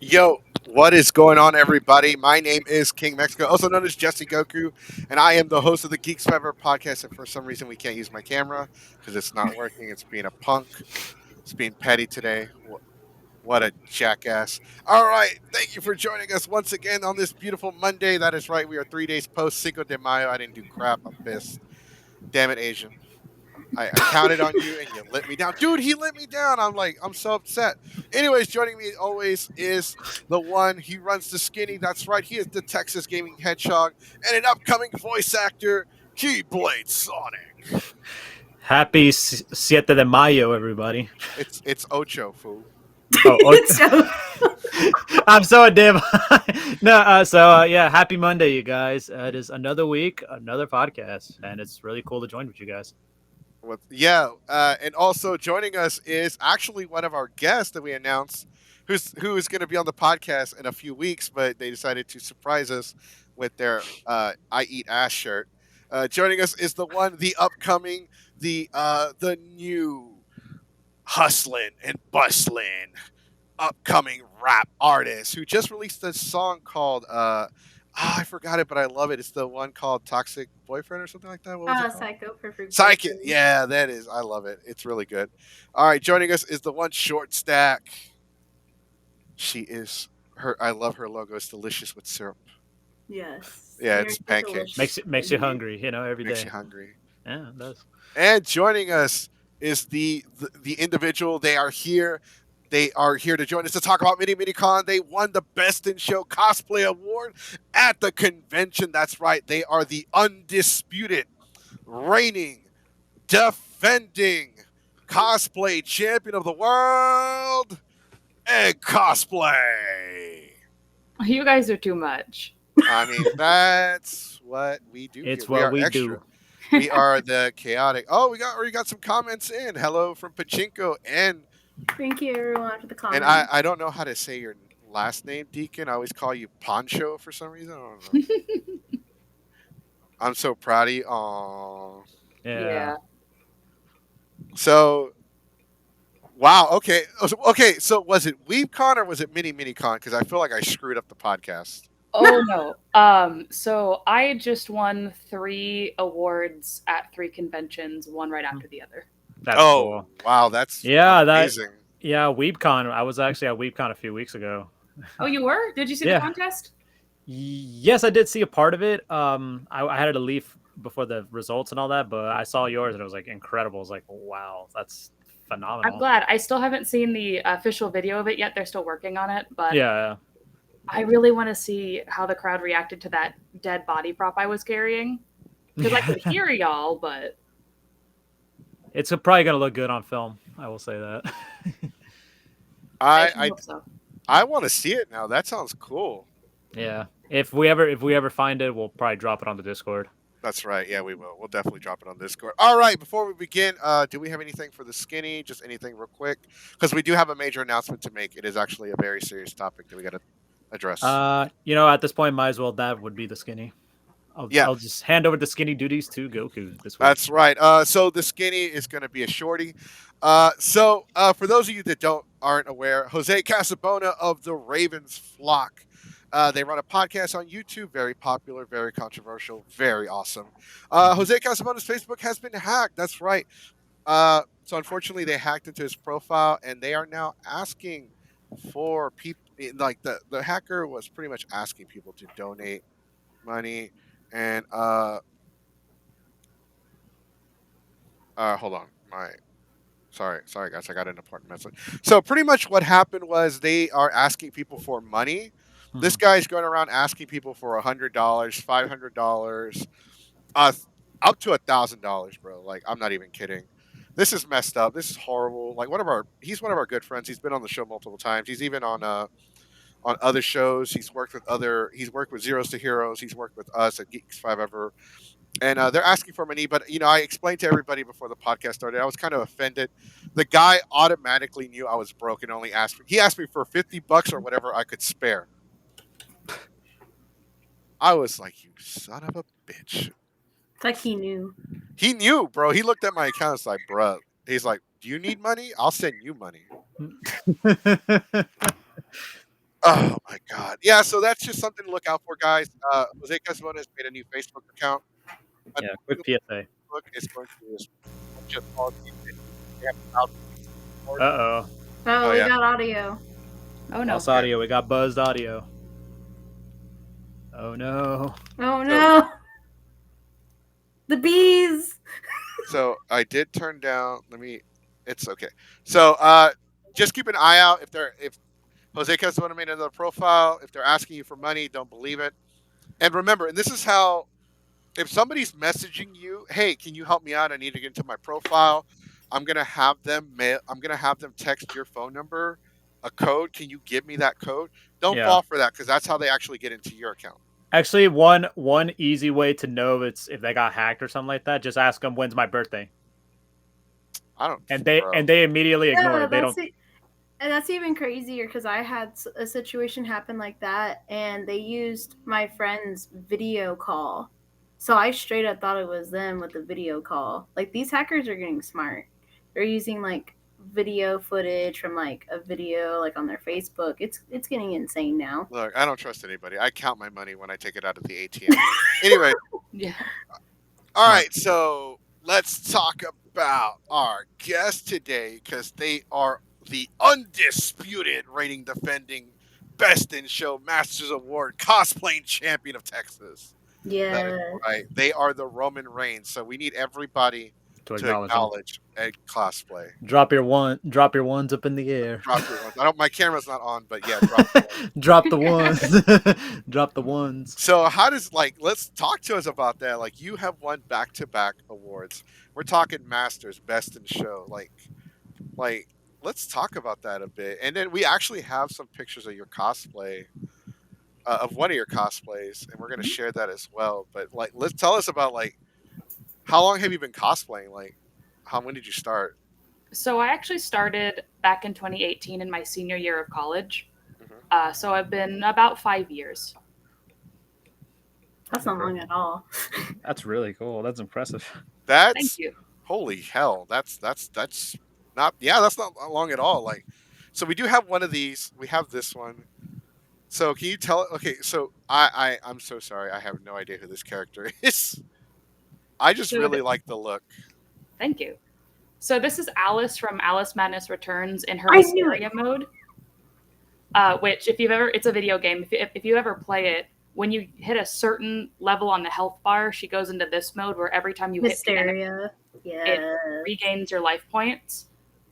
Yo, what is going on, everybody? My name is King Mexico, also known as Jesse Goku, and I am the host of the Geeks Forever podcast. And for some reason, we can't use my camera because it's not working. It's being a punk. It's being petty today. What a jackass. All right. Thank you for joining us once again on this beautiful Monday. That is right. We are 3 days post Cinco de Mayo. I didn't do crap. I'm pissed. Damn it, Asian. I counted on you and you let me down. Dude, he let me down. I'm so upset. Anyways, joining me always is the one. He runs the skinny. That's right. He is the Texas Gaming Hedgehog and an upcoming voice actor, Keyblade Sonic. Happy 7 de Mayo, everybody. It's Ocho, fool. Oh. I'm so damn. Yeah, happy Monday, you guys. It is another week, another podcast, and it's really cool to join with you guys. And also joining us is actually one of our guests that we announced, who is going to be on the podcast in a few weeks, but they decided to surprise us with their "I Eat Ass" shirt. Joining us is the one, the upcoming, the new hustling and bustling upcoming rap artist who just released a song called I forgot it, but I love it. It's the one called Toxic Boyfriend or something like that. What was it called? Psycho Perfect Psychic. Boyfriend. Yeah, that is. I love it. It's really good. All right, joining us is the one short stack. She is her. I love her logo. It's delicious with syrup. Yes. Yeah, Very it's pancakes. delicious. Makes you hungry, every Makes day. you hungry. Yeah, it does. And joining us is the individual. They are here. They are here to join us to talk about minicon. They won the Best in Show Cosplay Award at the convention. That's right. They are the undisputed, reigning, defending cosplay champion of the world, Eggcosplay. You guys are too much. I mean, that's what we do. It's here. what we extra. do. We are the chaotic. Oh, we got some comments in. Hello from Pachinko and Thank you, everyone, for the comment. And I don't know how to say your last name, Deacon. I always call you Poncho for some reason. I don't know. I'm so proud of you. Aww. Yeah. So, wow. Okay. Okay. So, was it WeebCon or was it minicon? Because I feel like I screwed up the podcast. Oh no. So I just won 3 awards at 3 conventions, one right after the other. That's cool. Wow. That's amazing. amazing. Yeah, WeebCon. I was actually at WeebCon a few weeks ago. Oh, you were? Did you see the contest? Yes, I did see a part of it. I had to leave before the results and all that, but I saw yours and it was like incredible. I was like, wow, that's phenomenal. I'm glad. I still haven't seen the official video of it yet. They're still working on it, but yeah. I really want to see how the crowd reacted to that dead body prop I was carrying. Because I could hear y'all, but it's probably gonna look good on film. I will say that. I hope so. I want to see it now. That sounds cool. Yeah. If we ever find it, we'll probably drop it on the Discord. That's right. Yeah, we will. We'll definitely drop it on Discord. All right. Before we begin, do we have anything for the skinny? Just anything real quick, because we do have a major announcement to make. It is actually a very serious topic that we got to address. At this point, might as well that would be the skinny. I'll just hand over the skinny duties to Goku this week. That's right. So the skinny is going to be a shorty. So for those of you that aren't aware, Jose Casabona of the Ravens Flock. They run a podcast on YouTube, very popular, very controversial, very awesome. Jose Casabona's Facebook has been hacked. That's right. So unfortunately, they hacked into his profile, and they are now asking for people. Like the hacker was pretty much asking people to donate money. And hold on, sorry guys, I got an important message. So pretty much what happened was they are asking people for money. This guy's going around asking people for $100, $500, up to $1,000, bro. Like, I'm not even kidding. This is messed up. This is horrible. Like, he's one of our good friends. He's been on the show multiple times. He's even on other shows. He's worked with Zeros to Heroes. He's worked with us at Geeks Forever. And they're asking for money, but I explained to everybody before the podcast started. I was kind of offended. The guy automatically knew I was broke and only he asked me for $50 or whatever I could spare. I was like, you son of a bitch. It's like he knew. He knew, bro. He looked at my account. It's like, bro. He's like, do you need money? I'll send you money. Oh my god. Yeah, so that's just something to look out for, guys. Jose Casabona has made a new Facebook account. Yeah, quick PSA. Facebook is going through this bunch of policies. They have allowed Uh oh. Oh, Oh we yeah. got audio. Oh no. Lost audio. We got buzzed audio. Oh no. Oh no. The bees. So I did turn down. It's okay. So just keep an eye out if Jose Casabona made another profile. If they're asking you for money, don't believe it. And remember, and this is how, if somebody's messaging you, hey, can you help me out? I need to get into my profile. I'm gonna have them text your phone number a code. Can you give me that code? Don't Yeah. fall for that, because that's how they actually get into your account. Actually, one easy way to know if they got hacked or something like that, just ask them when's my birthday, I don't. and bro. they immediately ignore Yeah, it. They don't. And that's even crazier because I had a situation happen like that, and they used my friend's video call. So I straight up thought it was them with the video call. Like, these hackers are getting smart. They're using like video footage from like a video like on their Facebook. It's getting insane now. Look, I don't trust anybody. I count my money when I take it out of the ATM. Anyway, Yeah. all right. So let's talk about our guest today, because they are the undisputed reigning defending Best in Show Masters Award cosplaying champion of Texas. That Yeah. is right. They are the Roman Reigns. So we need everybody To to acknowledge them. acknowledge Egg Cosplay. Drop your ones up in the air. Drop your ones. My camera's not on, but yeah, drop your ones. Drop the ones. Drop the ones. So how does, let's talk to us about that. Like, you have won back-to-back awards. We're talking Masters, Best in Show. Like let's talk about that a bit. And then we actually have some pictures of your cosplay, of one of your cosplays, and we're gonna share that as well. But let's tell us about how long have you been cosplaying? When did you start? So I actually started back in 2018 in my senior year of college. Mhm. So I've been about 5 years. That's not long at all. That's really cool. That's impressive. That's Thank you. holy hell. That's not, yeah, that's not long at all. So we do have one of these. We have this one. So can you tell? Okay, so I'm so sorry. I have no idea who this character is. I just So really like the look. Thank you. So this is Alice from Alice Madness Returns in her I knew Hysteria mode. Which, it's a video game. If you ever play it, when you hit a certain level on the health bar, she goes into this mode where every time you hit the enemy, Hysteria. Yeah. it regains your life points.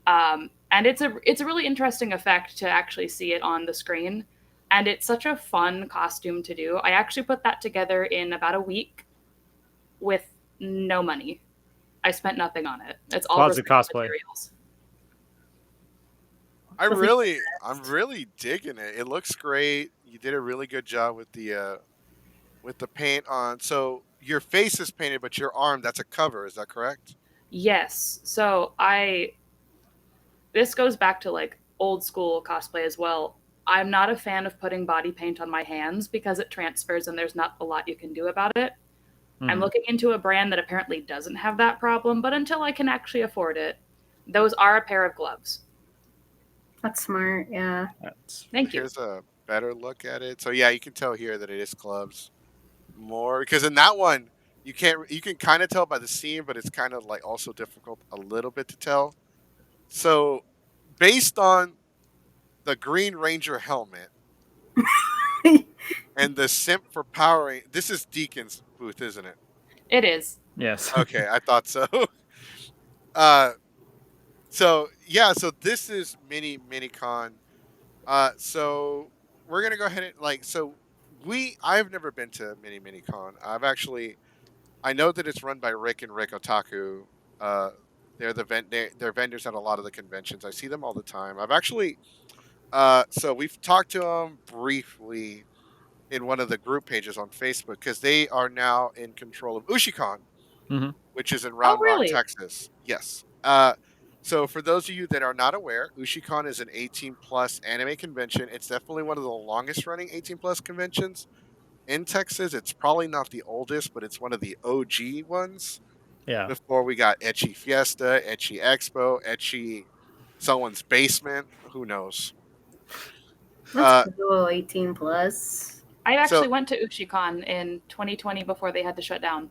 And it's a really interesting effect to actually see it on the screen. And it's such a fun costume to do. I actually put that together in about a week with no money. I spent nothing on it. It's all Closet recycled cosplay. materials. I'm really digging it. It looks great. You did a really good job with the paint on. So your face is painted, but your arm, that's a cover. Is that correct? Yes. So this goes back to like old school cosplay as well. I'm not a fan of putting body paint on my hands because it transfers and there's not a lot you can do about it. I'm looking into a brand that apparently doesn't have that problem, but until I can actually afford it, those are a pair of gloves. That's smart. Yeah. Thank you. Here's a better look at it. So yeah, you can tell here that it is gloves more, because in that one you can kind of tell by the seam, but it's kind of like also difficult a little bit to tell. So based on the Green Ranger helmet and the simp for powering, this is Deacon's booth, isn't it? It is. Yes. Okay, I thought so. So yeah, so this is minicon. So we're gonna go ahead and I've never been to minicon. I know that it's run by Rick and Rick Otaku. Uh, they're vendors at a lot of the conventions. I see them all the time. I've actually so we've talked to them briefly in one of the group pages on Facebook, because they are now in control of Ushicon, Mhm. which is in Oh, Round Rock, really? Texas. Yes. So for those of you that are not aware, Ushicon is an 18 plus anime convention. It's definitely one of the longest running 18 plus conventions in Texas. It's probably not the oldest, but it's one of the OG ones. Yeah. Before we got Etchy Fiesta, Etchy Expo, Etchy someone's basement, who knows. Uh, That's cool. 18 plus. I so actually went to Ushicon in 2020 before they had to shut down.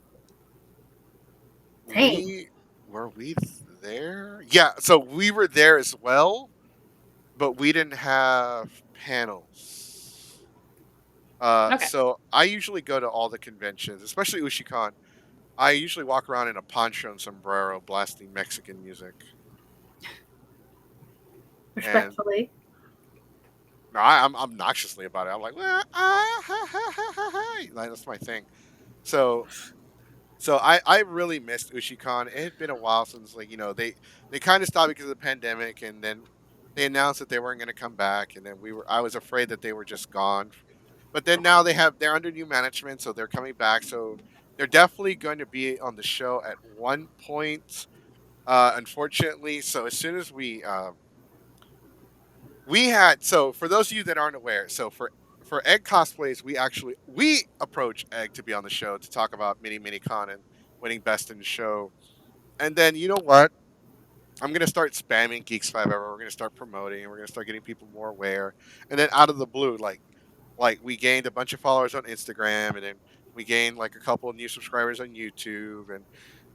Dang. we were we there? Yeah, so we were there as well, but we didn't have panels. Okay. So I usually go to all the conventions, especially Ushicon. I usually walk around in a poncho and sombrero, blasting Mexican music. And Respectfully. no, I'm obnoxiously about it. I'm like, well, ha, ha, ha, ha, ha. Like, that's my thing. So I really missed Ushicon. It had been a while since they kind of stopped because of the pandemic, and then they announced that they weren't going to come back, and then I was afraid that they were just gone. But then now they're under new management, so they're coming back. So they're definitely going to be on the show at one point. Unfortunately, so as soon as we had so for those of you that aren't aware, so for Egg Cosplays, we approach Egg to be on the show to talk about minicon and winning best in show. And then you know what? I'm gonna start spamming Geeks 5 ever. We're gonna start promoting and we're gonna start getting people more aware. And then out of the blue, like we gained a bunch of followers on Instagram, and then we gained like a couple of new subscribers on YouTube, and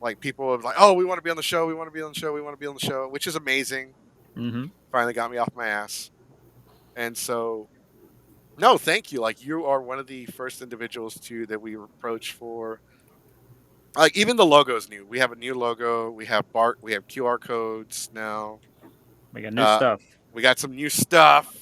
like people were like, oh, we want to be on the show, we want to be on the show, we want to be on the show, which is amazing. Mm-hmm. Finally got me off my ass. And so no, thank you. Like you are one of the first individuals too that we approach for. Like even the logo is new. We have a new logo. We have QR codes now. We got new Uh, stuff. we got some new stuff.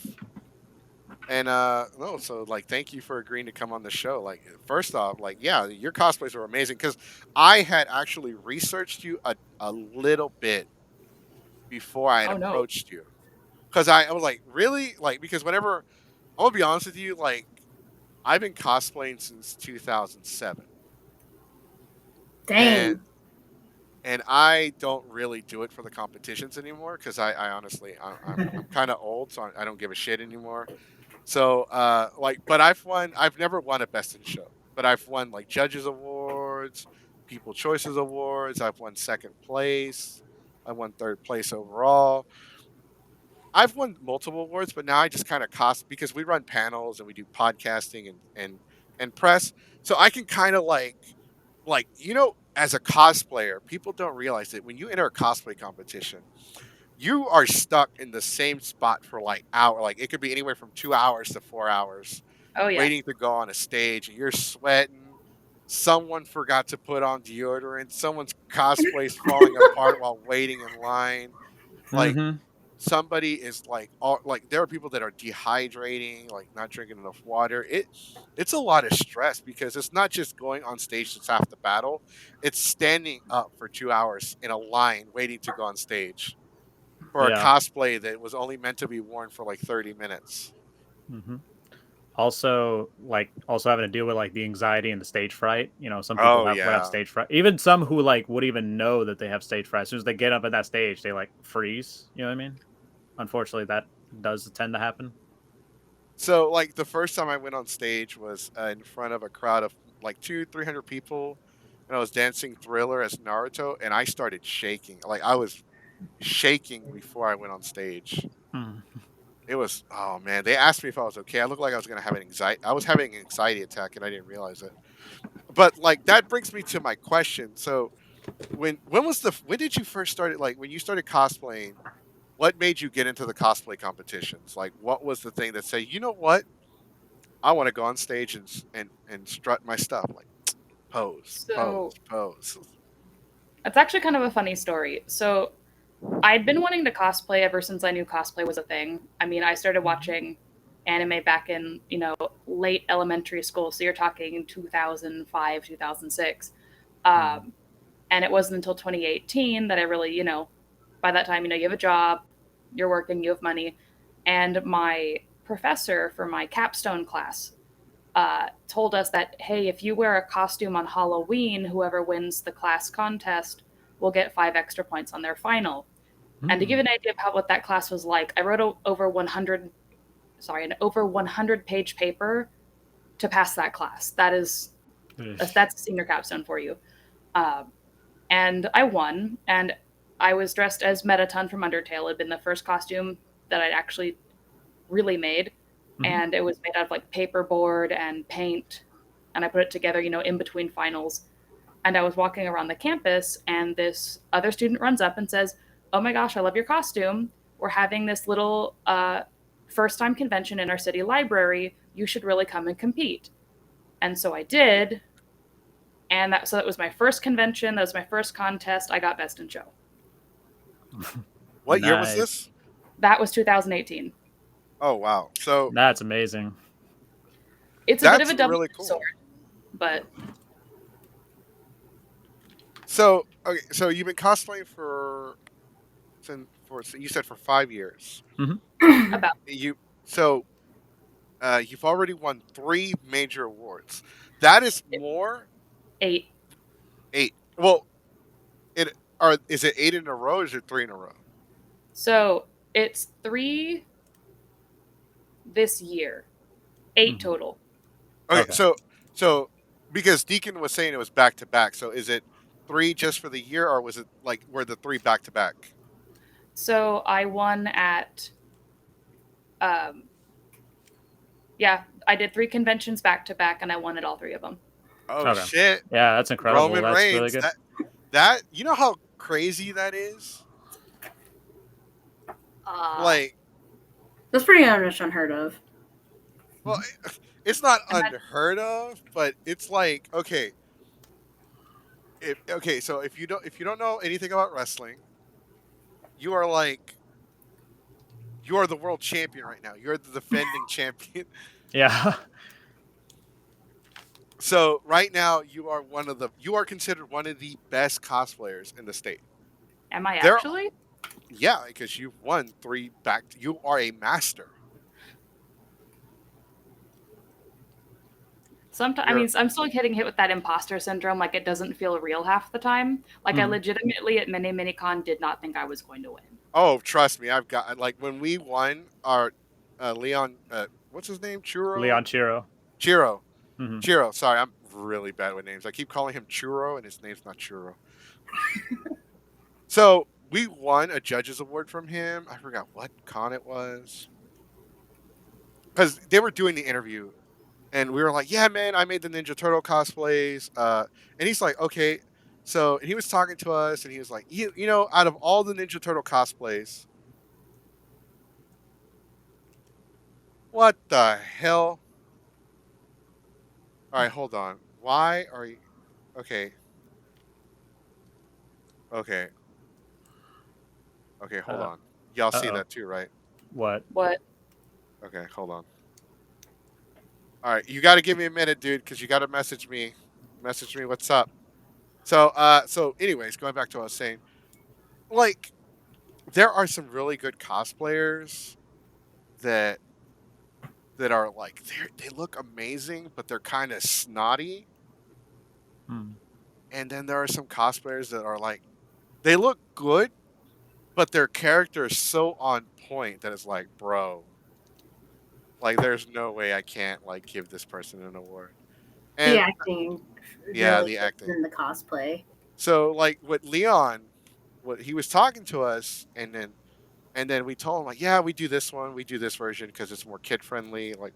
And no, so like thank you for agreeing to come on the show. Like first off, like yeah, your cosplays were amazing because I had actually researched you a little bit before I had Oh no. approached you. Because I was like, really? Like because whenever I'm gonna be honest with you, like I've been cosplaying since 2007. and Dang. and I don't really do it for the competitions anymore because I honestly I'm kind of old, so I don't give a shit anymore. So like, but I've never won a best in show, but I've won like judges awards, people choices awards. I've won second place. I won third place overall. I've won multiple awards, but now I just kind of cost because we run panels and we do podcasting and press, so I can kind of like as a cosplayer, people don't realize that when you enter a cosplay competition, you are stuck in the same spot for like hour. Like it could be anywhere from 2 hours to 4 hours, Oh yeah. waiting to go on a stage, and you're sweating. Someone forgot to put on deodorant. Someone's cosplay's falling apart while waiting in line. Like Mm-hmm. somebody is like there are people that are dehydrating, like not drinking enough water. It's a lot of stress because it's not just going on stage that's half the battle. It's standing up for 2 hours in a line waiting to go on stage for a Yeah. cosplay that was only meant to be worn for like 30 minutes. Mm-hmm. Also having to deal with like the anxiety and the stage fright. You know, some people Oh would have yeah. stage fright. Even some who like would even know that they have stage fright. As soon as they get up at that stage, they like freeze. You know what I mean? Unfortunately, that does tend to happen. So like the first time I went on stage was in front of a crowd of like 300 people, and I was dancing Thriller as Naruto, and I started shaking. Like I was shaking before I went on stage. Mm. It was oh man. They asked me if I was okay. I looked like I was gonna have an anxiety. I was having an anxiety attack, and I didn't realize it. But like that brings me to my question. So when did you first started like when you started cosplaying? What made you get into the cosplay competitions? Like what was the thing that say you know what I want to go on stage and strut my stuff like pose pose So pose. it's actually kind of a funny story. So I'd been wanting to cosplay ever since I knew cosplay was a thing. I mean, I started watching anime back in, late elementary school. So you're talking 2005, 2006. Mm. Um, and it wasn't until 2018 that I really, by that time, you have a job, you're working, you have money. And my professor for my capstone class told us that, hey, if you wear a costume on Halloween, whoever wins the class contest will get 5 extra points on their final. And to give you Mm. an idea of what that class was like, I wrote an over 100 page paper to pass that class. That's a senior capstone for you. Um, and I won, and I was dressed as Mettaton from Undertale. It had been the first costume that I'd actually really made. and it was made out of like paperboard and paint, and I put it together, in between finals. And I was walking around the campus, and this other student runs up and says, "Oh my gosh, I love your costume. We're having this little first time convention in our city library. You should really come and compete." And so I did. And that was my first convention. That was my first contest. I got best in show. What year was Nice. this? That was 2018. Oh wow! So That's amazing. It's a bit of that's a double really cool. sword, but So okay, so you've been cosplaying for you said for 5 years. about So you've already won 3 major awards. That is more 8. 8. Well, is it 8 in a row? Or is it 3 in a row? So it's 3 this year, 8 total. Okay, Okay. so because Deacon was saying it was back to back, so is it 3 just for the year, or was it like were the 3 back to back? So I won at, yeah, I did 3 conventions back to back, and I won at all 3 of them. Oh Okay. shit! Yeah, that's incredible. Roman That's Reigns. really good. That you know how crazy that is. Like, That's pretty much unheard of. well, it's not And that- unheard of, but it's like okay. So if you don't know anything about wrestling, you are the world champion right now. You're the defending champion. Yeah. So right now you are considered one of the best cosplayers in the state. am I There- actually? Yeah, because you've won 3 back. You are a master. Sometimes I mean, I'm still getting hit with that imposter syndrome. Like it doesn't feel real half the time. Like I legitimately at minicon did not think I was going to win. Oh, trust me, I've got when we won our Leon. What's his name? Churro. Leon Chiro. Chiro. Mhm. Chiro. Sorry, I'm really bad with names. I keep calling him Churro, and his name's not Churro. So we won a judges award from him. I forgot what con it was, because they were doing the interview, and we were like, "Yeah, man, I made the Ninja Turtle cosplays." And he's like, "Okay." So and he was talking to us, and he was like, "You know, out of all the Ninja Turtle cosplays, what the hell?" All right, hold on. Why are you? Okay. Okay. Okay, hold on. Y'all see uh-oh. that too, right? What? What? Okay, hold on. All right, you got to give me a minute, dude, because you got to message me. Message me, what's up? So, anyways, going back to what I was saying, like, there are some really good cosplayers that are like they look amazing, but they're kind of snotty. Hmm. And then there are some cosplayers that are like, they look good, but their character is so on point that it's like, bro, like, there's no way I can't like give this person an award. And The acting, yeah, really the gets acting. in the cosplay. So like with Leon, what he was talking to us, and then we told him like, yeah, we do this one, we do this version because it's more kid friendly. Like,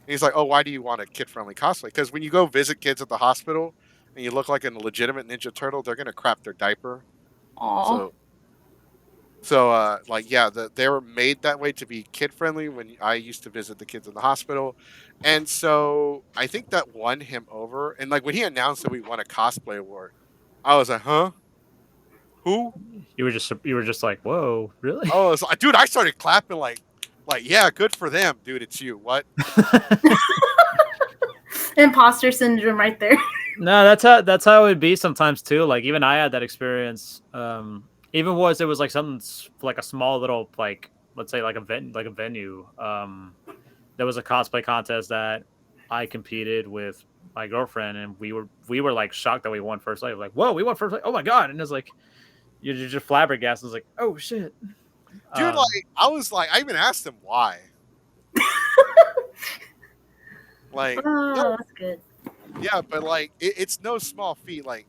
and he's like, oh, why do you want a kid friendly cosplay? Because when you go visit kids at the hospital and you look like a legitimate Ninja Turtle, they're gonna crap their diaper. Aw. So like yeah, they were made that way to be kid friendly when I used to visit the kids in the hospital, and so I think that won him over. And like when he announced that we won a cosplay award, I was like, huh, who? You were just like, whoa, really? Oh, dude, I started clapping like yeah, good for them, dude. It's you. What? Imposter syndrome right there. No, that's how it would be sometimes too. Like even I had that experience. Even it was like something like a small little like let's say like a venue. There was a cosplay contest that I competed with my girlfriend, and we were like shocked that we won first place. Like, whoa, we won first place! Oh my god! And it's like you're just flabbergasted. It's like, oh shit, Dude, like I was like, I even asked him why. Like, Oh, that's good. yeah, but like it's no small feat. Like,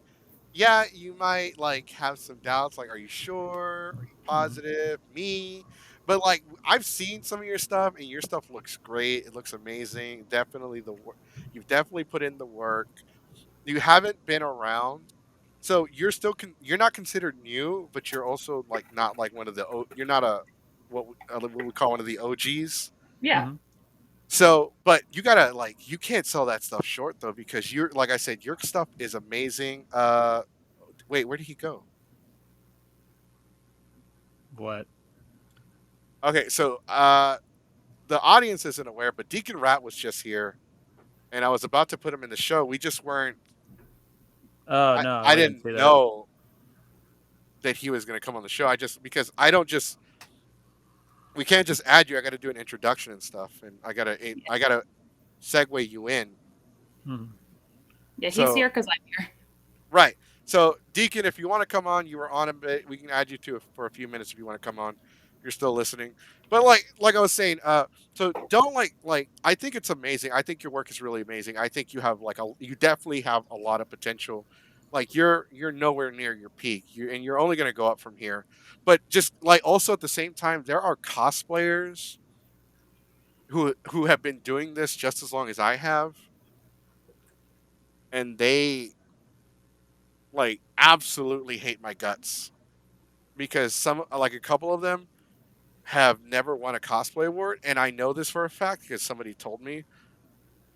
yeah, you might like have some doubts. Like, are you sure? Are you positive? Me? but like I've seen some of your stuff, and your stuff looks great. It looks amazing. Definitely the work. You've definitely put in the work. You haven't been around, so you're still you're not considered new, but you're also like not like one of the you're not a what we call one of the OGs. Yeah. Hmm. So, but you gotta like you can't sell that stuff short though because you're like I said, your stuff is amazing. Wait, where did he go? What? Okay, so the audience isn't aware, but Deacon Rat was just here, and I was about to put him in the show. We just weren't. Oh I no, I we didn't didn't see that. know that he was going to come on the show. I just because I don't just we can't just add you. I got to do an introduction and stuff, and I gotta segue you in. Mhm. Yeah, he's So here because I'm here. right. So Deacon, if you want to come on, you were on a bit. We can add you to for a few minutes if you want to come on. You're still listening, but like I was saying, so don't like. I think it's amazing. I think your work is really amazing. I think you have you definitely have a lot of potential. Like you're nowhere near your peak. And you're only going to go up from here. But just like also at the same time, there are cosplayers who have been doing this just as long as I have, and they like absolutely hate my guts because some like a couple of them have never won a cosplay award, and I know this for a fact because somebody told me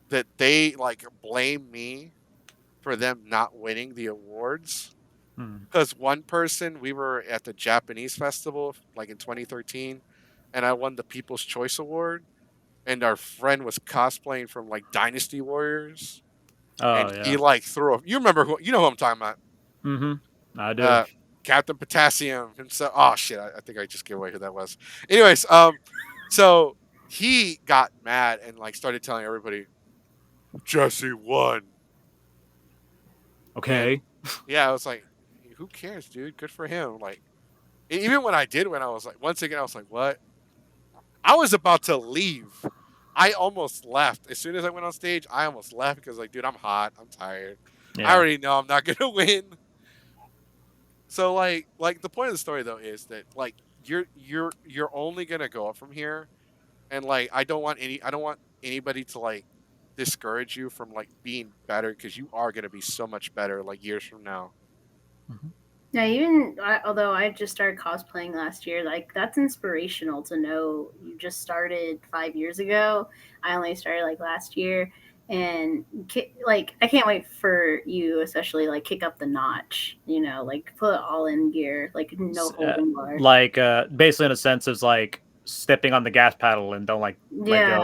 that they like blame me for them not winning the awards. Mhm. Because one person, we were at the Japanese festival like in 2013, and I won the People's Choice Award, and our friend was cosplaying from like Dynasty Warriors, Oh and he yeah. like threw a. You remember who? You know who I'm talking about? Mm-hmm. I do. Uh, Captain Potassium himself. Oh shit! I think I just gave away who that was. Anyways, so he got mad and like started telling everybody Jesse won, and Okay. yeah, I was like, who cares, dude? Good for him. Like, even when I did win, I was like, once again, I was like, what? I was about to leave. I almost left as soon as I went on stage. I almost left because like, dude, I'm hot. I'm tired. I Yeah. already know I'm not gonna win. So like the point of the story though is that like you're only gonna go up from here, and like I don't want anybody to like discourage you from like being better because you are gonna be so much better like years from now. Mhm. Yeah, even although I just started cosplaying last year, like that's inspirational to know you just started 5 years ago. I only started like last year, and like I can't wait for you, especially like kick up the notch. You know, like put all in gear, like no holding bar. Like basically in a sense is like stepping on the gas pedal and don't like let Yeah.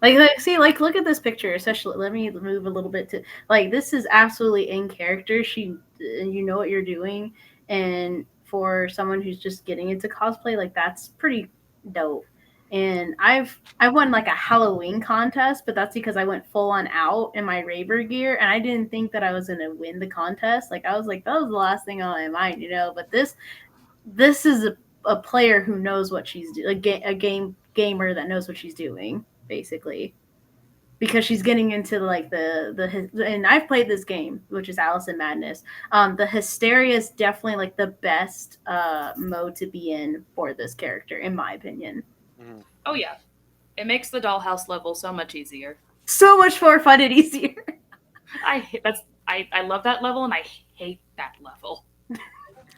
go. See, like, look at this picture. Especially, let me move a little bit to like this is absolutely in character. You know what you're doing, and for someone who's just getting into cosplay, like that's pretty dope. And I won like a Halloween contest, but that's because I went full on out in my Raver gear, and I didn't think that I was gonna win the contest. Like I was like, that was the last thing on my mind, you know. But this is a player who knows what she's doing, a gamer that knows what she's doing, basically, because she's getting into like and I've played this game, which is Alice in Madness. The hysteria is definitely like the best mode to be in for this character, in my opinion. Mhm. Oh yeah, it makes the dollhouse level so much easier. So much more fun and easier. I love that level and I hate that level.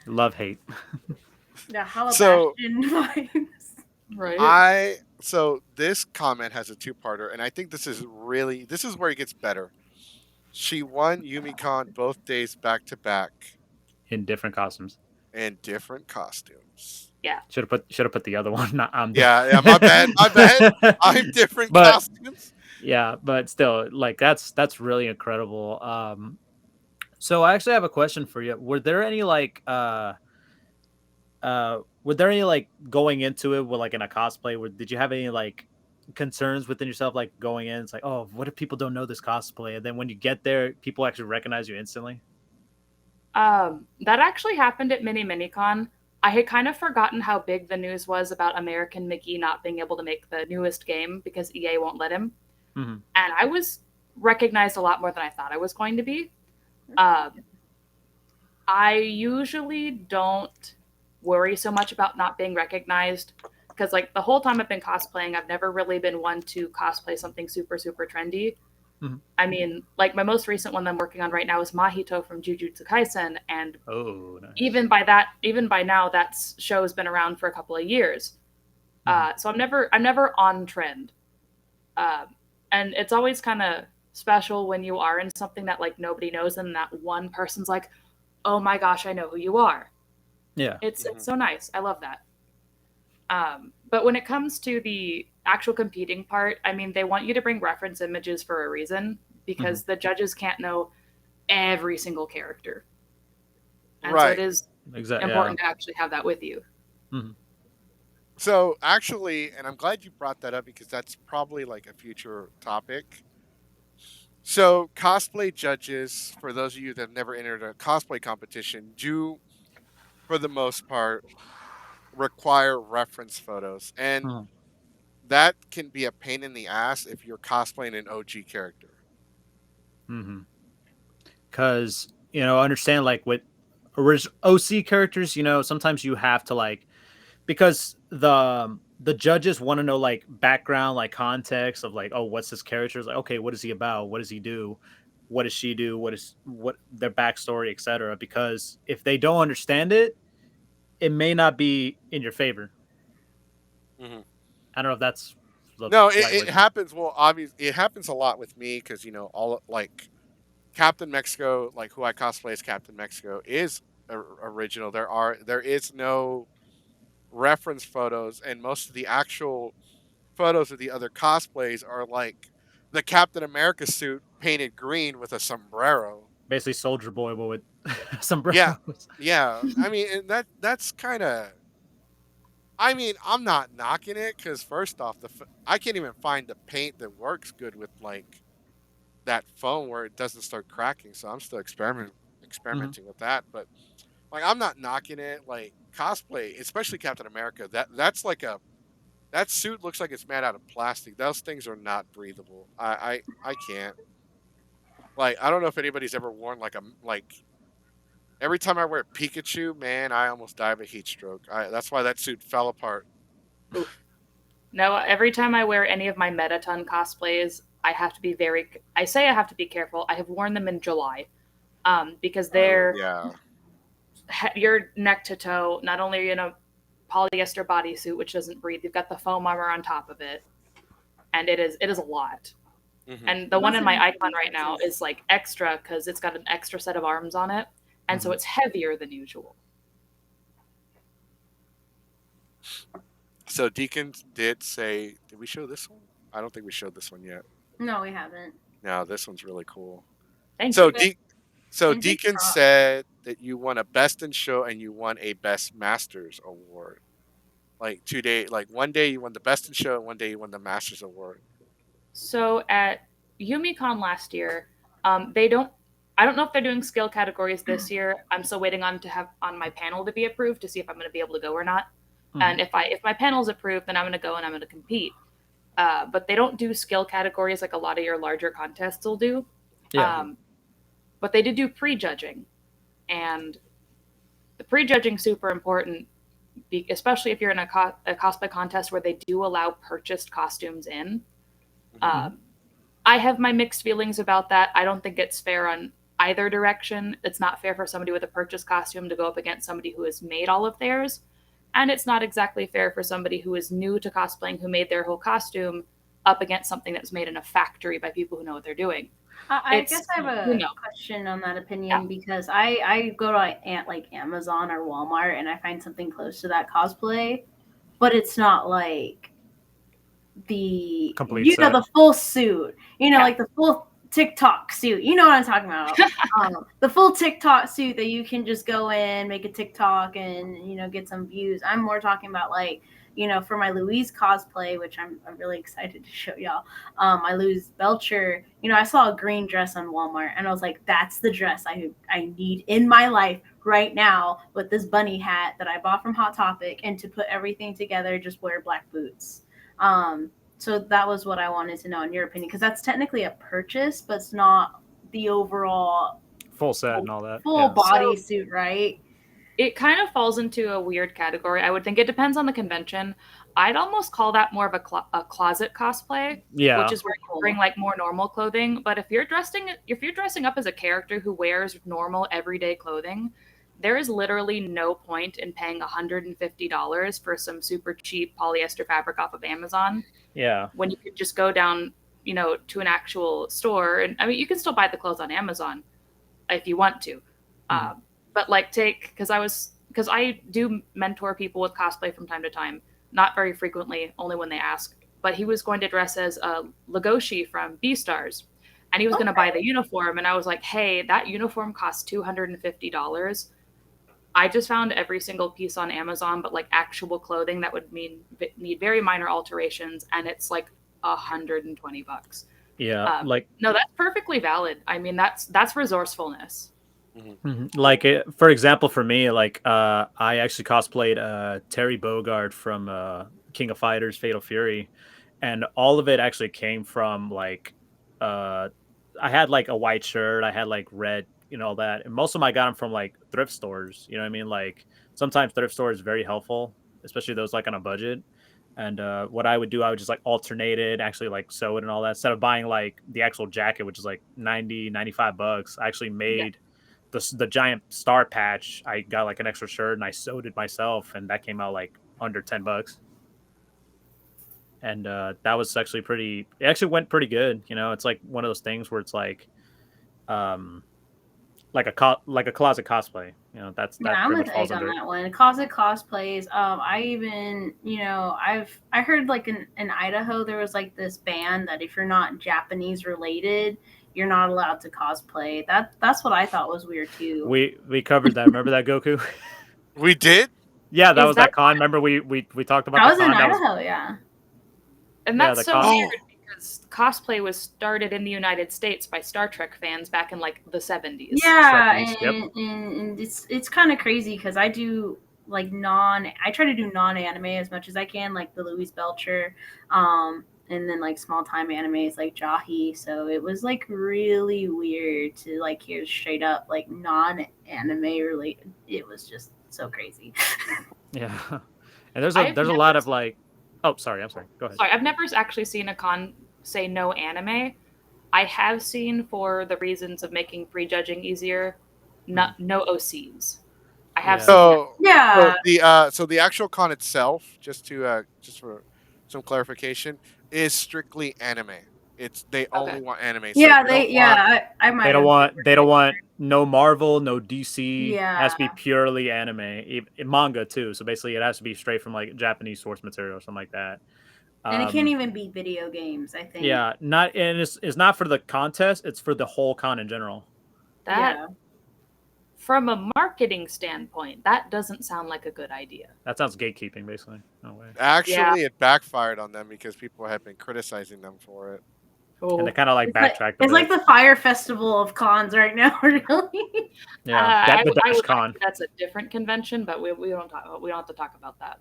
Love hate. The So Halabastion vibes. Right. so this comment has a two-parter, and I think this is where it gets better. She won YumiCon both days back to back In different costumes. in different costumes. Yeah. Should have put the other one. Not I'm Yeah, my bad, my bad. I'm different but costumes. yeah, but still, like that's really incredible. So I actually have a question for you. Were there any like going into it with like in a cosplay? Did you have any like concerns within yourself, like going in? It's like, oh, what if people don't know this cosplay? And then when you get there, people actually recognize you instantly. That actually happened at Minicon. I had kind of forgotten how big the news was about American Mickey not being able to make the newest game because EA won't let him. Hmm. And I was recognized a lot more than I thought I was going to be. Um, I usually don't worry so much about not being recognized because like the whole time I've been cosplaying, I've never really been one to cosplay something super super trendy. Mhm. I mean, like my most recent one that I'm working on right now is Mahito from Jujutsu Kaisen, and Oh, nice. even by now, that show has been around for a couple of years. So I'm never on trend, uh, and it's always kind of special when you are in something that like nobody knows, and that one person's like, "Oh my gosh, I know who you are." Yeah. It's so nice. I love that. But when it comes to the actual competing part, I mean, they want you to bring reference images for a reason because the judges can't know every single character, and so it Right. is Exactly. Yeah. important to actually have that with you. Mhm. So actually, and I'm glad you brought that up because that's probably like a future topic. So cosplay judges, for those of you that have never entered a cosplay competition, do for the most part require reference photos, and Mhm. that can be a pain in the ass if you're cosplaying an OG character. Mhm. Because understand like with OC characters, sometimes you have to like because the judges want to know like background, like context of like, oh, what's this character? It's like, okay, what is he about? What does he do? What does she do? What their backstory, etc. Because if they don't understand it, it may not be in your favor. Mhm. I don't know if that's the No, right it way to. happens. Well, obviously, it happens a lot with me because all like Captain Mexico, like who I cosplay as Captain Mexico, is original. There is no reference photos, and most of the actual photos of the other cosplays are like the Captain America suit painted green with a sombrero. Basically Soldier Boy, but with Yeah, sombreros. yeah. I mean, and that's kind of. I mean, I'm not knocking it because first off, I can't even find the paint that works good with like that foam where it doesn't start cracking. So I'm still Mhm. experimenting with that. But like, I'm not knocking it. Like cosplay, especially Captain America. That suit looks like it's made out of plastic. Those things are not breathable. I can't. Like, I don't know if anybody's ever worn like every time I wear Pikachu, man, I almost die of a heat stroke. That's why that suit fell apart. Oof. No, every time I wear any of my Metaton cosplays, I have to be I say I have to be careful. I have worn them in July, because Oh they're yeah. you're neck to toe. Not only are you in a polyester bodysuit which doesn't breathe, you've got the foam armor on top of it, and it is a lot. Hmm. And the one Must in have been my icon pretty right now intense. is like extra because it's got an extra set of arms on it, and so Mhm. it's heavier than usual. So Deacon did say, did we show this one? I don't think we showed this one yet. No, we haven't. No, this one's really cool. Thank So you. so And Deacon TikTok. said that you won a best in show and you won a best masters award. Like 2 day, like one day you won the best in show and one day you won the masters award. So at YumiCon last year, they don't. I don't know if they're doing skill categories this year. I'm still waiting on to have on my panel to be approved to see if I'm going to be able to go or not. Mhm. And if my panel's approved, then I'm going to go and I'm going to compete. But they don't do skill categories like a lot of your larger contests will do. Yeah. Mhm. Um, but they did do prejudging, and the prejudging super important, especially if you're in a cosplay contest where they do allow purchased costumes in. Mhm. Mhm. Um, I have my mixed feelings about that. I don't think it's fair on either direction. It's not fair for somebody with a purchase costume to go up against somebody who has made all of theirs. And it's not exactly fair for somebody who is new to cosplaying, who made their whole costume, up against something that was made in a factory by people who know what they're doing. I guess It's, I have you a know, question on that yeah. opinion because I go to like Amazon or Walmart and I find something close to that cosplay, but it's not like Complete set. the full suit, Yeah. like the full TikTok suit. You know what I'm talking about? The full TikTok suit that you can just go in, make a TikTok, and get some views. I'm more talking about like for my Louise cosplay, which I'm really excited to show y'all. My Louise Belcher. I saw a green dress on Walmart, and I was like, that's the dress I need in my life right now with this bunny hat that I bought from Hot Topic, and to put everything together, just wear black boots. So that was what I wanted to know in your opinion, because that's technically a purchase, but it's not the overall Full set full, and all that. full Yeah. body So suit, right? it kind of falls into a weird category. I would think it depends on the convention. I'd almost call that more of a closet cosplay, which Yeah. is where you bring like more normal clothing. But if you're dressing up as a character who wears normal everyday clothing, there is literally no point in paying $150 for some super cheap polyester fabric off of Amazon Yeah. when you could just go down, to an actual store. And I mean, you can still buy the clothes on Amazon if you want to. Mhm. But like because I do mentor people with cosplay from time to time, not very frequently, only when they ask. But he was going to dress as Legoshi from Beastars, and he was going to buy the uniform, and I was like, hey, that uniform costs $250. I just found every single piece on Amazon, but like actual clothing that would need very minor alterations, and it's like $120. Yeah. Like No, that's perfectly valid. I mean, that's resourcefulness. Like for example, for me, like I actually cosplayed Terry Bogard from King of Fighters Fatal Fury, and all of it actually came from like uh I had like a white shirt, I had like red, all that, and most of them I got them from like thrift stores. You know what I mean? Like sometimes thrift stores is very helpful, especially those like on a budget. And what I would do, I would just like alternate it, actually like sew it and all that. Instead of buying like the actual jacket, which is like 90-95 bucks, I actually Yeah. made the giant star patch. I got like an extra shirt and I sewed it myself, and that came out like under 10 bucks. And that was actually pretty. It actually went pretty good. It's like one of those things where it's um, like a closet cosplay. Yeah, That I'm pretty with much falls Egg on under it. that one. Closet cosplays. I even, I heard like in Idaho there was like this ban that if you're not Japanese related, you're not allowed to cosplay. That's what I thought was weird too. We covered that. Remember that, Goku? We did. Yeah, that Is was that that con. Remember we talked about I the was in con. That was Idaho, yeah. and yeah that's the so con. Oh, weird because cosplay was started in the United States by Star Trek fans back in like the 70s. Yeah, 70s. Yep. and it's kind of crazy because I do like I try to do non-anime as much as I can, like the Louise Belcher, and then like small time animes like Jahi. So it was like really weird to like hear straight up like non-anime related. It was just so crazy. Yeah. And there's I've a never lot of like. Oh, sorry. I'm sorry. Go ahead. Sorry, I've never actually seen a con say no anime. I have seen, for the reasons of making prejudging easier, no OCs. I have Yeah. seen that. So the actual con itself, just for some clarification, is strictly anime. They only Okay. want anime, so Yeah, they don't want. I might have. They don't want no Marvel, no DC. It Yeah, has to be purely anime, manga too. So basically, it has to be straight from like Japanese source material or something like that. and it can't Um, even be video games. I think. yeah, not and it's not for the contest. It's for the whole con in general. That, Yeah. from a marketing standpoint, that doesn't sound like a good idea. That sounds gatekeeping, basically. No way. Yeah. Actually, it backfired on them because people have been criticizing them for it. And they Cool. kind of like backtracked a It's like bit. the Fire Festival of cons right now, really. Yeah, I the would Dash Con. argue that's a different convention, but we don't have to talk about that.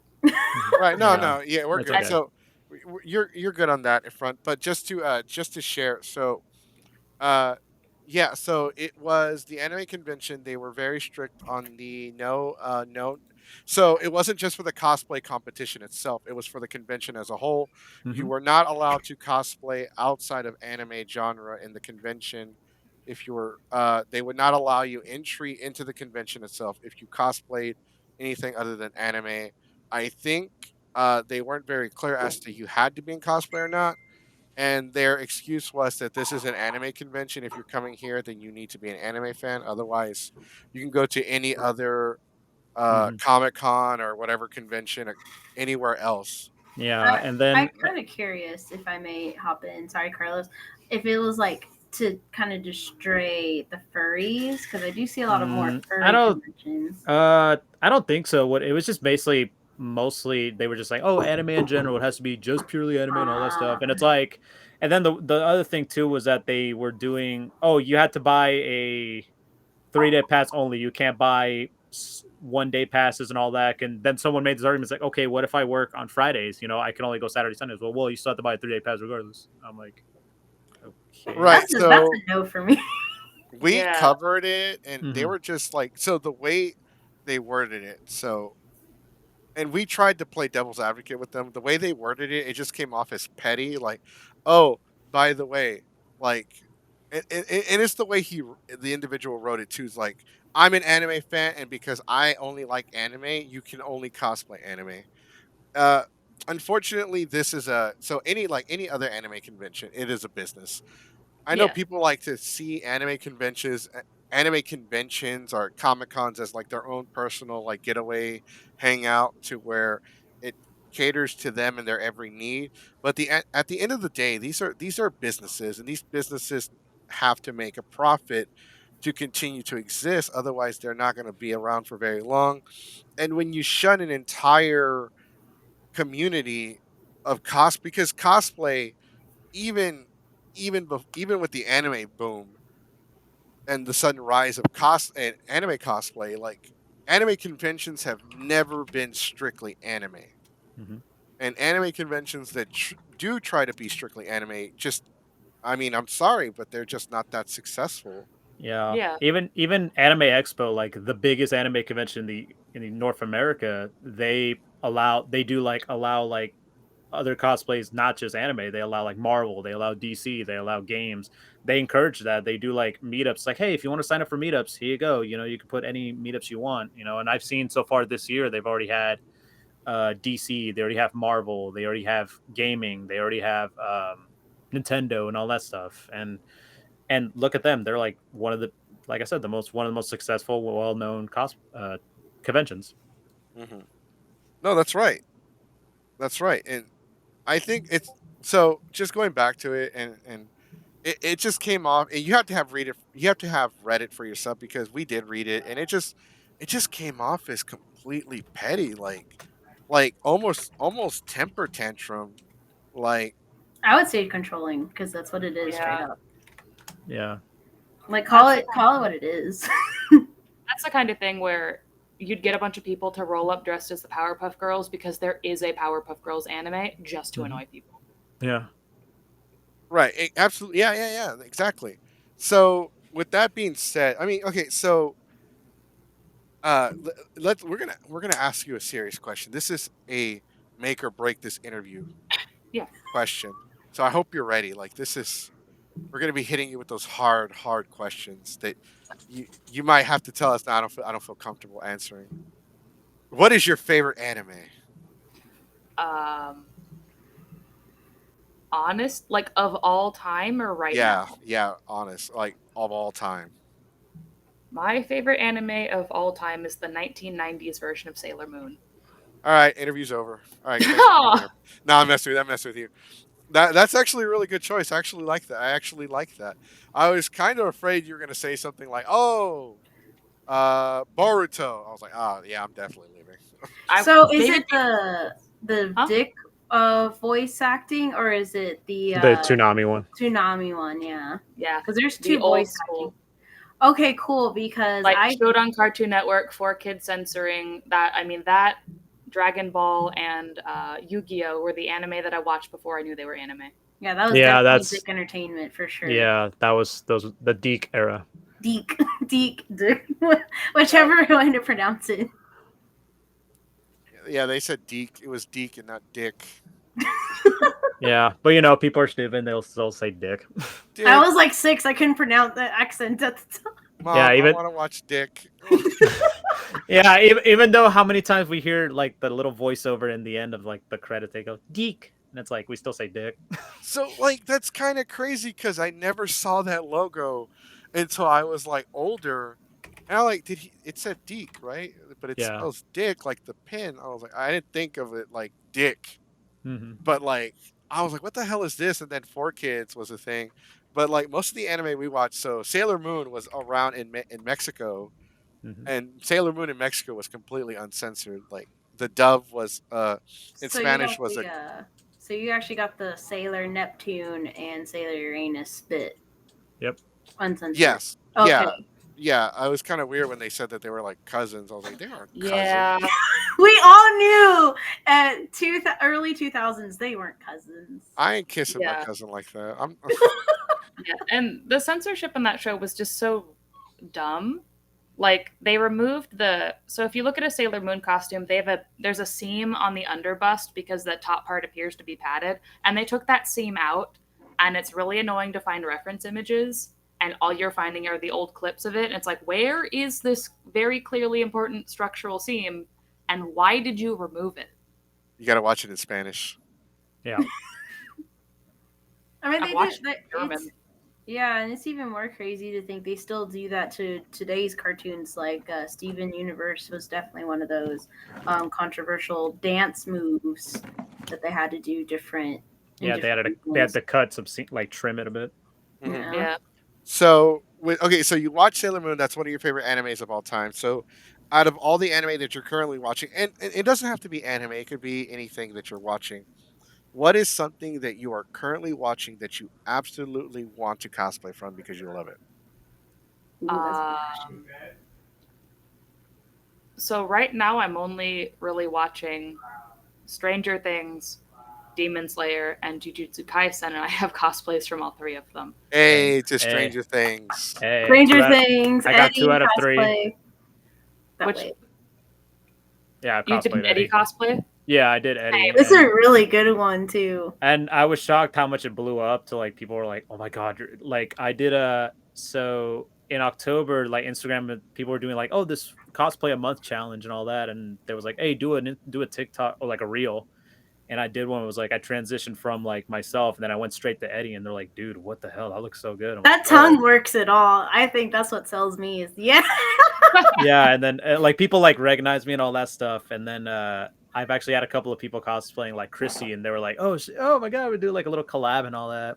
Right? No, Yeah, no, yeah, we're it's good. okay. So you're good on that in front, but just to share. So Uh, yeah, so it was the anime convention. They were very strict on the no. So it wasn't just for the cosplay competition itself, it was for the convention as a whole. You Hmm. were not allowed to cosplay outside of anime genre in the convention. If you were, they would not allow you entry into the convention itself if you cosplayed anything other than anime. I think they weren't very clear as to you had to be in cosplay or not, and their excuse was that this is an anime convention. If you're coming here, then you need to be an anime fan. Otherwise, you can go to any other Hmm. Comic Con or whatever convention anywhere else. Yeah, and I'm then kind of curious if I may hop in. Sorry, Carlos. If it was like to kind of just stray the furries, because I do see a lot of more I furry don't. conventions. I don't think so. What it was just basically mostly they were just like, oh, anime in general, it has to be just purely anime and all that stuff. And it's like, and then the other thing too was that they were doing, oh, you had to buy a 3-day pass only. You can't buy 1-day passes and all that. And then someone made this argument, it's like, okay, what if I work on Fridays? I can only go Saturday, Sundays. Well, you still have to buy a 3-day pass regardless. I'm like, okay. Right. That's So a no for me. we Yeah. covered it, and they Hmm. were just like, so the way they worded it. So, and we tried to play devil's advocate with them. The way they worded it, it just came off as petty. Like, oh, by the way, like, and it's the way the individual wrote it too. Is like, I'm an anime fan, and because I only like anime, you can only cosplay anime. Uh, Unfortunately, this is a so any other anime convention, it is a business. I know Yeah. people like to see anime conventions or comic cons as like their own personal like getaway hangout to where it caters to them and their every need. But at the end of the day, these are businesses, and these businesses have to make a profit to continue to exist. Otherwise, they're not going to be around for very long. And when you shun an entire community of because cosplay, even even with the anime boom and the sudden rise of and anime cosplay, like anime conventions have never been strictly anime, Mhm. and anime conventions that do try to be strictly anime, just I mean, I'm sorry, but they're just not that successful. Yeah, Yeah. even Anime Expo, like the biggest anime convention in the North America, they do like allow like other cosplays, not just anime. They allow like Marvel, they allow DC, they allow games. They encourage that. They do like meetups. Like, hey, if you want to sign up for meetups, here you go. You know, you can put any meetups you want. You know, and I've seen so far this year they've already had DC, they already have Marvel, they already have gaming, they already have Nintendo and all that stuff. And look at them, they're like one of the like I said, the most one of the most successful, well known conventions. Hmm. No, that's right. That's right. And I think it's so just going back to it, and it just came off, and you have to have read it, you have to have read it for yourself, because we did read it, and it just came off as completely petty, like almost temper tantrum, like I would say controlling because that's what it is, straight Yeah. up. Yeah. Like That's the call it what it is. That's the kind of thing where you'd get a bunch of people to roll up dressed as the Powerpuff Girls because there is a Powerpuff Girls anime just to Mhm. annoy people. Yeah. right, absolutely, yeah, yeah, yeah, exactly. So with that being said, I mean, okay, so we're gonna ask you a serious question. This is a make or break this interview Yeah. question. So I hope you're ready. Like, this is we're gonna be hitting you with those hard questions that you might have to tell us. No, I don't feel comfortable answering. What is your favorite anime? Um, honest, like of all time or right Yeah, now? yeah, honest, like of all time. My favorite anime of all time is the 1990s version of Sailor Moon. All right, interview's over. All right, thanks for being here. No, I'm messing with you. I'm messing with you. That's actually a really good choice. I actually like that. I actually like that. I was kind of afraid you were gonna say something like, "Oh, Boruto." I was like, "Oh, yeah, I'm definitely leaving." I So is maybe it the huh? Dick voice acting, or is it the The Toonami one. Toonami one? Yeah, Yeah, because there's the two old voice acting. school, Okay, cool. Because like I showed on Cartoon Network for kid censoring. That I mean that Dragon Ball and Yu-Gi-Oh were the anime that I watched before I knew they were anime. yeah, that was Yeah, definitely that's Dick Entertainment for sure. yeah, that was those the Deke era. Deek, Deek, Dick, whichever way to pronounce it. Yeah, they said Deke. It was Deke and not Dick. Yeah, but you know, people are stupid. They'll still say Dick. I Dick, was like 6. I couldn't pronounce the accent at the time. Yeah, Mom, I even want to watch Dick. yeah, even though how many times we hear like the little voiceover in the end of like the credits, they go Deke, and it's like we still say Dick. So, like, that's kind of crazy because I never saw that logo until I was like older. And I like, did he? It said Deke, right? But it Yeah. spells Dick like the pin. I was like, I didn't think of it like Dick, Hmm. but like, I was like, what the hell is this? And then Four Kids was a thing. But like most of the anime we watched, so Sailor Moon was around in Mexico, Hmm. and Sailor Moon in Mexico was completely uncensored. Like the dub was in So you Spanish got was a the so you actually got the Sailor Neptune and Sailor Uranus spit Yep. uncensored. yes, Okay. yeah, yeah. I was kind of weird when they said that they were like cousins. I was like, they aren't cousins. Yeah, We all knew at early 2000s they weren't cousins. I ain't kissing my yeah, cousin like that. I'm yeah. And the censorship in that show was just so dumb. Like they removed so if you look at a Sailor Moon costume, there's a seam on the underbust because the top part appears to be padded, and they took that seam out, and it's really annoying to find reference images, and all you're finding are the old clips of it, and it's like, where is this very clearly important structural seam, and why did you remove it? You got to watch it in Spanish. Yeah. I mean, I've they watched did. German. Yeah, and it's even more crazy to think they still do that to today's cartoons. Like Steven Universe was definitely one of those controversial dance moves that they had to do different. In Yeah, different they had regions. to cut some like trim it a bit. Mhm. Yeah. So, so you watch Sailor Moon. That's one of your favorite animes of all time. So, out of all the anime that you're currently watching, and it doesn't have to be anime; it could be anything that you're watching. What is something that you are currently watching that you absolutely want to cosplay from because you love it? Ooh, that's a good question. Um, so right now I'm only really watching Stranger Things, Demon Slayer, and Jujutsu Kaisen, and I have cosplays from all three of them. Hey, to Hey, Stranger Things. hey, Stranger Things, I got 2 Eddie out of 3. cosplay. That Which way. Yeah, I you did an cosplayed Eddie Eddie. cosplay? Yeah, I did Eddie, This is a really good one too. and I was shocked how much it blew up to like people were like, "Oh my god!" Like I did so in October, like Instagram, people were doing like, "Oh, this cosplay a month challenge" and all that, and there was like, "Hey, do a TikTok or like a reel," and I did one. It was like I transitioned from like myself, and then I went straight to Eddie, and they're like, "Dude, what the hell? That looks so good." I'm like, That "Oh." tongue works at all. I think that's what sells me is yeah. Yeah, and then like people like recognize me and all that stuff, and then I've actually had a couple of people cosplaying like Chrissy, and they were like, oh my god, we do like a little collab and all that."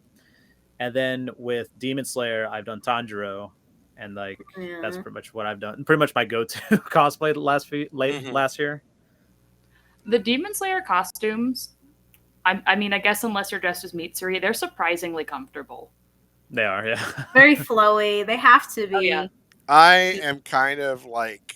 And then with Demon Slayer, I've done Tanjiro, and like that's Yeah. pretty much what I've done. Pretty much my go-to cosplay Mhm. last year. The Demon Slayer costumes, I mean, I guess unless you're dressed as Mitsuri, they're surprisingly comfortable. They are, yeah. Very flowy. They have to Oh yeah. be. I am kind of like,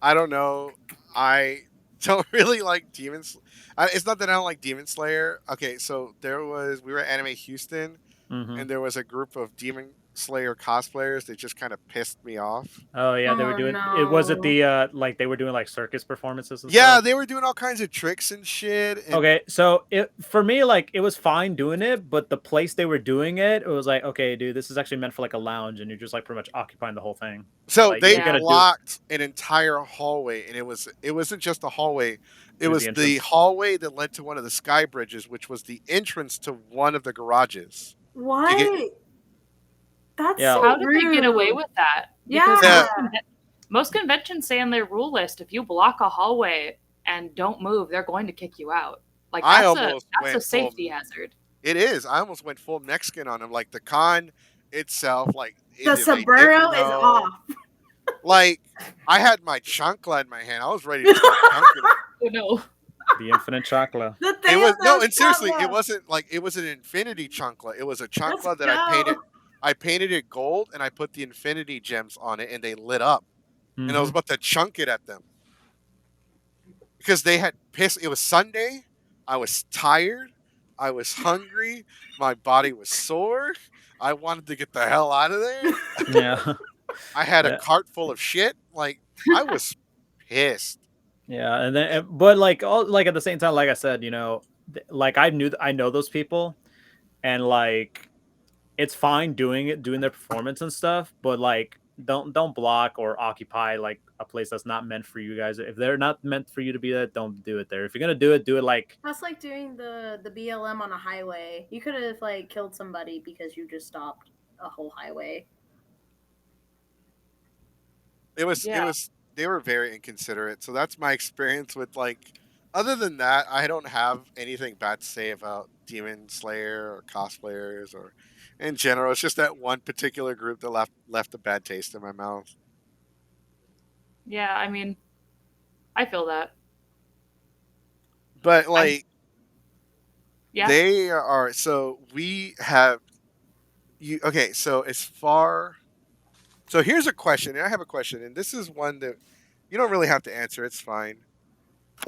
I don't know. I don't really like It's not that I don't like Demon Slayer. Okay, so we were at Anime Houston, Hmm. and there was a group of Demon Slayer cosplayers that just kind of pissed me off. Oh yeah, they were Oh doing it. Was it no. the like they were doing like circus performances and Yeah, stuff? they were doing all kinds of tricks and shit, and Okay, so it for me, like it was fine doing it, but the place they were doing it, it was like, okay, dude, this is actually meant for like a lounge, and you're just like pretty much occupying the whole thing. so Like if they you're Yeah. gonna do it, blocked an entire hallway, and it wasn't just a hallway; it it was the was the entrance. hallway that led to one of the sky bridges, which was the entrance to one of the garages. To get What? That's Yeah, How so did they get away rude. with that? Because Yeah. the most conventions say on their rule list, if you block a hallway and don't move, they're going to kick you out. Like I that's almost a went full. safety hazard. It is. I almost went full Mexican on him. Like the con itself, like The either they didn't sombrero is know. off. Like I had my chancla in my hand. I was ready to start chunking it. Oh no. the infinite chakra. The It was no, Thanos and seriously, it chancla. wasn't like it was an infinity chancla. It was a Let's chancla that I painted. go. I painted it gold, and I put the infinity gems on it, and they lit up. And I was Hmm. about to chunk it at them because they had pissed. It was Sunday. I was tired. I was hungry. My body was sore. I wanted to get the hell out of there. Yeah, I had a yeah, cart full of shit. Like I was pissed. yeah. And then, but like all like at the same time, like I said, like I know those people, and like it's fine doing their performance and stuff, but like don't block or occupy like a place that's not meant for you guys. If they're not meant for you to be there, don't do it there. If you're gonna do it like That's like doing the BLM on a highway. You could have like killed somebody because you just stopped a whole highway. It Yeah. was they were very inconsiderate. So that's my experience with like other than that, I don't have anything bad to say about Demon Slayer or cosplayers or in general. It's just that one particular group that left a bad taste in my mouth. Yeah, I mean, I feel that. But I'm like yeah. they are so we have you okay, so as far so here's a question, and I have a question, and this is one that you don't really have to answer, it's fine.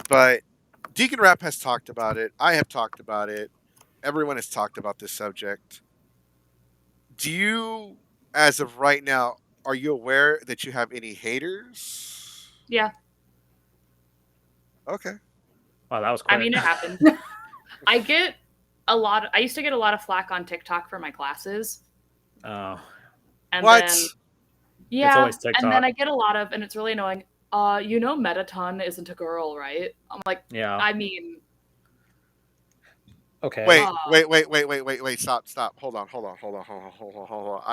But Deacon Rap has talked about it. I have talked about it. Everyone has talked about this subject. Do you, as of right now, are you aware that you have any haters? Yeah, Okay. Wow, that was I quick. mean it happens. I used to get a lot of flack on TikTok for my glasses, Oh, and What? then it's yeah, always and then TikTok. I get a lot of, and it's really annoying. You know, Metaton isn't a girl, right? I'm like, Yeah. I mean, Okay. Wait, uh, wait. Stop. Hold on. Hold on.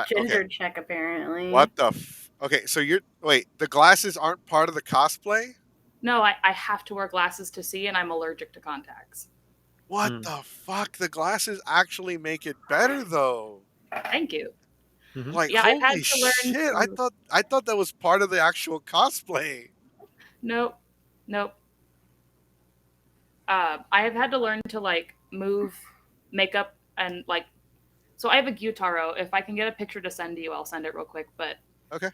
Okay. Gender check apparently. What the? Okay, so wait. The glasses aren't part of the cosplay. no, I have to wear glasses to see, and I'm allergic to contacts. What Mm. the fuck? The glasses actually make it better though. Thank you. Hmm. Like Yeah, I've had holy to learn shit! to. I thought that was part of the actual cosplay. Nope, nope. I have had to learn to like move makeup and like. So I have a Gyutaro. If I can get a picture to send to you, I'll send it real quick. But Okay.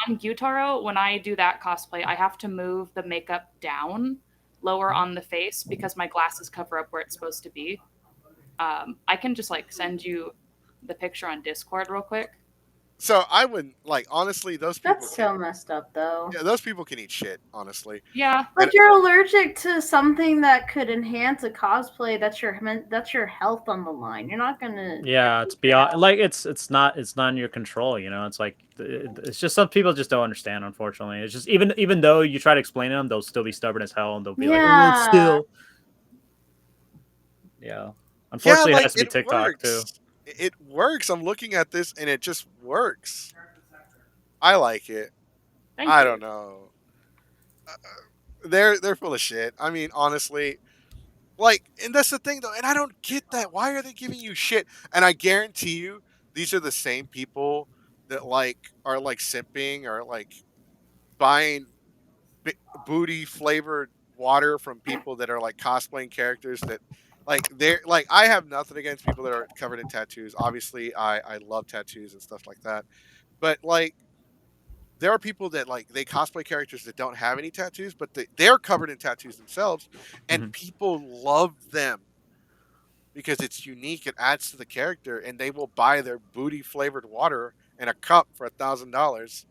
on Gyutaro, when I do that cosplay, I have to move the makeup down, lower on the face because my glasses cover up where it's supposed to be. I can just like send you the picture on Discord real quick. So I wouldn't like honestly. Those people That's can. so messed up, though. Yeah, those people can eat shit. Honestly. Yeah, And Like you're allergic to something that could enhance a cosplay. That's your health on the line. You're not gonna. Yeah, it's beyond like it's not in your control. You know, it's like it's just some people just don't understand. Unfortunately, it's just even though you try to explain to them, they'll still be stubborn as hell and they'll be like, oh, it's Yeah. still. Yeah, yeah, unfortunately, it like has to be it TikTok too. works. It works. I'm looking at this and it just works. I like it. thank I you. don't know. They're full of shit. I mean, honestly, like, and that's the thing though, and I don't get that. Why are they giving you shit? And I guarantee you, these are the same people that like are like simping or like buying booty flavored water from people that are like cosplaying characters that like they're like I have nothing against people that are covered in tattoos. Obviously, I love tattoos and stuff like that. But like there are people that like they cosplay characters that don't have any tattoos, but they're covered in tattoos themselves, and Mhm. people love them because it's unique. It adds to the character, and they will buy their booty flavored water in a cup for $1,000.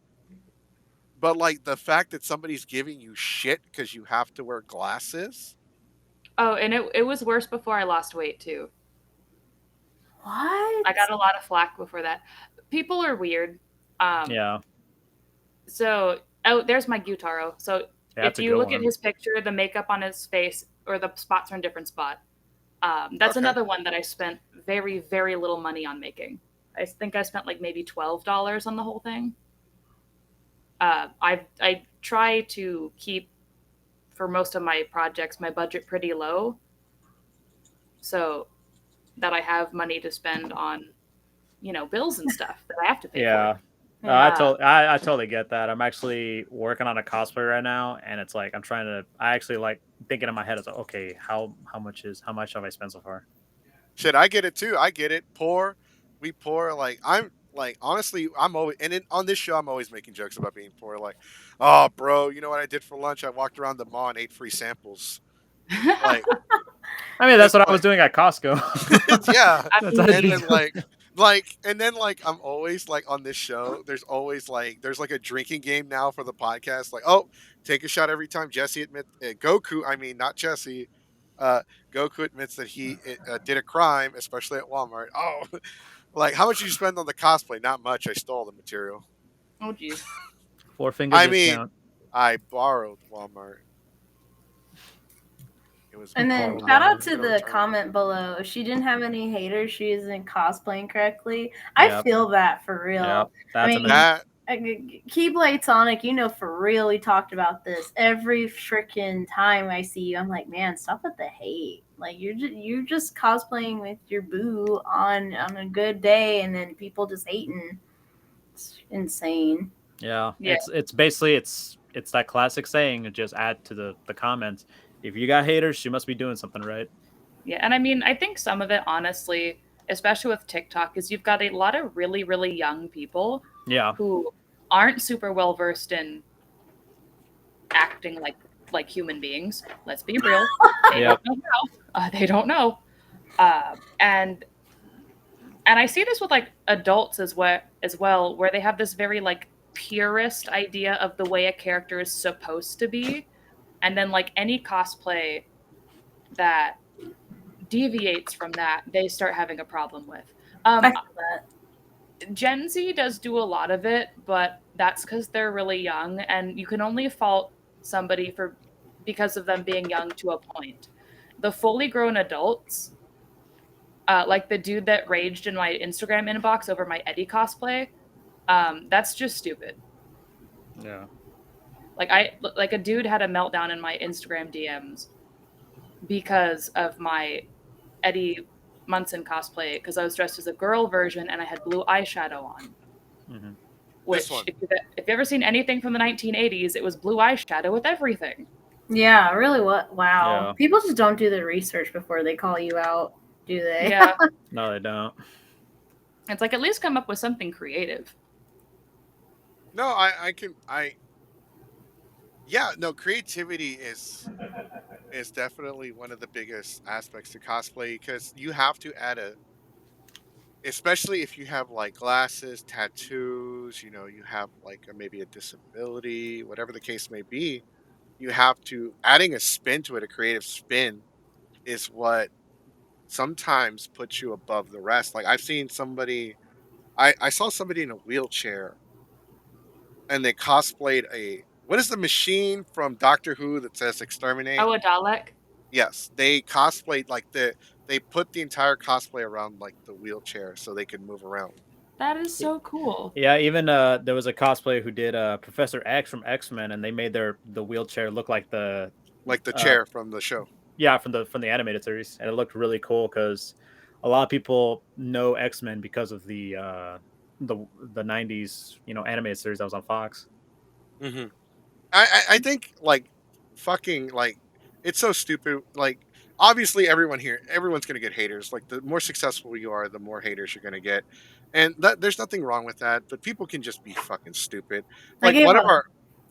But like the fact that somebody's giving you shit because you have to wear glasses. Oh, and it was worse before I lost weight too. What? I got a lot of flack before that. People are weird. Um, Yeah, so oh, there's my Gyutaro. So yeah, if that's a you good look at one. his picture, the makeup on his face or the spots are in a different spot. That's Okay. another one that I spent very, very little money on making. I think I spent like maybe $12 on the whole thing. I try to keep for most of my projects my budget pretty low, so that I have money to spend on bills and stuff that I have to pay for. Yeah. Yeah. I totally get that. I'm actually working on a cosplay right now, and it's like I'm trying to. I actually like thinking in my head. It's like, okay, how much have I spent so far? Shit, I get it too. I get it. Poor, we poor. Like I'm like honestly, I'm always on this show, I'm always making jokes about being poor. Like, oh, bro, you know what I did for lunch? I walked around the mall and ate free samples. Like I mean, that's it's what I was like doing at Costco. it's yeah. I That's what mean, I'd And be then doing. and then like I'm always like on this show. There's always like there's like a drinking game now for the podcast. Like, oh, take a shot every time Jesse admits Goku. I mean, not Jesse. Uh, Goku admits that he did a crime, especially at Walmart. Oh, like how much did you spend on the cosplay? Not much. I stole the material. oh geez. Four finger I mean, discount. I borrowed Walmart. It was And then Borrowed shout out Walmart. to gonna the return it. comment below. If she didn't have any haters, she isn't cosplaying correctly. I Yep. feel that for real. Yep. I That's mean, That Keyblade Sonic, you know for real, we talked about this every freaking time I see you. I'm like, man, stop with the hate. Like you're just cosplaying with your boo on a good day, and then people just hating. It's insane. Yeah. Yeah. It's basically it's that classic saying. Just add to the comments. If you got haters, you must be doing something right. Yeah, and I mean, I think some of it, honestly, especially with TikTok, is you've got a lot of really, really young people Yeah. who aren't super well versed in acting like human beings. Let's be real; they Yep. don't know how. They don't know, and I see this with like adults as well, where they have this very like purest idea of the way a character is supposed to be, and then like any cosplay that deviates from that, they start having a problem with. I feel that. Gen Z does do a lot of it, but that's because they're really young, and you can only fault somebody for because of them being young to a point. The fully grown adults, like the dude that raged in my Instagram inbox over my Eddie cosplay, that's just stupid. Yeah. Like a dude had a meltdown in my Instagram DMs because of my Eddie Munson cosplay because I was dressed as a girl version and I had blue eyeshadow on. Mm-hmm. Which, if you've ever seen anything from the 1980s, it was blue eyeshadow with everything. Yeah, really. What? Wow. Yeah. People just don't do the research before they call you out, do they? Yeah. No, they don't. It's like at least come up with something creative. No, yeah, no, creativity is definitely one of the biggest aspects to cosplay because you have to add especially if you have like glasses, tattoos, you have like maybe a disability, whatever the case may be, you have to adding a spin to it, a creative spin is what sometimes puts you above the rest. Like I've seen somebody, I saw somebody in a wheelchair and they cosplayed what is the machine from Doctor Who that says exterminate? Oh, a Dalek? Yes, they cosplayed they put the entire cosplay around like the wheelchair so they could move around. That is so cool. Yeah, even there was a cosplayer who did Professor X from X-Men, and they made the wheelchair look like the Like the chair from the show. yeah, from the animated series, and it looked really cool because a lot of people know X-Men because of the 90s animated series that was on Fox. Hmm. I think like fucking like it's so stupid. Like obviously everyone's gonna get haters. Like the more successful you are, the more haters you're gonna get, and there's nothing wrong with that. But people can just be fucking stupid. I Like gave one a of our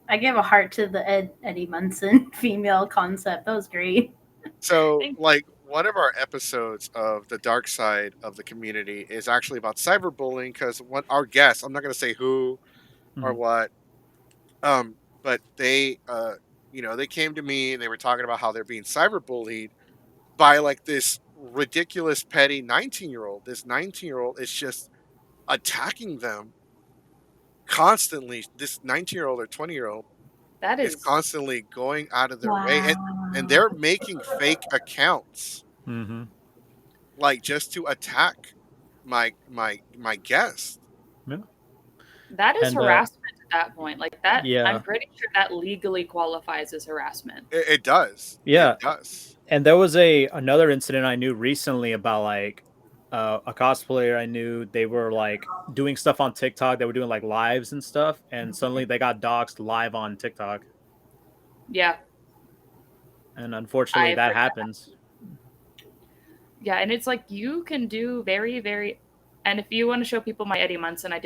I gave a heart to the Eddie Munson female concept. That was great. So, Thank like, one of our episodes of the dark side of the community is actually about cyberbullying because what our guests, I'm not going to say who or Mhm. what, but they came to me and they were talking about how they're being cyberbullied by like this ridiculous, petty 19-year-old. This 19-year-old is just attacking them constantly. This 19-year-old or 20-year-old That is is constantly going out of their way, and Wow. they're making fake accounts Mhm. like just to attack my guest. Yeah. that is And harassment at that point. Like that, I'm yeah, pretty sure that legally qualifies as harassment. It does. It yeah, does. and there was another incident I knew recently about like a cosplayer I knew. They were like doing stuff on TikTok. They were doing like lives and stuff, and suddenly they got doxxed live on TikTok. Yeah, And unfortunately, I've that heard. happens. Yeah, and it's like you can do very, very. And if you want to show people my Eddie Munson, I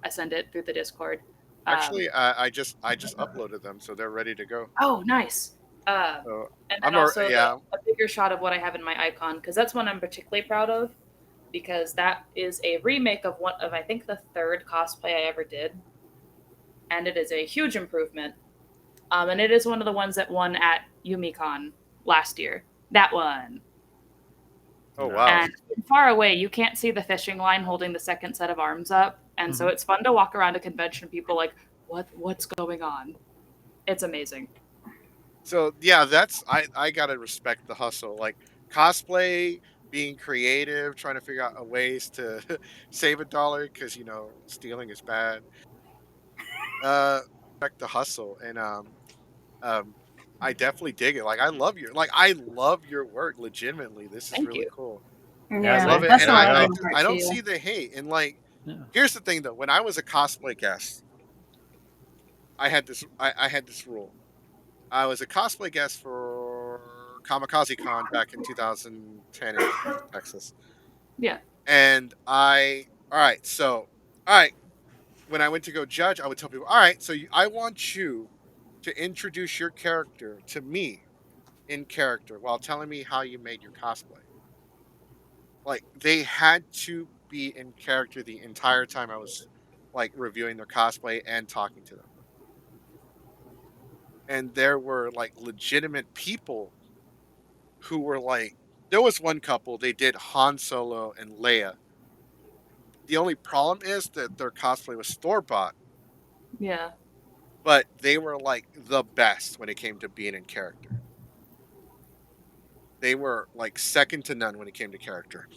send it through the Discord. Um, Actually, I just uploaded them, so they're ready to go. oh, nice. So And then I'm a also yeah. a bigger shot of what I have in my icon because that's one I'm particularly proud of because that is a remake of one of I think the third cosplay I ever did, and it is a huge improvement. And it is one of the ones that won at YumiCon last year. That one. Oh No. wow. And from far away, you can't see the fishing line holding the second set of arms up, and so it's fun to walk around a convention. And people like, what's going on? It's amazing. So yeah, I gotta respect the hustle. Like cosplay, being creative, trying to figure out ways to save a dollar because stealing is bad. Respect the hustle, and um, I definitely dig it. Like I love your work. Legitimately, this is Thank really you. cool. I Yeah, Yeah, love it, that's and how there you I I love go. just, art I don't too. see the hate. And like, Yeah. here's the thing though: when I was a cosplay guest, I had this rule. I was a cosplay guest for Kamikaze Con back in 2010ish in Texas, Yeah. and all right, all right. When I went to go judge, I would tell people, all right, so I want you to introduce your character to me in character while telling me how you made your cosplay. Like they had to be in character the entire time I was like reviewing their cosplay and talking to them. And there were like legitimate people who were like, there was one couple, they did Han Solo and Leia. The only problem is that their cosplay was store bought, Yeah. but they were like the best when it came to being in character. They were like second to none when it came to character.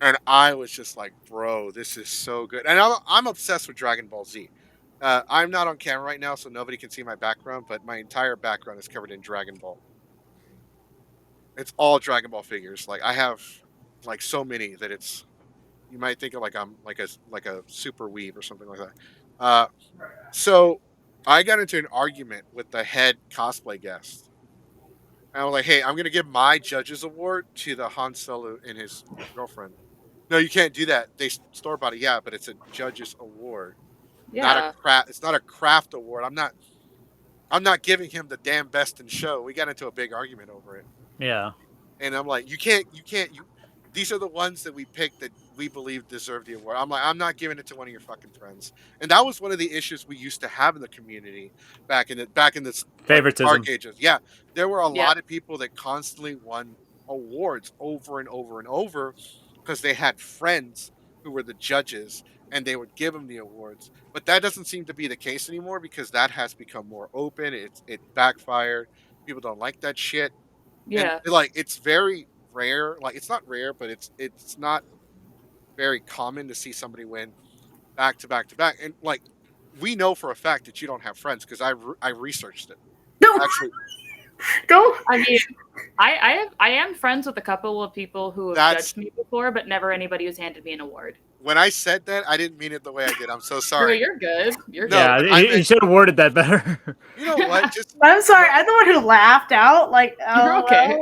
And I was just like, bro, this is so good. And I'm obsessed with Dragon Ball Z. I'm not on camera right now, so nobody can see my background, but my entire background is covered in Dragon Ball. It's all Dragon Ball figures. Like I have like so many that it's you might think of like I'm like a super weave or something like that. So I got into an argument with the head cosplay guest. And I was like, hey, I'm gonna give my judges award to the Han Solo and his girlfriend. No, you can't do that. They store bought it, yeah, but it's a judges award, not a Yeah. craft. It's not a craft award. I'm not giving him the damn best in show. We got into a big argument over it. Yeah. And I'm like, you these are the ones that we picked that we believe deserve the award. I'm like, I'm not giving it to one of your fucking friends. And that was one of the issues we used to have in the community back in this like dark Favoritism. ages. Yeah. There were a Yeah. lot of people that constantly won awards over and over and over because they had friends who were the judges and they would give them the awards. But that doesn't seem to be the case anymore because that has become more open. It backfired. People don't like that shit and Yeah. like it's very rare. Like it's not rare, but it's not very common to see somebody win back to back to back. And like we know for a fact that you don't have friends because I researched it. No, Actually, don't. I mean, I am friends with a couple of people who have that's judged me before, but never anybody who's handed me an award. when I said that I didn't mean it the way I did. I'm so No, sorry. you're good. You're No, good. Yeah, but I he meant should have worded that better. you know what? Just I'm sorry. I'm the one who laughed out. Like, You're okay.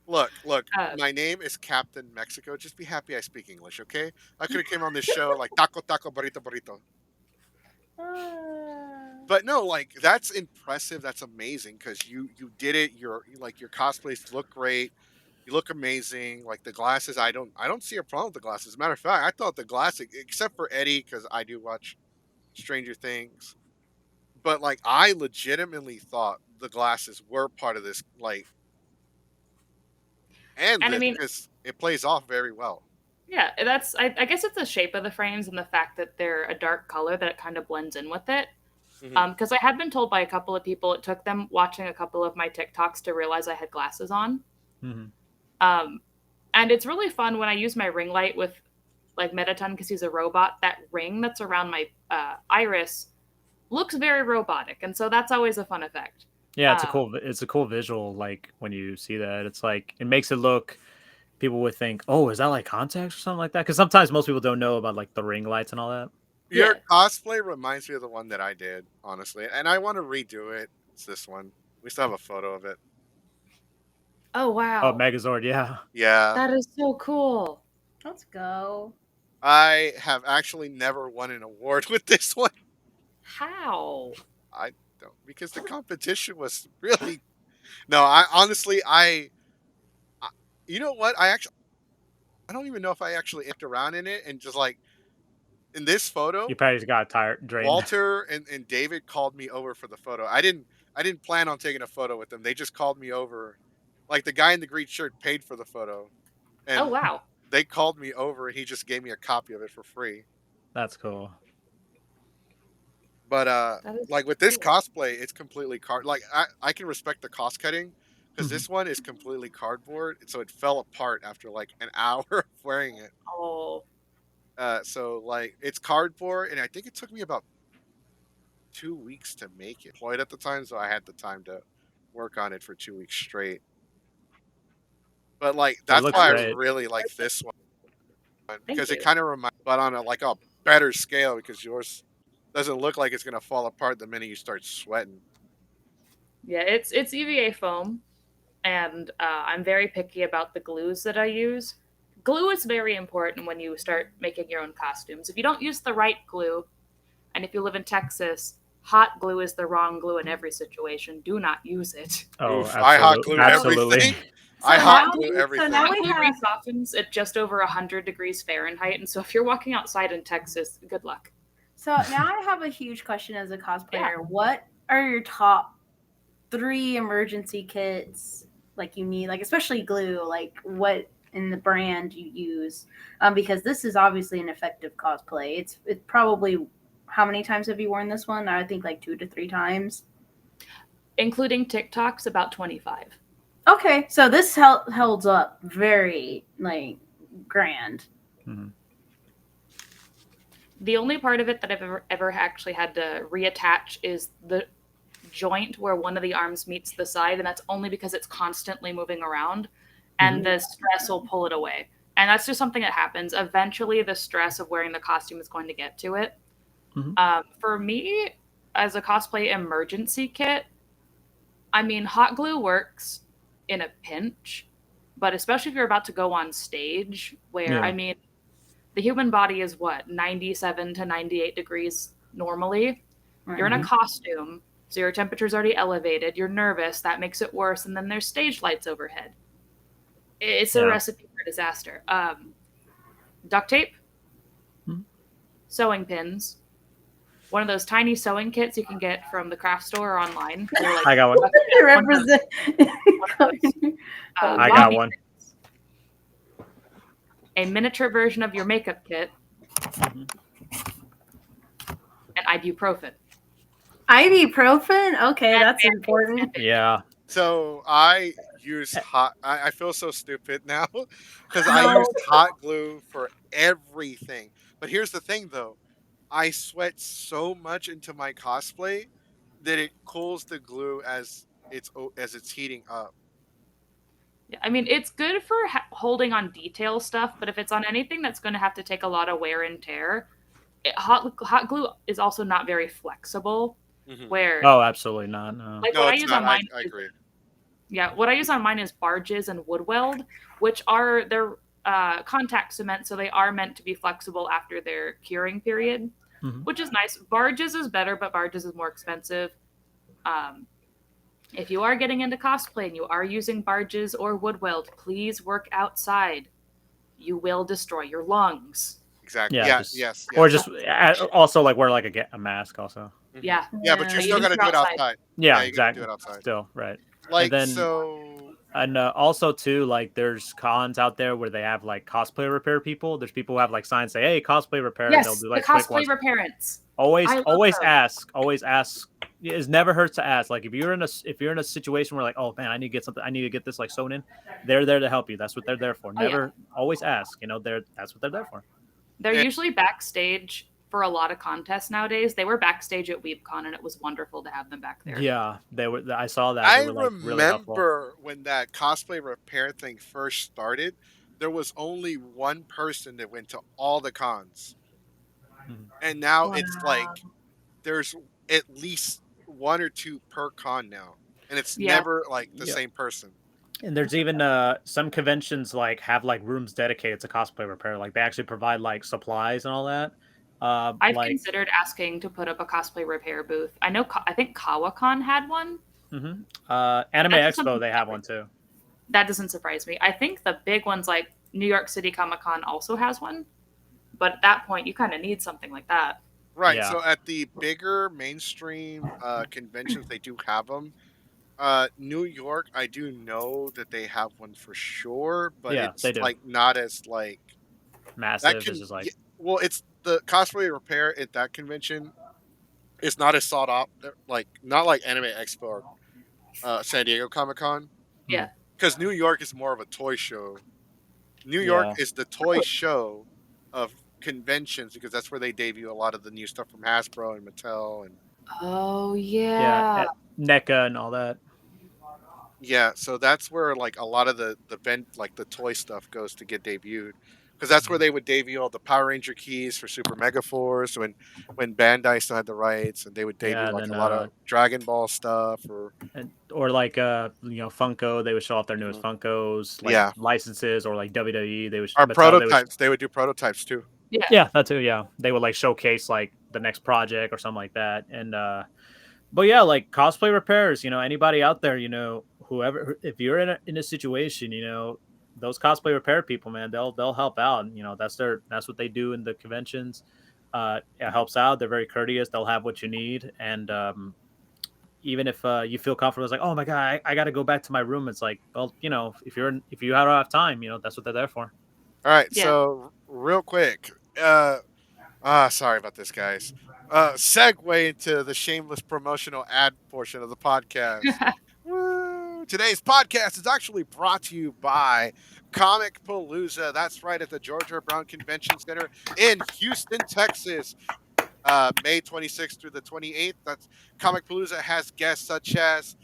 look. Uh, My name is Captain Mexico. Just be happy I speak English, okay? I could have came on this show like taco taco burrito burrito. But no, like that's impressive. That's amazing because you did it. Like your cosplays look great. You look amazing. Like the glasses, I don't see a problem with the glasses. As a matter of fact, I thought the glasses, except for Eddie, because I do watch Stranger Things. But like I legitimately thought the glasses were part of this, like, and and I this mean, because it plays off very well. yeah, I guess it's the shape of the frames and the fact that they're a dark color that it kind of blends in with it. Hmm. Because I had been told by a couple of people, it took them watching a couple of my TikToks to realize I had glasses on. Mhm. Um, and it's really fun when I use my ring light with like Metaton because he's a robot. That ring that's around my iris looks very robotic, and so that's always a fun effect. Yeah, Um, it's a cool visual. Like when you see that, it's like it makes it look. People would think, "Oh, is that like contacts or something like that?" Because sometimes most people don't know about like the ring lights and all that. Your yeah. cosplay reminds me of the one that I did, honestly, and I want to redo it. It's this one. We still have a photo of it. Oh Oh, wow, Megazord, yeah. Yeah, that is so cool. Let's go. I have actually never won an award with this one. How? I don't because the competition was really no. I honestly, I you know what? I don't even know if I actually act around in it and just like in this You photo, probably just got tired, drained. Walter and David called me over for the photo. I didn't plan on taking a photo with them. They just called me over. Like the guy in the green shirt paid for the photo, Oh and wow, they called me over and he just gave me a copy of it for free. That's cool. But that is like with this cool. cosplay, it's completely card. Like I can respect the cost cutting because Mhm. this one is completely cardboard, so it fell apart after like an hour of wearing it. Oh, So like it's cardboard, and I think it took me about 2 weeks to make it. Employed at the time, so I had the time to work on it for 2 weeks straight. But like It that's looks why I great. really like this one thank because it you. kind of reminds, but on a like a better scale because yours doesn't look like it's gonna fall apart the minute you start sweating. Yeah, it's EVA foam, and I'm very picky about the glues that I use. Glue is very important when you start making your own costumes. If you don't use the right glue, and if you live in Texas, hot glue is the wrong glue in every situation. Do not use it. Oh, Oof! I hot absolutely, glue absolutely. everything. So I hot now, glue so now everything. Hot we glue have. resoftens at just over 100 degrees Fahrenheit, and so if you're walking outside in Texas, good luck. So now I have a huge question as a cosplayer. Yeah. What are your top 3 emergency kits like you need, like especially glue, like what in the brand you use? Because this is obviously an effective cosplay. It's probably, how many times have you worn this one? I think like 2 to 3 times. Including TikToks, about 25. Okay, so this holds up very like grand. Mm-hmm. The only part of it that I've ever actually had to reattach is the joint where one of the arms meets the side, and that's only because it's constantly moving around, and the stress will pull it away. And that's just something that happens. Eventually, the stress of wearing the costume is going to get to it. For me, as a cosplay emergency kit, I mean, hot glue works in a pinch, but especially if you're about to go on stage, where, I mean, the human body is what, 97 to 98 degrees normally? You're in a costume, so your temperature's already elevated. You're nervous. That makes it worse. And then there's stage lights overhead. It's a recipe for disaster. Duct tape, sewing pins, one of those tiny sewing kits you can get from the craft store or online. Like, I got one. Represent. I got one. A miniature version of your makeup kit, and ibuprofen. Ibuprofen? Okay, that's important. Yeah. So I use hot. I feel so stupid now because I use hot glue for everything. But here's the thing, though. I sweat so much into my cosplay that it cools the glue as it's heating up. Yeah, I mean, it's good for holding on detail stuff, but if it's on anything that's going to have to take a lot of wear and tear, hot glue is also not very flexible. Where Oh, absolutely not. No. like No, what I it's use not. on mine I agree. Yeah, what I use on mine is barges and wood weld, which are they're contact cement, so they are meant to be flexible after their curing period, which is nice. Barges is better, but barges is more expensive. If you are getting into cosplay and you are using barges or wood weld, please work outside. You will destroy your lungs. Exactly. Yeah, Yeah. just- Yes. Or just also like wear like a mask also. Yeah. Yeah, but you're still Even gonna if do you're it outside. outside. Yeah, you gotta exactly. do it outside. Still, right. Like then- so. And also too, like there's cons out there where they have like cosplay repair people. There's people who have like signs say, "Hey, cosplay repair." Yes, They'll do the like quick cosplay ones. reparents. Always I love always those. ask. Always ask. It never hurts to ask. Like if you're in a situation where like, oh man, I need to get something. I need to get this like sewn in. They're there to help you. That's what they're there for. Oh, yeah. Never always ask. That's what they're there for. They're usually backstage for a lot of contests nowadays. They were backstage at WeebCon, and it was wonderful to have them back there. Yeah, they were. I saw that. I They were, like, really helpful. remember when that cosplay repair thing first started, there was only one person that went to all the cons. And now it's like there's at least 1 or 2 per con now. And it's never like the same person. And there's even some conventions like have like rooms dedicated to cosplay repair. Like they actually provide like supplies and all that. I've considered asking to put up a cosplay repair booth. I think KawaCon had one. Anime That's Expo, something they have one too. That doesn't surprise me. I think the big ones like New York City Comic Con also has one. But at that point, you kind of need something like that. Right. Yeah. So at the bigger mainstream conventions, they do have them. New York, I do know that they have one for sure, but Yeah, it's they do. like not as like Massive. It's just like well, it's the cosplay repair at that convention. It's not as sought out, like not like Anime Expo or San Diego Comic Con. Yeah. Because New York is more of a toy show. New York Yeah. is the toy show of conventions because that's where they debut a lot of the new stuff from Hasbro and Mattel and Oh yeah. NECA and all that. yeah, so that's where like a lot of the like the toy stuff goes to get debuted, because that's where they would debut all the Power Ranger keys for Super Mega Force when Bandai still had the rights, and they would debut Yeah, and like then, a lot of Dragon Ball stuff or Or like Funko, they would show off their newest Funkos, like Yeah. licenses, or like WWE, they would our Mattel, prototypes. They would do prototypes too. Yeah, that too. Yeah, they would like showcase like the next project or something like that. And but yeah, like cosplay repairs. Anybody out there, whoever, if you're in a situation, those cosplay repair people, man, they'll help out. That's what they do in the conventions. it helps out. They're very courteous. They'll have what you need, and even if you feel comfortable, it's like, oh my god, I got to go back to my room. It's like, well, if you don't have time, that's what they're there for. All right, Yeah. so real quick, sorry about this, guys. Segue into the shameless promotional ad portion of the podcast. Woo! Today's podcast is actually brought to you by Comic Palooza. That's right, at the Georgia Brown Convention Center in Houston, Texas. May 26th through the 28th. That's Comic Palooza has guests such as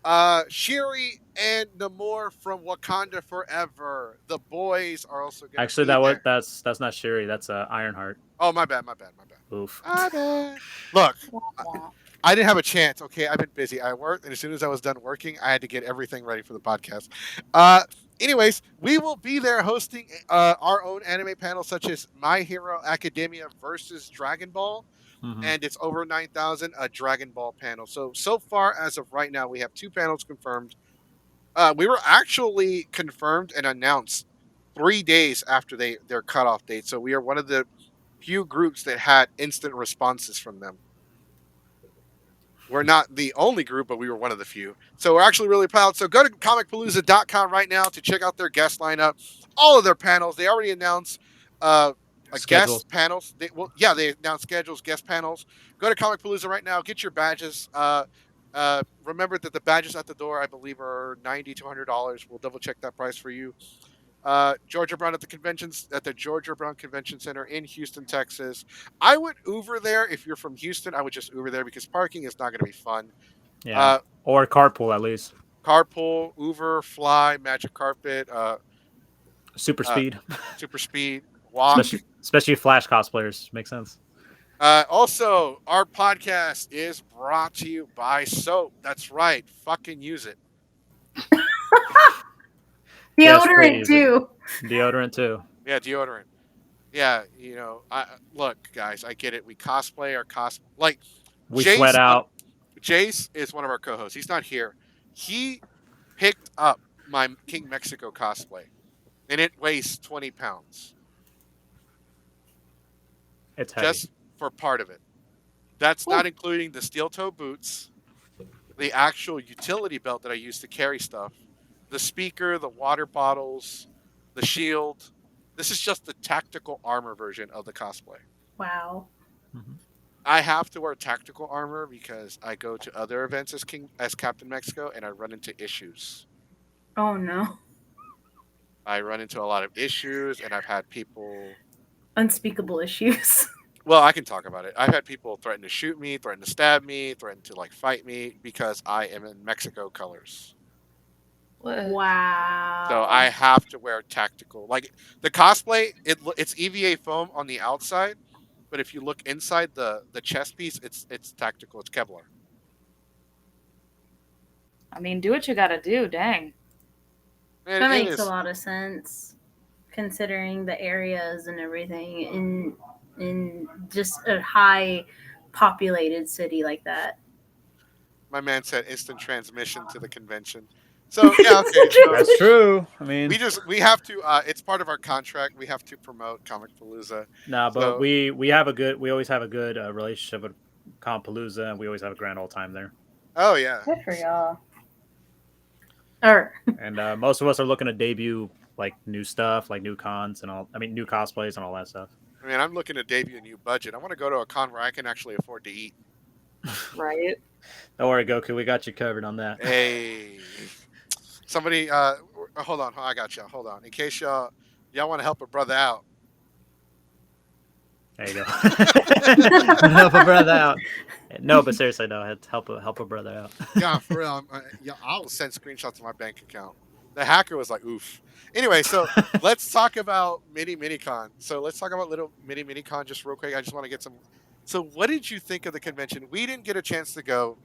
Shiri and Namor from Wakanda Forever. The boys are also going to Actually, be there. that's not Shiri. That's Ironheart. Oh, my bad. Oof. My bad. Look, I didn't have a chance. Okay, I've been busy. I worked, and as soon as I was done working, I had to get everything ready for the podcast. Anyways, we will be there hosting our own anime panel, such as My Hero Academia versus Dragon Ball, Mhm. and it's over 9,000, a Dragon Ball panel. So far as of right now, we have 2 panels confirmed. We were actually confirmed and announced 3 days after their cutoff date. So we are one of the few groups that had instant responses from them. We're not the only group, but we were one of the few. So we're actually really proud. So go to comicpalooza.com right now to check out their guest lineup, all of their panels. They already announced Schedules. guest panels. They announced schedules, guest panels. Go to Comic Palooza right now. Get your badges. Remember that the badges at the door, I believe, are $90 to $100. We'll double check that price for you. Georgia Brown at the Georgia Brown Convention Center in Houston, Texas. I would Uber there if you're from Houston. I would just Uber there because parking is not going to be fun. Yeah. Or carpool at least. Carpool, Uber, Fly, Magic Carpet, Super speed. Super Speed, Walk. Especially Flash cosplayers. Makes sense. Also, our podcast is brought to you by soap. That's right. Fucking use it. Deodorant too. Deodorant too. Yeah, deodorant. Yeah, look, guys, I get it. We cosplay our like. We sweat out. Jace is one of our co-hosts. He's not here. He picked up my King Mexico cosplay, and it weighs 20 pounds. It's heavy. Just for part of it. That's not including the steel toe boots, the actual utility belt that I use to carry stuff, the speaker, the water bottles, the shield. This is just the tactical armor version of the cosplay. Wow. Mhm. I have to wear tactical armor because I go to other events as Captain Mexico and I run into issues. Oh no. I run into a lot of issues and I've had people Unspeakable issues. Well, I can talk about it. I've had people threaten to shoot me, threaten to stab me, threaten to fight me because I am in Mexico colors. Wow. So I have to wear tactical. Like the cosplay, it's EVA foam on the outside, but if you look inside the chest piece, it's tactical. It's Kevlar. I mean, do what you gotta do. Dang. That makes a lot of sense, considering the areas and everything in just a high populated city like that. My man said instant transmission to the convention. So yeah, okay. That's true. I mean, we have to. It's part of our contract. We have to promote Comic Palooza. No, but we always have a good relationship with Comic Palooza, and we always have a grand old time there. Oh yeah. Good for y'all. And most of us are looking to debut new stuff, like new cons and all. I mean, new cosplays and all that stuff. I mean, I'm looking to debut a new budget. I want to go to a con where I can actually afford to eat. Right. Don't worry, Goku. We got you covered on that. Hey. Somebody, hold on. I got you. Hold on. In case y'all want to help a brother out. There you go. Help a brother out. No, but seriously, no. Help a brother out. Yeah, for real. I'll send screenshots of my bank account. The hacker was like, oof. Anyway, so let's talk about minicon. So let's talk about little minicon just real quick. I just want to get some. So what did you think of the convention? We didn't get a chance to go.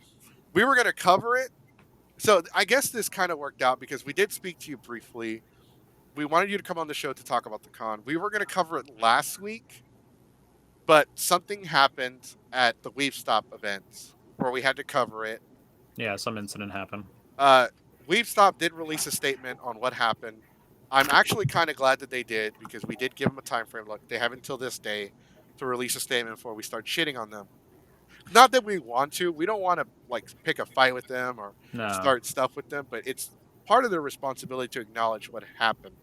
We were going to cover it. So I guess this kind of worked out because we did speak to you briefly. We wanted you to come on the show to talk about the con. We were going to cover it last week, but something happened at the Weave Stop events where we had to cover it. Yeah, some incident happened. Weave Stop did release a statement on what happened. I'm actually kind of glad that they did because we did give them a time frame. Look, they have until this day. to release a statement before we start shitting on them. Not that we want to. We don't want to like pick a fight with them or No. start stuff with them, but it's part of their responsibility to acknowledge what happened.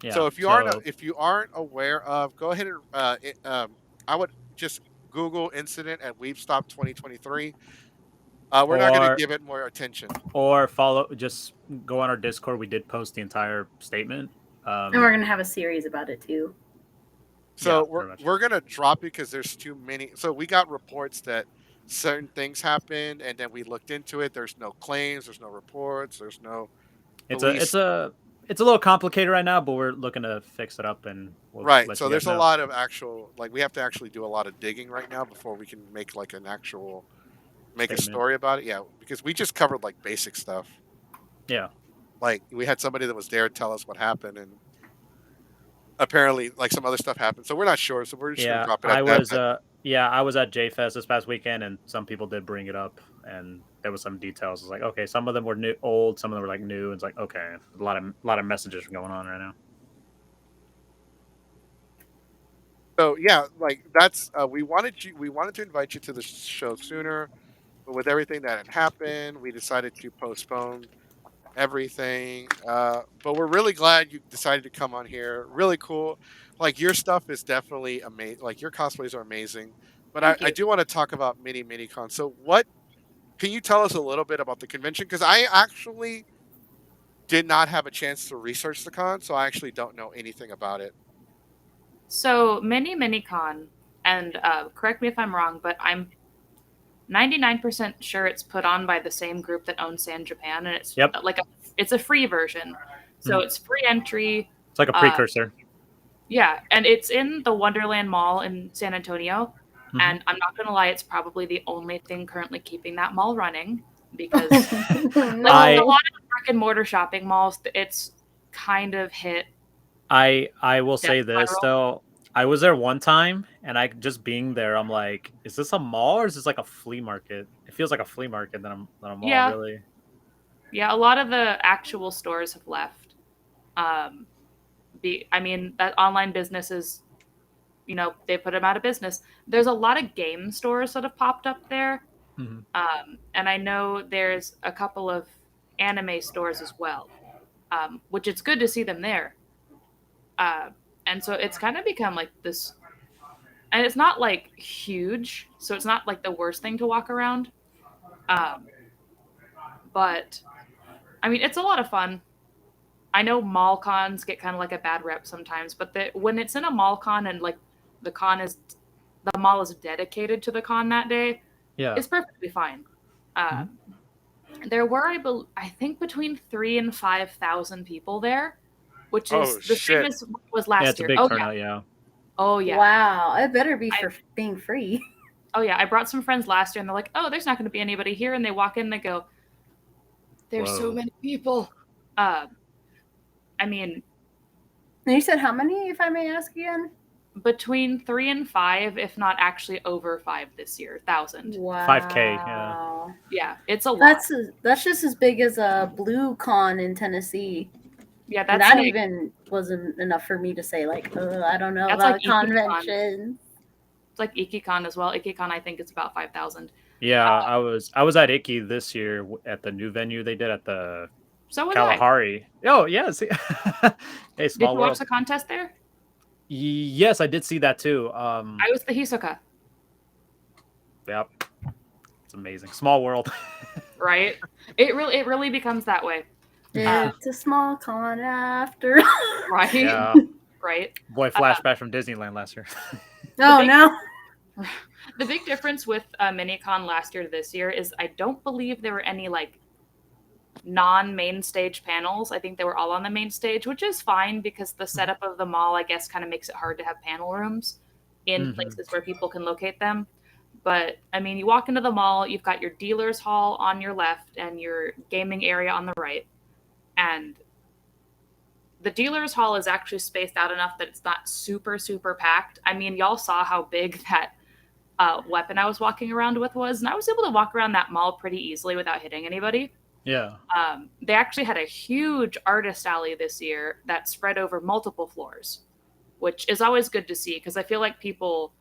Yeah. So So if you aren't aware of, go ahead and I would just Google incident at Weeb Stop 2023. We're not going to or give it more attention. or follow. Just go on our Discord. We did post the entire statement. And we're gonna have a series about it too. Yeah, So pretty much. we're gonna drop it because there's too many. So we got reports that certain things happened, and then we looked into it. There's no claims. There's no reports. There's no It's a police. it's a little complicated right now, but we're looking to fix it up, and we'll Right. let So you guys there's a know. lot of actual like we have to actually do a lot of digging right now before we can make like an actual make a Statement. story about it. Yeah, because we just covered like basic stuff. Yeah. Like we had somebody that was there to tell us what happened, and apparently like some other stuff happened. So we're not sure. So we're just gonna Yeah, drop it at that. I was at JFest this past weekend, and some people did bring it up, and there was some details. It's like, okay, some of them were new, old, some of them were like new. It's like, okay, a lot of messages going on right now. So yeah, like that's we wanted to invite you to the show sooner, but with everything that had happened, we decided to postpone everything. But we're really glad you decided to come on here. Really cool. Like your stuff is definitely amazing. Like your cosplays are amazing. But Thank I you. do want to talk about minicon. So what can you tell us a little bit about the convention? Because I actually did not have a chance to research the con, so I actually don't know anything about it. So minicon, and correct me if I'm wrong, but I'm 99% sure it's put on by the same group that owns sanjapan, and it's Yep. It's a free version, so it's free entry. It's like a precursor. Yeah, and it's in the Wonderland Mall in San Antonio. Mhm. And I'm not gonna lie, it's probably the only thing currently keeping that mall running because No. a lot of brick and mortar shopping malls, it's kind of hit. I will say Death this spiral. though. I was there one time, and I just being there, I'm like, is this a mall or is this like a flea market? It feels like a flea market than a mall, Yeah. really. Yeah, a lot of the actual stores have left. I mean, that online business is, they put them out of business. There's a lot of game stores that have popped up there. Mhm. And I know there's a couple of anime stores as well, which it's good to see them there. And so it's kind of become like this, and it's not like huge, so it's not like the worst thing to walk around. But I mean, it's a lot of fun. I know mall cons get kind of like a bad rep sometimes, but when it's in a mall con and like the mall is dedicated to the con that day, Yeah. it's perfectly fine. There were, I think, between 3,000 and 5,000 people there, which is the same as was last Yeah, it's a year. big Oh turnout, yeah. yeah. Oh yeah. Wow, it better be for being free. Oh yeah, I brought some friends last year, and they're like, "Oh, there's not going to be anybody here," and they walk in and they go, "There's so Whoa. many people." I mean, And you said how many, if I may ask again? between 3 and 5, if not actually over 5 this year, 1,000. Wow. 5K, yeah. Yeah, it's a lot. That's just as big as a Blue Con in Tennessee. Yeah, And that's that like, even wasn't enough for me to say like, I don't know That's about like EkiCon. conventions. it's like EkiCon as well. EkiCon, I think it's about 5,000. Yeah, I was at Icky this year at the new venue they did at the So was Kalahari. Oh yeah, see, hey, Did small you world. watch the contest there? Yes, I did see that too. I was the Hisoka. Yep, it's amazing. Small world. Right? It really becomes that way. It's a small con after. Right? Yeah. Right? Boy, flashback from Disneyland last year. Oh no. The big difference with minicon last year to this year is I don't believe there were any like non-main stage panels. I think they were all on the main stage, which is fine because the setup of the mall, I guess, kind of makes it hard to have panel rooms in places where people can locate them. But I mean, you walk into the mall, you've got your dealer's hall on your left and your gaming area on the right. And the dealer's hall is actually spaced out enough that it's not super, super packed. I mean, y'all saw how big that weapon I was walking around with was, and I was able to walk around that mall pretty easily without hitting anybody. Yeah. They actually had a huge artist alley this year that spread over multiple floors, which is always good to see because I feel like people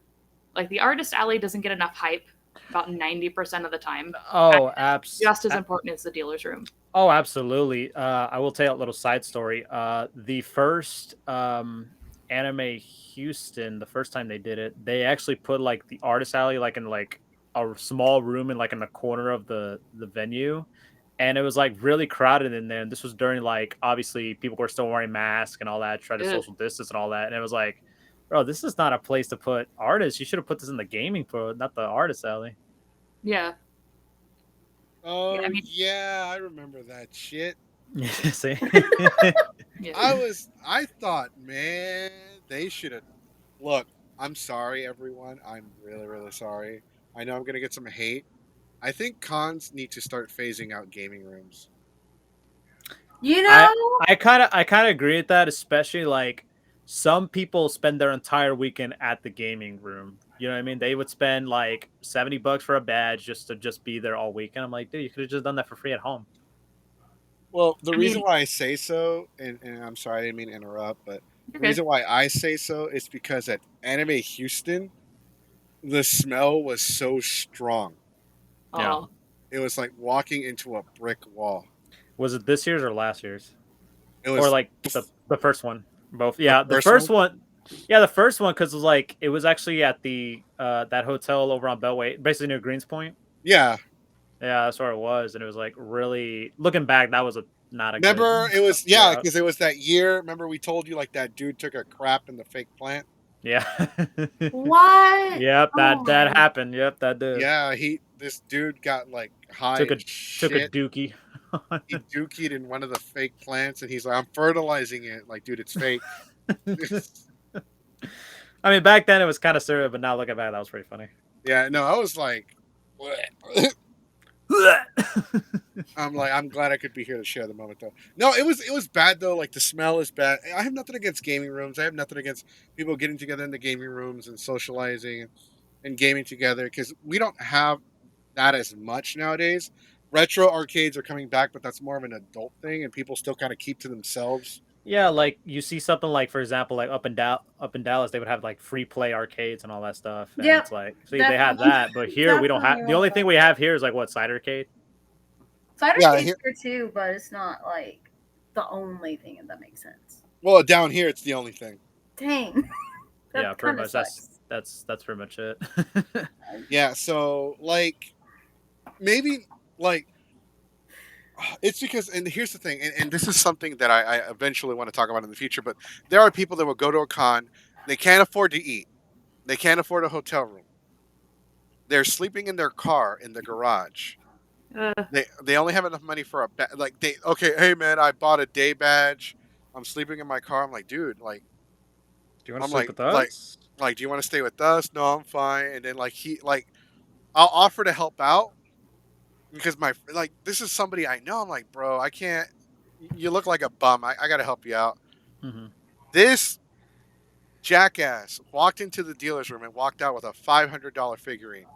Like the artist alley doesn't get enough hype about 90% of the time. Oh, Just as important as the dealer's room. Oh, absolutely. I will tell you a little side story. The first anime Houston, the first time they did it, they actually put like the artist alley like in like a small room in like in the corner of the venue, and it was like really crowded in there. And this was during like obviously people were still wearing masks and all that, try to Ugh. social distance and all that. And it was like, bro, this is not a place to put artists. You should have put this in the gaming pro, not the artist alley. Yeah. Oh I mean- yeah, I remember that shit. See? Yeah. I thought, man, they should have. Look, I'm sorry, everyone. I'm really, really sorry. I know I'm gonna get some hate. I think cons need to start phasing out gaming rooms. You know, I kind of agree with that, especially like some people spend their entire weekend at the gaming room. You know what I mean? They would spend like $70 for a badge just to just be there all weekend. I'm like, dude, you could have just done that for free at home. Well, the I reason mean- why I say so, and I'm sorry, I didn't mean to interrupt, but the You're good. reason why I say so is because at Anime Houston, the smell was so strong. Yeah. Oh. It was like walking into a brick wall. Was it this year's or last year's? It Or was like the first one? Both. Yeah, the first first one. Yeah, the first one because it was like it was actually at the that hotel over on Beltway, basically near Greens Point. yeah. Yeah, that's where it was, and it was like really looking back, that was a not a Remember, good it was layout. because it was that year. Remember, we told you like that dude took a crap in the fake plant. Yeah. what? Yep, that Oh that my- happened. Yep, that did. Yeah, this dude got like high Took a as took a shit. dookie. He dookied in one of the fake plants, and he's like, "I'm fertilizing it." Like, dude, it's fake. I mean, back then it was kind of surreal, but now looking back, that was pretty funny. Yeah, no, I was like, what? I'm glad I could be here to share the moment though. No, it was bad though. Like the smell is bad. I have nothing against gaming rooms. I have nothing against people getting together in the gaming rooms and socializing and gaming together because we don't have that as much nowadays. Retro arcades are coming back, but that's more of an adult thing, and people still kind of keep to themselves. Yeah, like you see something like, for example, like up in Dallas, they would have like free play arcades and all that stuff. And Yep, it's like, see, they have definitely. that, but here we don't have. Definitely The only want thing we have here is like what, Cidercade. Cider Yeah, cake's here- here too, but it's not like the only thing, if that makes sense. Well, down here, it's the only thing. Dang. That Yeah, pretty kinda much. sucks. That's pretty much it. Yeah, so like maybe like it's because, and here's the thing, and this is something that I eventually want to talk about in the future, but there are people that will go to a con, they can't afford to eat, they can't afford a hotel room, they're sleeping in their car in the garage. They only have enough money for like they okay, hey man, I bought a day badge, I'm sleeping in my car. I'm like, dude, like Do you want to I'm sleep like with us? like do you want to stay with us? No, I'm fine. And then like I'll offer to help out because this is somebody I know. I'm like, bro, I can't. You look like a bum. I got to help you out. Mm-hmm. This jackass walked into the dealer's room and walked out with a $500 figurine.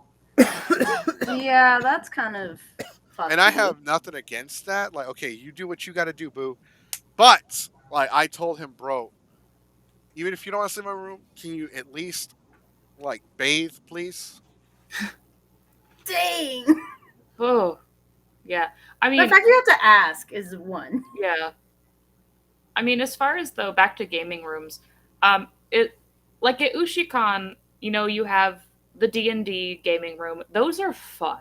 Yeah, that's kind of fucky. And I have nothing against that. Like, okay, you do what you got to do, boo. But like, I told him, bro, even if you don't want to sleep in my room, can you at least like bathe, please? Dang. Oh. Yeah. I The mean, fact you have to ask is one. yeah. I mean, as far as though back to gaming rooms, it like at Ushicon, you have the D&D gaming room. Those are fun.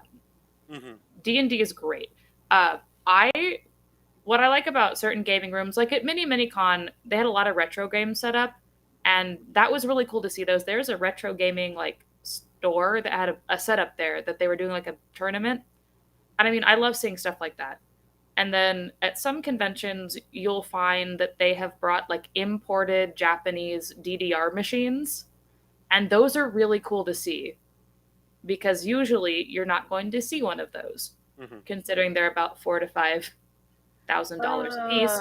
Mm-hmm. D&D is great. What I like about certain gaming rooms, like at Minicon, they had a lot of retro games set up, and that was really cool to see those. There's a retro gaming like store that had a setup there that they were doing like a tournament. And I mean, I love seeing stuff like that. And then at some conventions, you'll find that they have brought like imported Japanese DDR machines. And those are really cool to see because usually you're not going to see one of those, considering they're about $4,000 to $5,000 a piece.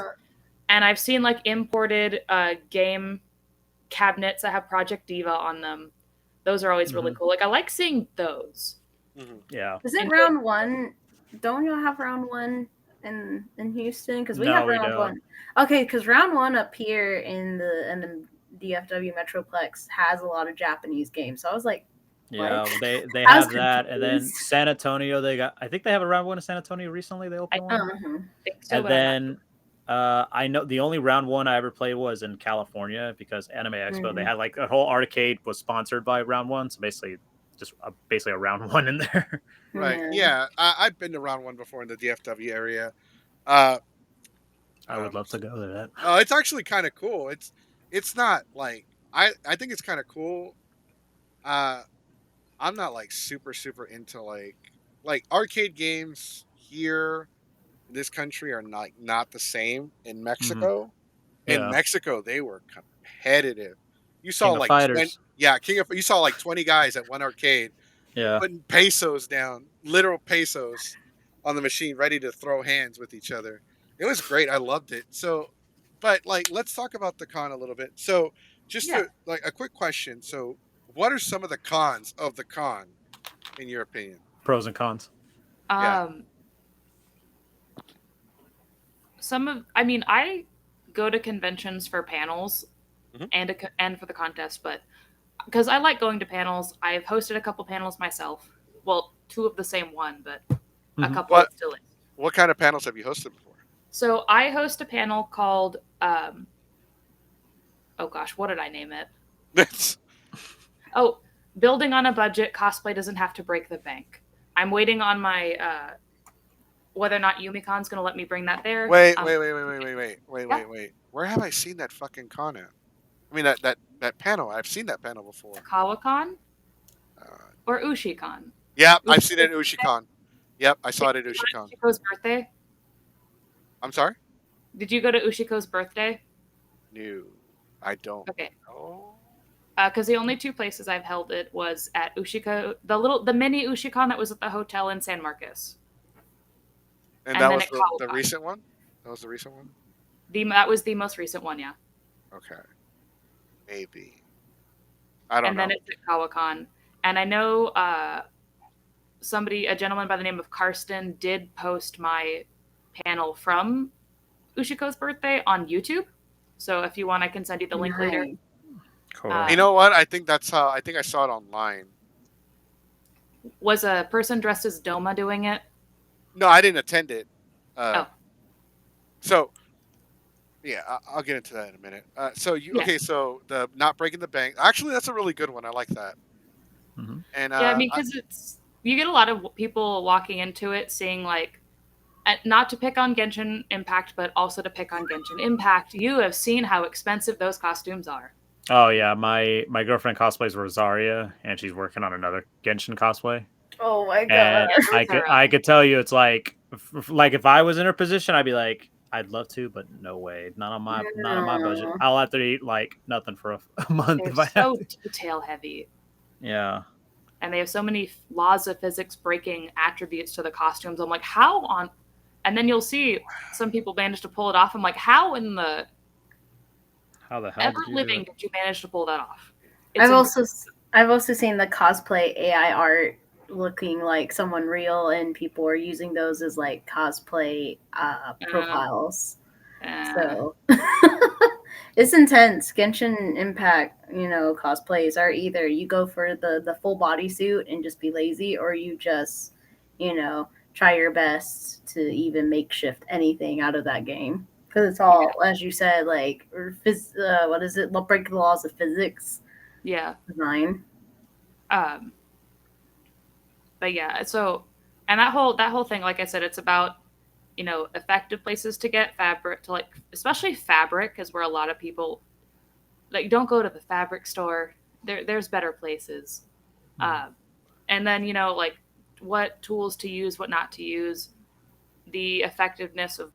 And I've seen like imported game cabinets that have Project Diva on them. Those are always really cool. Like I like seeing those. Yeah. Is it And round one? Don't y'all have round one in Houston? Because we No, have we round don't. one. Okay, because round one up here in the DFW Metroplex has a lot of Japanese games. So I was like, Yeah, Like, they I was have that, and then confused. San Antonio, they got. I think they have a round one in San Antonio recently. They opened one, Uh-huh. think so, and but I'm not sure. then I know the only round one I ever played was in California because Anime Expo. They Mhm. had like a whole arcade was sponsored by round one, so basically just basically a round one in there. Right. Yeah. Yeah. I've been to round one before in the DFW area. Uh, I would love to go to that. no, it's actually kind of cool. It's not like I think it's kind of cool. Uh, I'm not like super into like arcade games here in this country are not the same in Hmm. Mexico. In Yeah, Mexico, they were competitive. You saw King of like 20, Fighters. yeah, you saw like 20 guys at one arcade Yeah, putting pesos down, literal pesos on the machine, ready to throw hands with each other. It was great. I loved it. So, but like, let's talk about the con a little bit. So, just Yeah. to like a quick question. So, what are some of the cons of the con, in your opinion? pros and cons. Yeah. Um, I mean, I go to conventions for panels Mhm. and for the contest, but because I like going to panels, I've hosted a couple panels myself. Well, two of the same one, but a Hmm. couple What of still is. what kind of panels have you hosted before? So I host a panel called, oh gosh, what did I name it? That's Oh, building on a budget, cosplay doesn't have to break the bank. I'm waiting on my whether or not Yumicon's going to let me bring that there. Yeah, Where have I seen that fucking con at? I mean that panel. I've seen that panel before. Kawacon Uh, or Ushicon. yeah, I've seen it Ushiko's at birthday? Ushicon. Yep, I saw Did it at you go to Ushicon. Ushiko's birthday? I'm sorry? Did you go to Ushiko's birthday? No, I don't. Okay. Oh. Because the only two places I've held it was at Ushiko, the mini Ushikon that was at the hotel in San Marcos, And and that then was at the Kawacon. recent one? That was the recent one? That was the most recent one, yeah. Okay. Maybe. I don't And then know. it's at Kawacon. And I know a gentleman by the name of Karsten, did post my panel from Ushiko's birthday on YouTube. So if you want, I can send you the link later. Nice. Cool. You know what? I think I saw it online. Was a person dressed as Doma doing it? No, I didn't attend it. Uh Oh, so yeah, I'll get into that in a minute. So you yeah. okay? So the not breaking the bank. Actually, that's a really good one. I like that. Hmm. And Yeah, I mean, because you get a lot of people walking into it seeing like, not to pick on Genshin Impact, but also to pick on Genshin Impact. You have seen how expensive those costumes are. Oh yeah, my girlfriend cosplays Rosaria, and she's working on another Genshin cosplay. Oh my god. And Yeah, those are. I could tell you, it's like like if I was in her position, I'd be like, I'd love to, but no way, not on my budget. No. I'll have to eat like nothing for a month They're if I have so to. detail heavy, Yeah, and they have so many laws of physics breaking attributes to the costumes. I'm like, how on? And then you'll see some people manage to pull it off. I'm like, how in the how the hell ever did you do living it? did you manage to pull that off? It's I've incredible. also I've also seen the cosplay AI art looking like someone real, and people are using those as like cosplay profiles. So it's intense. Genshin Impact, cosplays are either you go for the full bodysuit and just be lazy, or you just, try your best to even makeshift anything out of that game. Because it's Yeah, all, as you said, like, what is it? Break the laws of physics yeah. design. Um, but yeah, so and that whole thing, like I said, it's about effective places to get fabric to like, especially fabric, is where a lot of people like don't go to the fabric store. There's better places. Mhm. And then like what tools to use, what not to use, the effectiveness of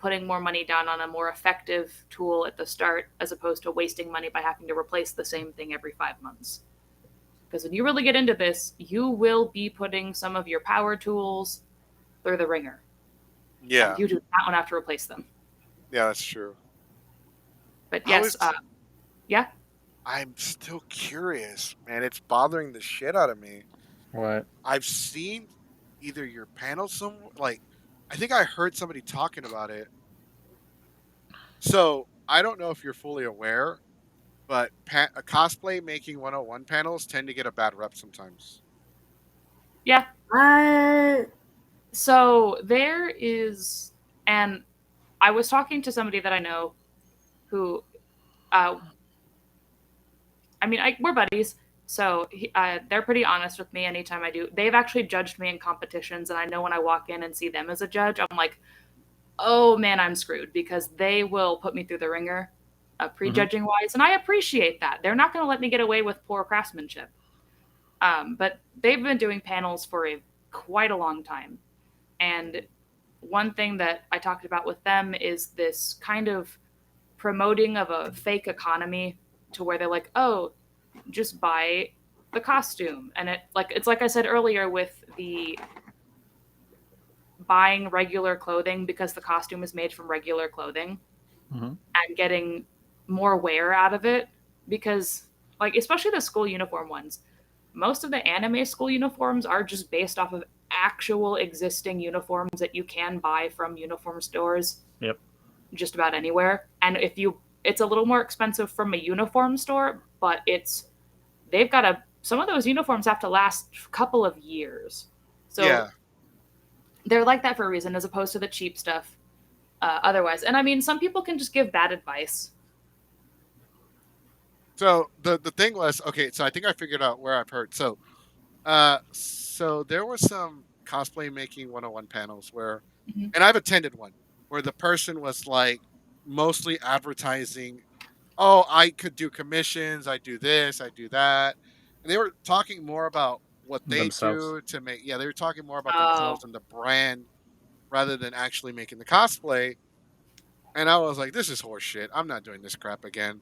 putting more money down on a more effective tool at the start as opposed to wasting money by having to replace the same thing every 5 months. Because when you really get into this, you will be putting some of your power tools through the ringer, and yeah, you do not want to have to replace them. yeah, that's true. But How yes, is yeah. I'm still curious, man. It's bothering the shit out of me. What? I've seen either your panel somewhere, like I think I heard somebody talking about it. So I don't know if you're fully aware. but cosplay making 101 panels tend to get a bad rep sometimes. Yeah. What? So there is, and I was talking to somebody that I know who, I mean, we're buddies, so they're pretty honest with me anytime I do. They've actually judged me in competitions, and I know when I walk in and see them as a judge, I'm like, oh man, I'm screwed because they will put me through the ringer, prejudging wise, and I appreciate that. They're not going to let me get away with poor craftsmanship. But they've been doing panels for quite a long time, and one thing that I talked about with them is this kind of promoting of a fake economy to where they're like, oh, just buy the costume. And it's like I said earlier with the buying regular clothing because the costume is made from regular clothing and getting more wear out of it because like especially the school uniform ones, most of the anime school uniforms are just based off of actual existing uniforms that you can buy from uniform stores. Yep. Just about anywhere. And it's a little more expensive from a uniform store, but they've got some of those uniforms have to last a couple of years. So Yeah. they're like that for a reason as opposed to the cheap stuff otherwise. And I mean, some people can just give bad advice. So the thing was, okay, so I think I figured out where I've heard. So there were some cosplay making 101 panels where, Mhm. and I've attended one where the person was like mostly advertising, oh, I could do commissions, I do this, I do that. And they were talking more about what they Themselves. do to make, yeah, they were talking more about Oh, themselves and the brand rather than actually making the cosplay. And I was like, this is horseshit. I'm not doing this crap again.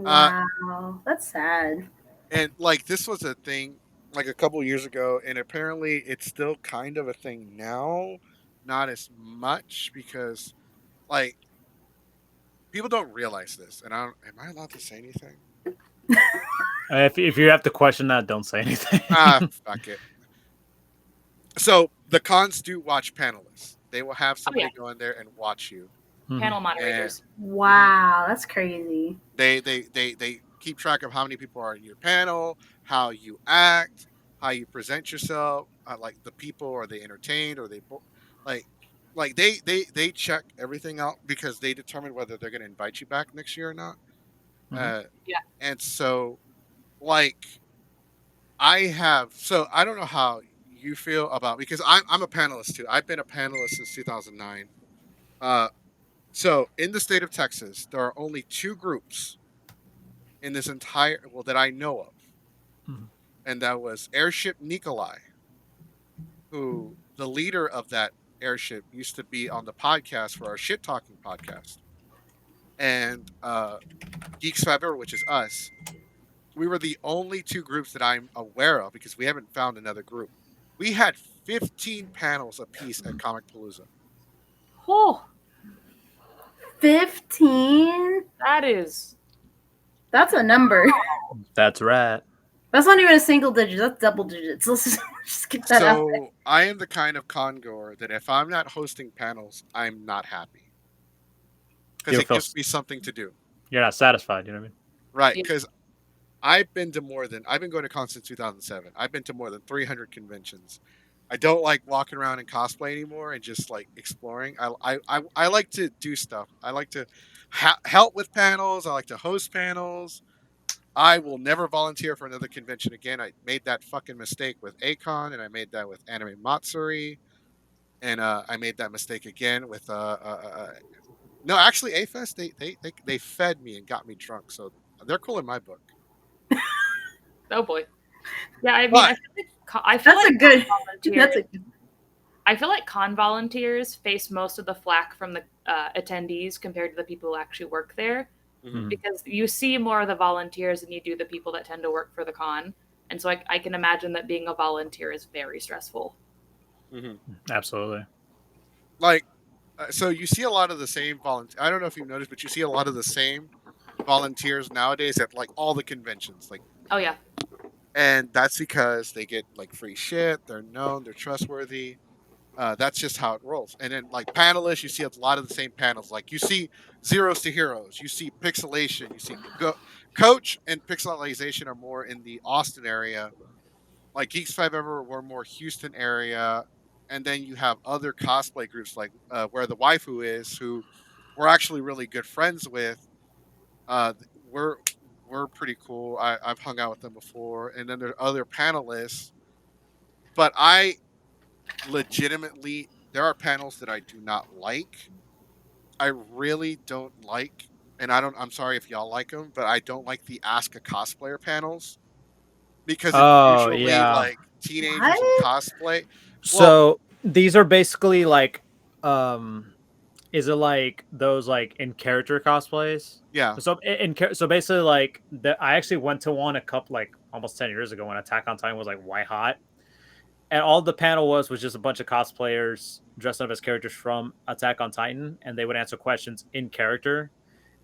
Uh, Wow, that's sad. and like this was a thing like a couple years ago, and apparently it's still kind of a thing now, not as much because like people don't realize this. And am I allowed to say anything? If you have to question that, don't say Ah, anything. fuck it. So the cons do watch panelists. They will have oh yeah, somebody go in there and watch you, panel and moderators. mhm, Wow, that's crazy. they keep track of how many people are in your panel, how you act, how you present yourself, like the people, are they entertained, or like they check everything out because they determine whether they're going to invite you back next year or not. Uh, Yeah. and so like I don't know how you feel about, because I'm a panelist too. I've been a panelist since 2009. Uh, so in the state of Texas, there are only two groups in this entire, well, that I know of, Mhm. and that was Airship Nikolai, who the leader of that airship used to be on the podcast for our shit talking podcast, and Geeks Forever, which is us. We were the only two groups that I'm aware of because we haven't found another group. We had 15 panels apiece at comicpalooza. Oh, 15? that is. That's a number. That's right. That's not even a single digit. That's double digits. Let's just get that out there. So I am the kind of con goer that if I'm not hosting panels, I'm not happy because You'll it feel gives me something to do. you're not satisfied. You know what I mean? Right? Yeah. Because I've been going to cons since 2007. I've been to more than 300 conventions. I don't like walking around in cosplay anymore and just like exploring. I like to do stuff. I like to help with panels. I like to host panels. I will never volunteer for another convention again. I made that fucking mistake with Acon, and I made that with Anime Matsuri, and I made that mistake again with no, actually, AFest, they fed me and got me drunk, so they're cool in my book. Oh boy. Yeah, I mean, But I feel That's like a good. volunteers. That's a good. I feel like con volunteers face most of the flack from the attendees compared to the people who actually work there, mhm, because you see more of the volunteers than you do the people that tend to work for the con. And so I can imagine that being a volunteer is very stressful. mhm. Absolutely. Like, so you see a lot of the same volunteers. I don't know if you've noticed, but you see a lot of the same volunteers nowadays at like all the conventions. Like, Oh yeah, and that's because they get like free shit. They're known. They're trustworthy. That's just how it rolls. And then like panelists, you see a lot of the same panels. Like you see Zeros to Heroes, you see Pixelation, you see Coach and Pixelization are more in the Austin area. Like Geeks Five Ever were more Houston area, and then you have other cosplay groups like where the waifu is, who we're actually really good friends with. Uh, we're we're pretty cool. I've hung out with them before, and then there are other panelists. But I legitimately, there are panels that I do not like. I really don't like, and I don't. I'm sorry if y'all like them, but I don't like the Ask a Cosplayer panels because it's Oh usually yeah. like teenagers in What? cosplay. Well, So these are basically like, is it like those like in character cosplays? yeah, So so basically like I actually went to one a couple like almost 10 years ago when Attack on Titan was like white hot, and all the panel was just a bunch of cosplayers dressed up as characters from Attack on Titan, and they would answer questions in character.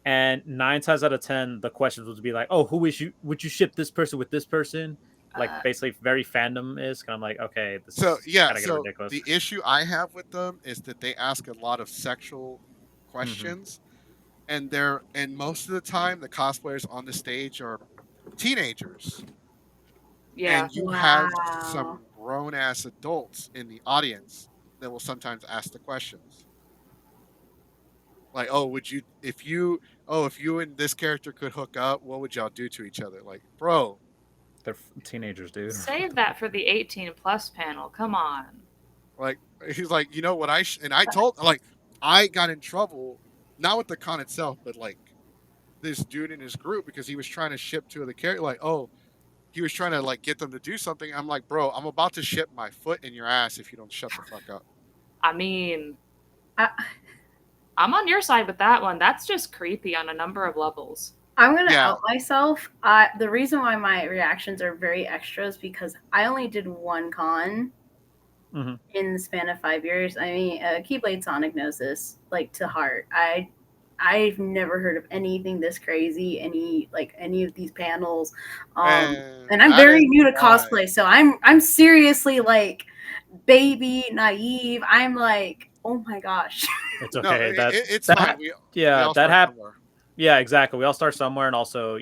And 9 times out of 10, the questions would be like, "Oh, who is you? Would you ship this person with this person?" Like Uh, basically very fandom is. And I'm like, okay, this so is yeah, kind of getting so ridiculous. the issue I have with them is that they ask a lot of sexual Hmm. questions, and most of the time the cosplayers on the stage are teenagers, Yeah. and you have wow. some grown ass adults in the audience that will sometimes ask the questions. Like, oh, would you if you and this character could hook up, what would y'all do to each other? Like, bro, They're teenagers, dude. Save that for the 18 plus panel. Come on. like he's like, you know what and I told like I got in trouble not with the con itself, but like this dude in his group because he was trying to ship two of the characters. Like, oh, he was trying to like get them to do something. I'm like, bro, I'm about to ship my foot in your ass if you don't shut the fuck up. I mean, I, I'm on your side with that one. That's just creepy on a number of levels. I'm gonna Yeah, out myself. The reason why my reactions are very extra is because I only did one con Hmm. in the span of 5 years. I mean, Keyblade Sonic knows this like to heart. I've never heard of anything this crazy. Any of these panels, and and I'm that is very new to why. cosplay, so I'm seriously like baby naive. I'm like, oh my gosh. It's No, okay. it's fine. That We yeah, all that start hap somewhere. yeah, exactly. We all start somewhere, and also,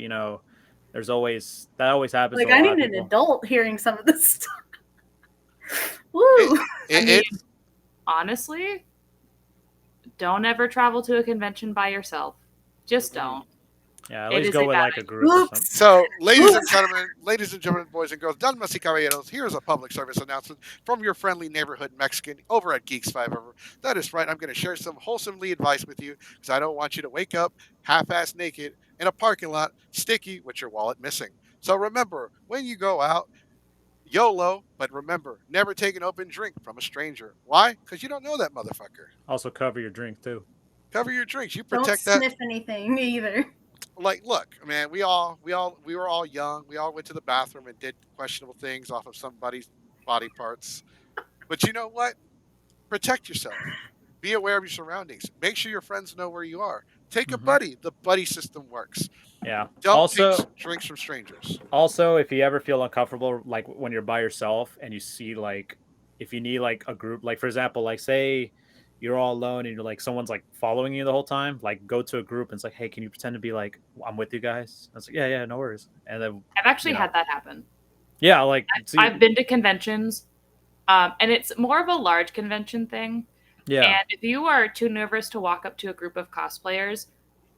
there's always that always happens to Like a I lot need of an people. adult hearing some of this stuff. It, Woo! I mean, it's honestly, don't ever travel to a convention by yourself. Just mm-mm. don't. Yeah, at It least is a go with bad like a idea. group or something. Oops. So, Oops. ladies and gentlemen, boys and girls, damas y caballeros, here's a public service announcement from your friendly neighborhood Mexican over at Geeks Five Ever. That is right. I'm going to share some wholesomely advice with you because I don't want you to wake up half-ass naked in a parking lot, sticky with your wallet missing. So remember, when you go out, YOLO, but remember, never take an open drink from a stranger. Why? Because you don't know that motherfucker. Also cover your drink too. Cover your drinks. You Don't protect that. sniff anything either. Like, look, man, we were all young. We all went to the bathroom and did questionable things off of somebody's body parts. But you know what? Protect yourself. Be aware of your surroundings. Make sure your friends know where you are. Take a Hmm. buddy. The buddy system works. Yeah. Don't take Also, drinks from strangers. if you ever feel uncomfortable, like when you're by yourself and you see like if you need like a group, like for example, like say you're all alone and you're like someone's like following you the whole time, like go to a group and it's like, hey, can you pretend to be like I'm with you guys? And it's like, yeah, yeah, no worries. And then I've actually you know, had that happen. yeah, like see, I've been to conventions, and it's more of a large convention thing. yeah, And if you are too nervous to walk up to a group of cosplayers,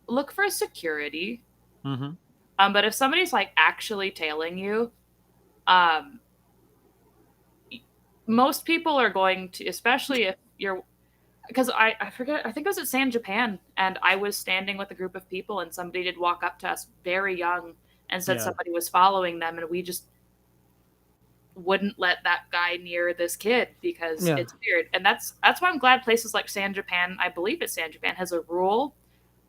look for security. mm-hmm. But if somebody's like actually tailing you, um, most people are going to, especially if you're, because I forget, I think I was at sanjapan and I was standing with a group of people and somebody did walk up to us very young and said Yeah, somebody was following them, and we just wouldn't let that guy near this kid because yeah. it's weird. And that's why I'm glad places like sanjapan, I believe it's sanjapan, has a rule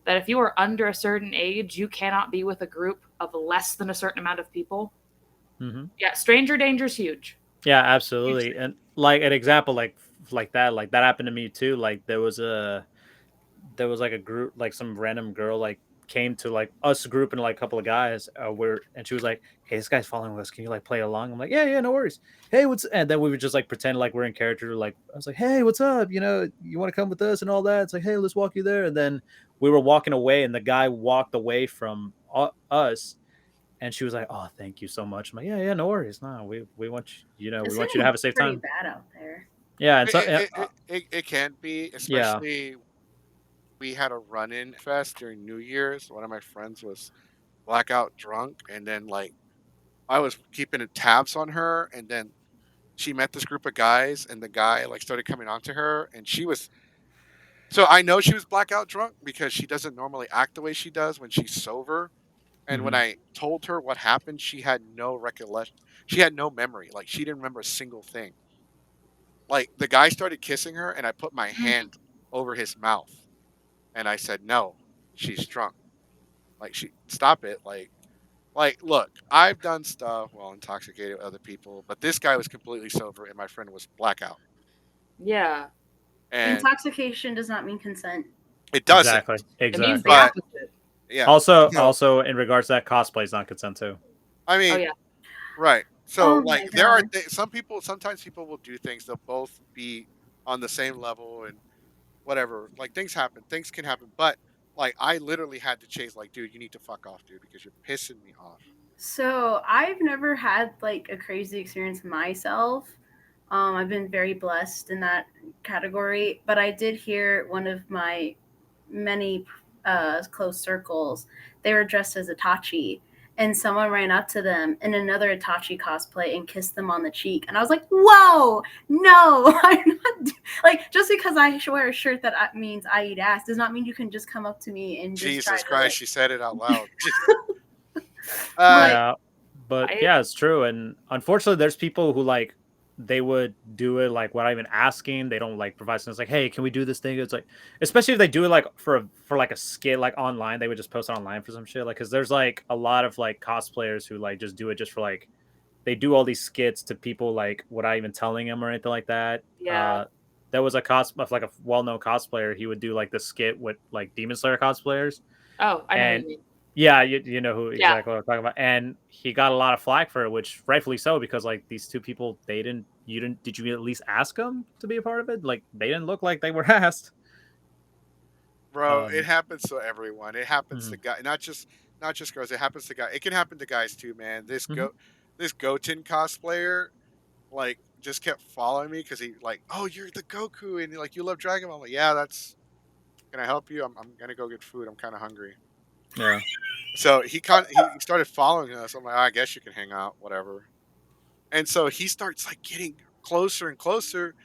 that if you are under a certain age, you cannot be with a group of less than a certain amount of people. Mm-hmm. Yeah, stranger danger's huge. Yeah, Huge absolutely. thing. And like an example like that happened to me too. Like there was like a group, like some random girl like came to like us group and like a couple of guys. And she was like, "Hey, this guy's following us. Can you like play along?" I'm like, "Yeah, yeah, no worries." Hey, what's and then we would just like pretend like we're in character. Like I was like, "Hey, what's up? You know, you want to come with us and all that?" It's like, "Hey, let's walk you there." And then we were walking away, and the guy walked away from us. And she was like, "Oh, thank you so much." I'm like, "Yeah, yeah, no worries. No, we want you, It's we want you to have getting a safe pretty time." bad out there. Yeah, and so It can be, yeah. especially we had a run-in fest during New Year's. One of my friends was blackout drunk, and then like I was keeping tabs on her, and then she met this group of guys, and the guy like started coming on to her, and she was so I know she was blackout drunk because she doesn't normally act the way she does when she's sober. And when Hmm. I told her what happened, she had no recollection. She had no memory. Like she didn't remember a single thing. Like the guy started kissing her, and I put my hand over his mouth, and I said, "No, she's drunk. Like she stop it. Like look, I've done stuff while intoxicated with other people, but this guy was completely sober, and my friend was blackout, Yeah. and Intoxication does not mean consent. it doesn't. Exactly. It means Exactly. the But opposite. yeah, Also, no, in regards to that, cosplay is not consent too. I Oh mean, yeah. right. So Oh my like there are god. some people. Sometimes people will do things. They'll both be on the same level and whatever. Like things happen. Things can happen. But like I literally had to chase. Like, dude, you need to fuck off, dude, because you're pissing me off. So I've never had like a crazy experience myself. I've been very blessed in that category, but I did hear one of my many close circles. They were dressed as Itachi, and someone ran up to them in another Itachi cosplay and kissed them on the cheek. And I was like, "Whoa, no! I'm not like just because I wear a shirt that means I eat ass does not mean you can just come up to me and just try Jesus to Christ, like." she said it out loud. uh, But Yeah, but I yeah, it's true. And unfortunately, there's people who like they would do it like without even asking. They don't like provide something. It's like, "Hey, can we do this thing?" It's like, especially if they do it like for like a skit like online, they would just post it online for some shit. Like, because there's like a lot of like cosplayers who like just do it just for like they do all these skits to people like without even telling them or anything like that. yeah. There was a like a well-known cosplayer. He would do like the skit with like Demon Slayer cosplayers, Oh, I know who and you mean. yeah, you know who Yeah. exactly what I'm talking about. And he got a lot of flack for it, which rightfully so, because like these two people, did you at least ask them to be a part of it? Like they didn't look like they were asked. bro, it Um, happens to everyone. It happens to mhm, guys, not just girls. It happens to guys. It can happen to guys too, man. mhm. This Goten cosplayer like just kept following me because he like, oh, you're the Goku, and like you love Dragon Ball. I'm like, yeah, that's. Can I help you? I'm gonna go get food. I'm kind of hungry. Yeah, So he started following us. I'm like, I guess you can hang out, whatever. And so he starts like getting closer and closer,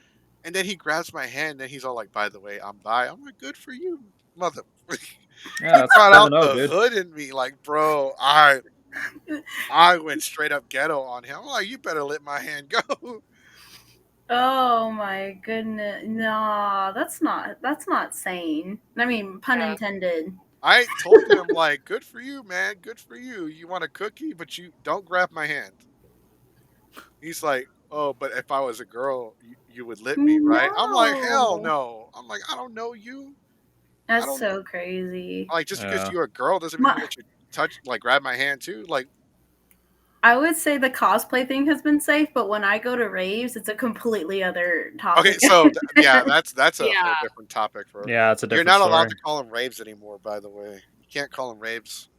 and then he grabs my hand. And he's all like, "By the way, I'm bi." I'm like, "Good for you, mother." yeah, He that's brought good to out know, the dude. hood in me, like, bro. I went straight up ghetto on him. I'm like, "You better let my hand go." oh my goodness, no, that's not sane. I mean, pun Yeah. intended. I told him like, "Good for you, man. Good for you. You want a cookie, but you don't grab my hand." He's like, "Oh, but if I was a girl, you would let me, right?" I'm like, "Hell No, no." I'm like, "I don't know you. I that's don't so crazy. like just because Yeah, you're a girl doesn't mean My, you let you touch like grab my hand too." Like, I would say the cosplay thing has been safe, but when I go to raves, it's a completely other okay, topic. so yeah, that's a Yeah. whole different topic for. yeah, it's a You're different not allowed story to call them raves anymore, by the way. You can't call them raves.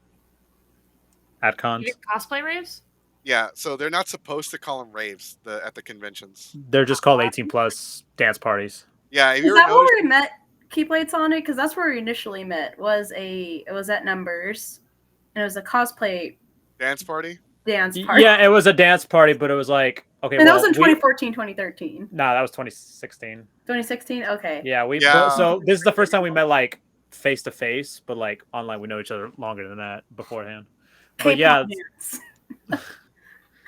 at Even cons. cosplay raves? Yeah, so they're not supposed to call them raves at the conventions. They're just called 18 plus dance parties. Yeah, have you Is ever that noticed where we met? Keyplates on it because that's where we initially met. It was at Numbers, and it was a cosplay dance party? dance party, Yeah, it was a dance party, but it was like okay, and that was well in we 2014, 2013. nah, that was 2016. 2016. Okay. Yeah, Yeah, so this is the first time we met like face to face, but like online we know each other longer than that beforehand. But K-pop yeah, dance.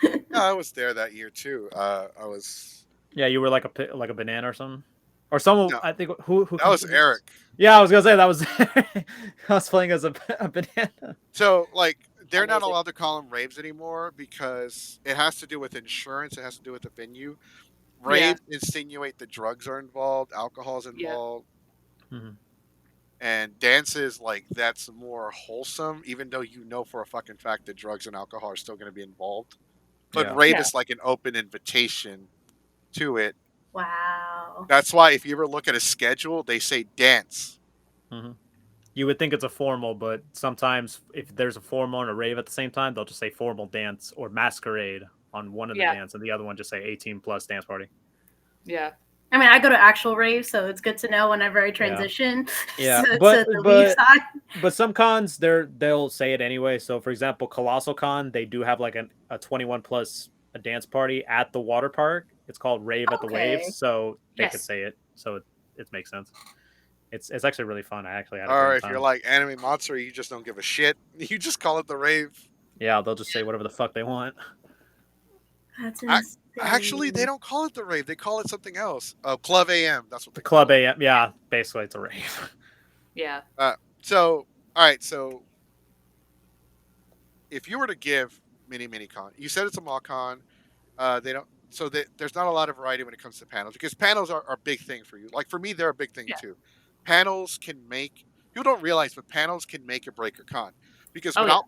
yeah, I was there that year too. I was yeah, you were like a banana or something, or someone. no, I think who that was Eric. Yeah, I was gonna say that was I was playing as a banana. So, like, they're not Amazing. allowed to call them raves anymore because it has to do with insurance. It has to do with the venue. Yeah. Raves insinuate the drugs are involved, alcohol's Yeah. involved, Mhm. and dances like that's more wholesome, even though you know for a fucking fact that drugs and alcohol are still going to be involved. But Yeah. rave Yeah. is like an open invitation to it. Wow. That's why if you ever look at a schedule, they say dance. Hmm. You would think it's a formal, but sometimes if there's a formal and a rave at the same time, they'll just say formal dance or masquerade on one of the Yeah. dance, and the other one just say 18 plus dance party. Yeah. I mean, I go to actual raves, so it's good to know whenever I Yeah. transition Yeah, to but the leave side. but some cons they'll say it anyway. So for example, Colossal Con, they do have like a 21 plus a dance party at the water park. It's called Rave at the Waves, Okay. so they could Yes. say it. So it makes sense. It's actually really fun. I actually had a Or great if you're time. like Anime Monster, you just don't give a shit. You just call it the rave. Yeah, they'll just say whatever the fuck they want. That's I, insane. actually, they don't call it the rave. They call it something else. Club AM. That's what The they call Club it. AM, yeah, basically it's a rave. Yeah. So, all right. So, if you were to give minicon, you said it's a MallCon. They don't. So there's not a lot of variety when it comes to panels because panels are a big thing for you. Like for me, they're a big thing Yeah. too. Panels can make people don't realize, but panels can make or break a con because Oh, yeah.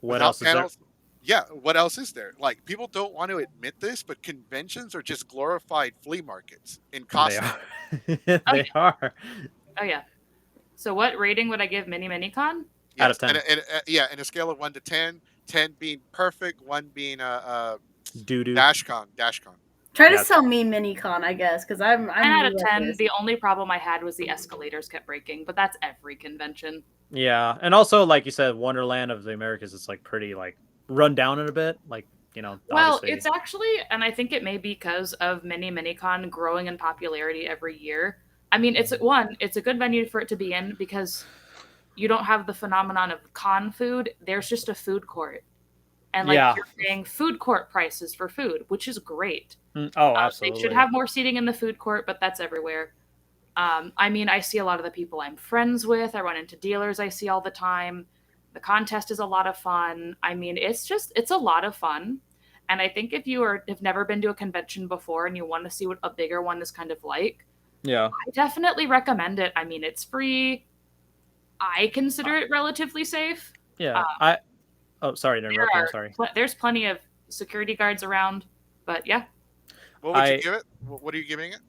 What without else is there? panels, yeah. What else is there? Like people don't want to admit this, but conventions are just glorified flea markets in They costume. are. They are. Oh yeah. So what rating would I give Minicon? Out of Yes, 10. and yeah, in a scale of 1 to 10, 10 being perfect, one being Doo-doo. dashcon. Try to Yeah. sell me minicon, I guess, because I'm 10 out of new at 10. this. The only problem I had was the escalators kept breaking, but that's every convention. Yeah, and also like you said, Wonderland of the Americas is like pretty like run down in a bit. Like, Well, obviously. it's actually, and I think it may be because of Minicon growing in popularity every year. I mean, it's a good venue for it to be in because you don't have the phenomenon of con food. There's just a food court, and like Yeah. you're paying food court prices for food, which is great. Oh, They should absolutely. have more seating in the food court, but that's everywhere. I mean, I see a lot of the people I'm friends with. I run into dealers I see all the time. The contest is a lot of fun. I mean, it's a lot of fun. And I think if have never been to a convention before and you want to see what a bigger one is kind of like, Yeah. I definitely recommend it. I mean, it's free. I consider it relatively safe. Yeah. Oh, sorry to interrupt you. I'm sorry. There's plenty of security guards around, but yeah, What would you give it? What are you giving it?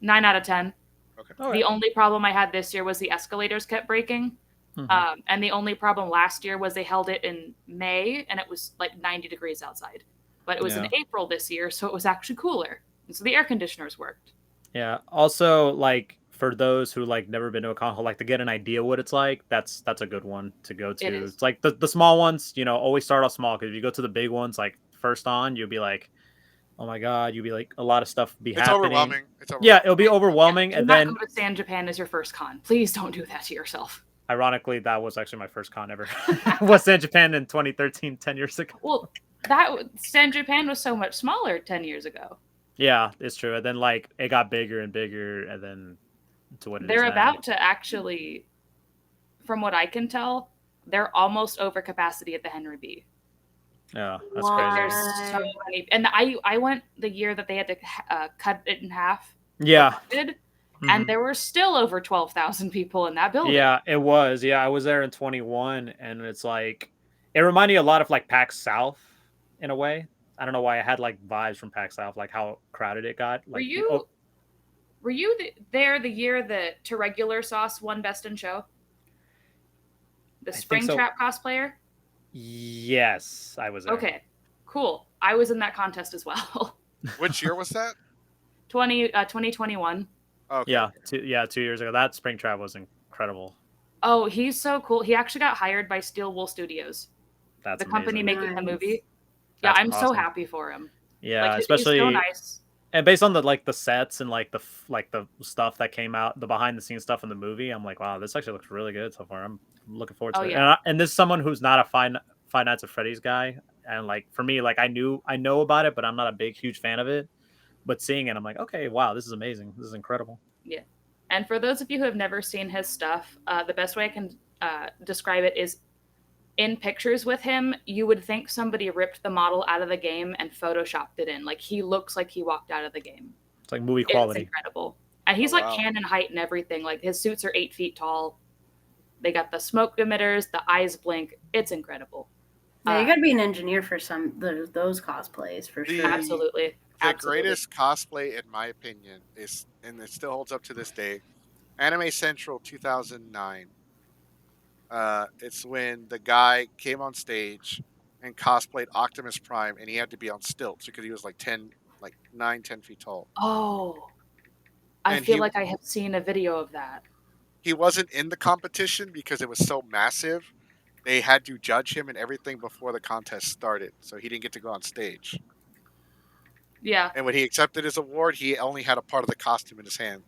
9 out of 10. Okay. All right. The only problem I had this year was the escalators kept breaking. And the only problem last year was they held it in May and it was like 90 degrees outside. But it was in April this year, so it was actually cooler. And so the air conditioners worked. Yeah. Also, like for those who like never been to a con, like to get an idea what it's like, that's a good one to go to. It is. It's like the small ones, always start off small because if you go to the big ones, like first on, you'll be like, oh my god, you'll be like a lot of stuff be It's happening. overwhelming. Yeah, it'll be overwhelming, Do and not then go to Sanjapan as your first con. Please don't do that to yourself. ironically, that was actually my first con ever. Was in Japan in 2013, 10 years ago. Well, Sanjapan was so much smaller 10 years ago. Yeah, it's true. And then like it got bigger and bigger, and then to what it is They're now. about to actually, from what I can tell, they're almost over capacity at the Henry B. Yeah, that's What? crazy. There's so many, and I went the year that they had to cut it in half. Yeah. And there were still over 12,000 people in that building. Yeah, it was. Yeah, I was there in 21, and it's like it reminded me a lot of like PAX South in a way. I don't know why I had like vibes from PAX South, like how crowded it got. Like, were you there the year that To Regular Sauce won Best in Show? The Springtrap cosplayer? Yes, I was there. Okay, cool. I was in that contest as well. Which year was that? 2021. Okay. Yeah, 2 years ago. That Springtrap was incredible. Oh, he's so cool. He actually got hired by Steel Wool Studios. That's the company amazing. making the movie. That's I'm so awesome. happy for him. Yeah, like, especially he's so nice. And based on the sets and like the stuff that came out, the behind the scenes stuff in the movie, I'm like, wow, this actually looks really good so far. I'm looking forward to it. Yeah. And this is someone who's not a Five Nights at Freddy's guy, and like for me, like I know about it, but I'm not a huge fan of it. But seeing it, I'm like, okay, wow, this is amazing. This is incredible. Yeah. And for those of you who have never seen his stuff, the best way I can describe it is in pictures with him, you would think somebody ripped the model out of the game and photoshopped it in. Like he looks like he walked out of the game. It's like movie quality. It's incredible. And he's Oh, like wow. canon height and everything. Like his suits are 8 feet tall. They got the smoke emitters, the eyes blink. It's incredible. Yeah, you gotta be an engineer for those cosplays for sure. Absolutely. The Absolutely. greatest cosplay, in my opinion, is, and it still holds up to this day, Anime Central 2009. It's when the guy came on stage and cosplayed Optimus Prime, and he had to be on stilts because he was like 10, like 9, 10 feet tall. Oh, I And feel like I have seen a video of that. he wasn't in the competition because it was so massive. They had to judge him and everything before the contest started, so he didn't get to go on stage. Yeah. And when he accepted his award, he only had a part of the costume in his hand.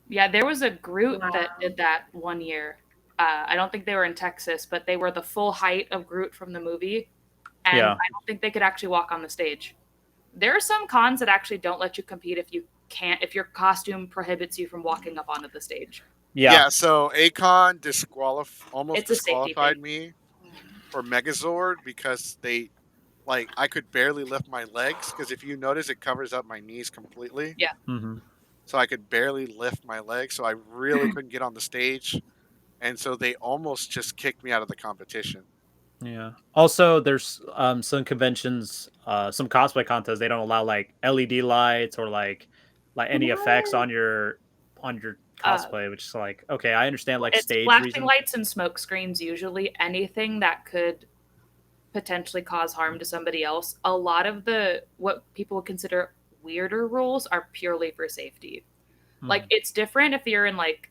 Yeah, there was a Groot Wow. that did that one year. I don't think they were in Texas, but they were the full height of Groot from the movie. And Yeah. I don't think they could actually walk on the stage. There are some cons that actually don't let you compete if your costume prohibits you from walking up onto the stage. Yeah. So Akon almost It's a safety disqualified thing. me for Megazord because I could barely lift my legs because if you notice, it covers up my knees completely. Yeah. Mm-hmm. So I could barely lift my legs. So I really couldn't get on the stage. And so they almost just kicked me out of the competition. Yeah. Also, there's some conventions, some cosplay contests. They don't allow like LED lights or like any effects What? on your Uh, cosplay, which is like okay, I understand like it's stage flashing reasons. lights and smoke screens usually. Anything that could potentially cause harm to somebody else. A lot of what people would consider weirder rules are purely for safety. Like Mhm. it's different if you're in like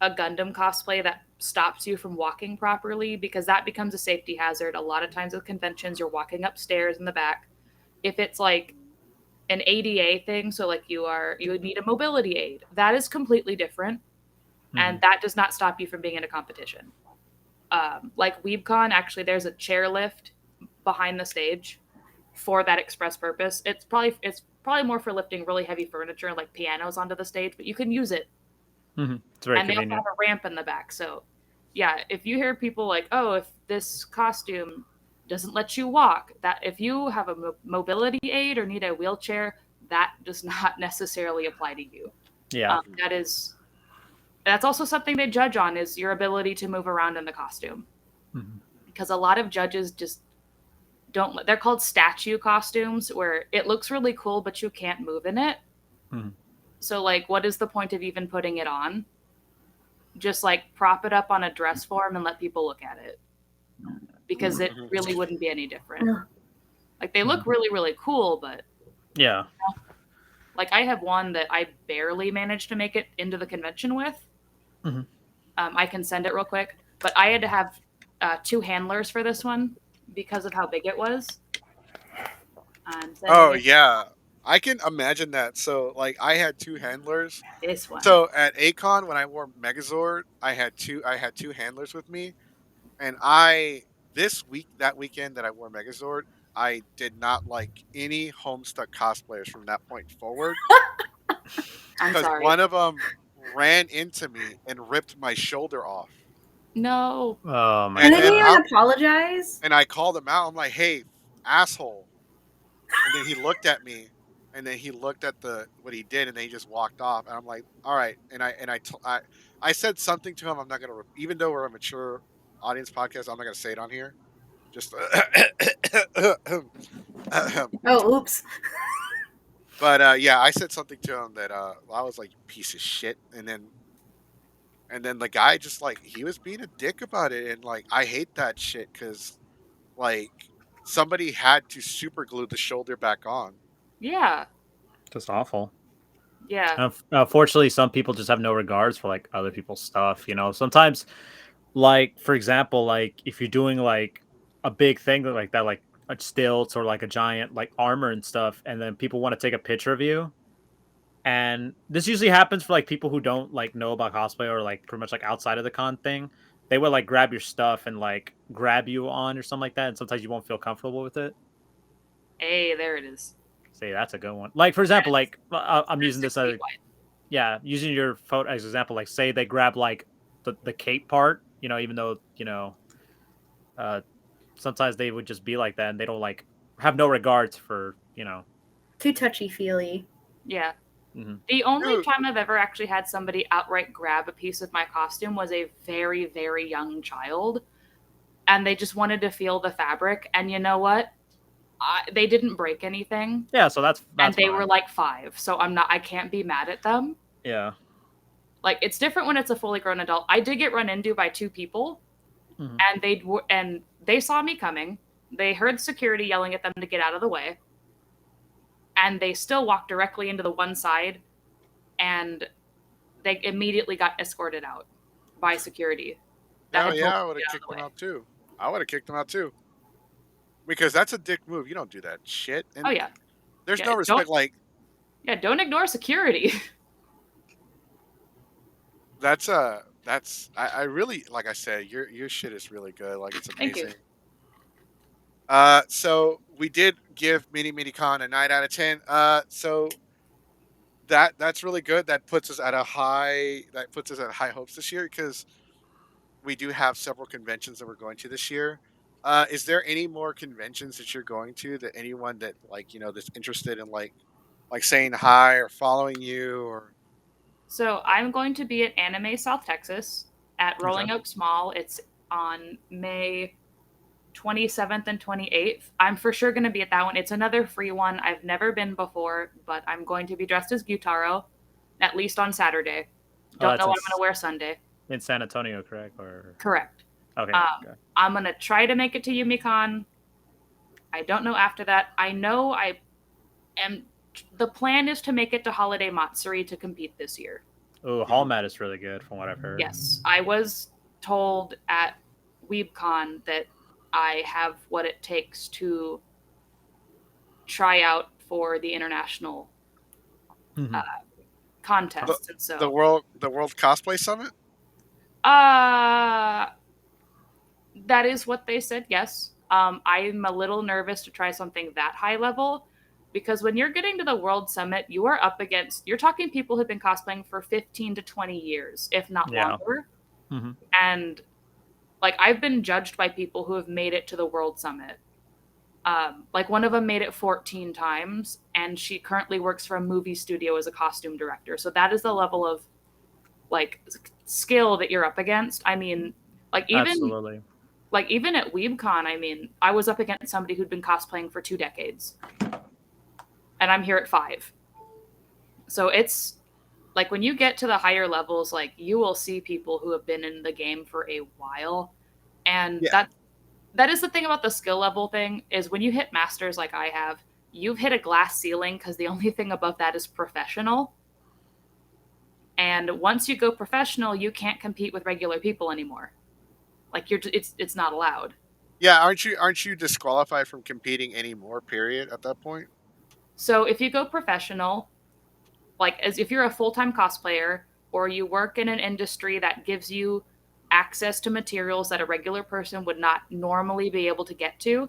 a Gundam cosplay that stops you from walking properly because that becomes a safety hazard. A lot of times with conventions, you're walking upstairs in the back. If it's like an ADA thing, so like you would need a mobility aid, that is completely different, and Mhm. that does not stop you from being in a competition. Like WeebCon, actually, there's a chairlift behind the stage for that express purpose. It's probably more for lifting really heavy furniture like pianos onto the stage, but you can use it. Mhm. It's very And they also convenient. have a ramp in the back. So, yeah, if you hear people like, "Oh, if this costume doesn't let you walk," that if you have a mobility aid or need a wheelchair, that does not necessarily apply to you. Yeah. That's also something they judge on is your ability to move around in the costume Mhm. because a lot of judges just don't. They're called statue costumes where it looks really cool, but you can't move in it. Mhm. So, like, what is the point of even putting it on? Just like prop it up on a dress form and let people look at it because it Mhm. really wouldn't be any different. No. Like, they look Mhm. really, really cool, but Yeah. like, I have one that I barely managed to make it into the convention with. Mhm. I can send it real quick, but I had to have two handlers for this one because of how big it was. I'm sending Oh, it yeah. I can imagine that. So, I had two handlers. this one. So at Akon, when I wore Megazord, I had two handlers with me, and that weekend that I wore Megazord, I did not like any Homestuck cosplayers from that point forward I'm because sorry. one of them ran into me and ripped my shoulder off, No. Oh my And and they didn't then god. even apologize. I called him out. I'm like, "Hey, asshole!" And then he looked at me, and then he looked at the what he did, and then he just walked off. And I'm like, "All right." And I said something to him. I'm not gonna, even though we're a mature audience podcast, I'm not gonna say it on here. Just, Oh, oops. but yeah, I said something to him that I was like, "Piece of shit," and then the guy just he was being a dick about it, and I hate that shit because like somebody had to super glue the shoulder back on. Yeah. Just awful. Yeah. Unfortunately, some people just have no regards for like other people's stuff. You know, sometimes, like for example, like if you're doing like a big thing like that, like a stilts or like a giant like armor and stuff, and then people want to take a picture of you. And this usually happens for like people who don't like know about cosplay or like pretty much like outside of the con thing. They will like grab your stuff and like grab you on or something like that, and sometimes you won't feel comfortable with it. Hey, there it is. Say that's a good one. Like for example, That's, like I'm that's using this 6 feet as wide. yeah, using your photo as example, like say they grab like the cape part, you know, even though, uh sometimes they would just be like that and they don't like have no regards for, Too touchy feely. Yeah. The only Dude. time I've ever actually had somebody outright grab a piece of my costume was a very, very young child, and they just wanted to feel the fabric. And you know what? They didn't break anything, Yeah, so that's and they were fine. like 5, so I can't be mad at them. Yeah. Like, it's different when it's a fully grown adult. I did get run into by 2 people, and they saw me coming. They heard security yelling at them to get out of the way, and they still walked directly into the one side, and they immediately got escorted out by security that Hell had told yeah, them I to would have get out of kicked the them way. out too. I would have kicked them out too. Because that's a dick move. You don't do that shit. And Oh yeah, there's yeah. no respect. Don't ignore security. I really, like I said, your shit is really good. Like, it's Thank you. amazing. So we did give minicon a 9 out of 10. So that's really good. That puts us at high hopes this year, because we do have several conventions that we're going to this year. Is there any more conventions that you're going to, that anyone that, like, that's interested in, like saying hi or following you, or So I'm going to be at Anime South Texas at Okay. Rolling Oaks Mall. It's on May 27th and 28th. I'm for sure going to be at that one. It's another free one. I've never been before, but I'm going to be dressed as Gyutaro, at least on Saturday. Oh, Don't that's know what I'm going to wear Sunday. in San Antonio, correct? Or Correct. okay. Okay. I'm going to try to make it to YumiCon. I don't know after that. I know I am. The plan is to make it to Holiday Matsuri to compete this year. Oh, Hall Mat is really good from what I've heard. Yes, I was told at WeebCon that I have what it takes to try out for the international contests, and so the World Cosplay Summit. that is what they said. Yes, I'm a little nervous to try something that high level, because when you're getting to the World Summit, you're talking people who've been cosplaying for 15 to 20 years, if not longer. And like, I've been judged by people who have made it to the World Summit. Like, one of them made it 14 times, and she currently works for a movie studio as a costume director. So that is the level of, like, skill that you're up against. I mean, Absolutely. even at WeebCon, I mean, I was up against somebody who'd been cosplaying for 2 decades, and I'm here at 5. So it's like, when you get to the higher levels, like, you will see people who have been in the game for a while, and that is the thing about the skill level thing, is when you hit masters like I have, you've hit a glass ceiling, because the only thing above that is professional. And once you go professional, you can't compete with regular people anymore. Like, it's not allowed. Yeah, aren't you disqualified from competing anymore? Period. At that point. So if you go professional, like, as if you're a full-time cosplayer, or you work in an industry that gives you access to materials that a regular person would not normally be able to get to,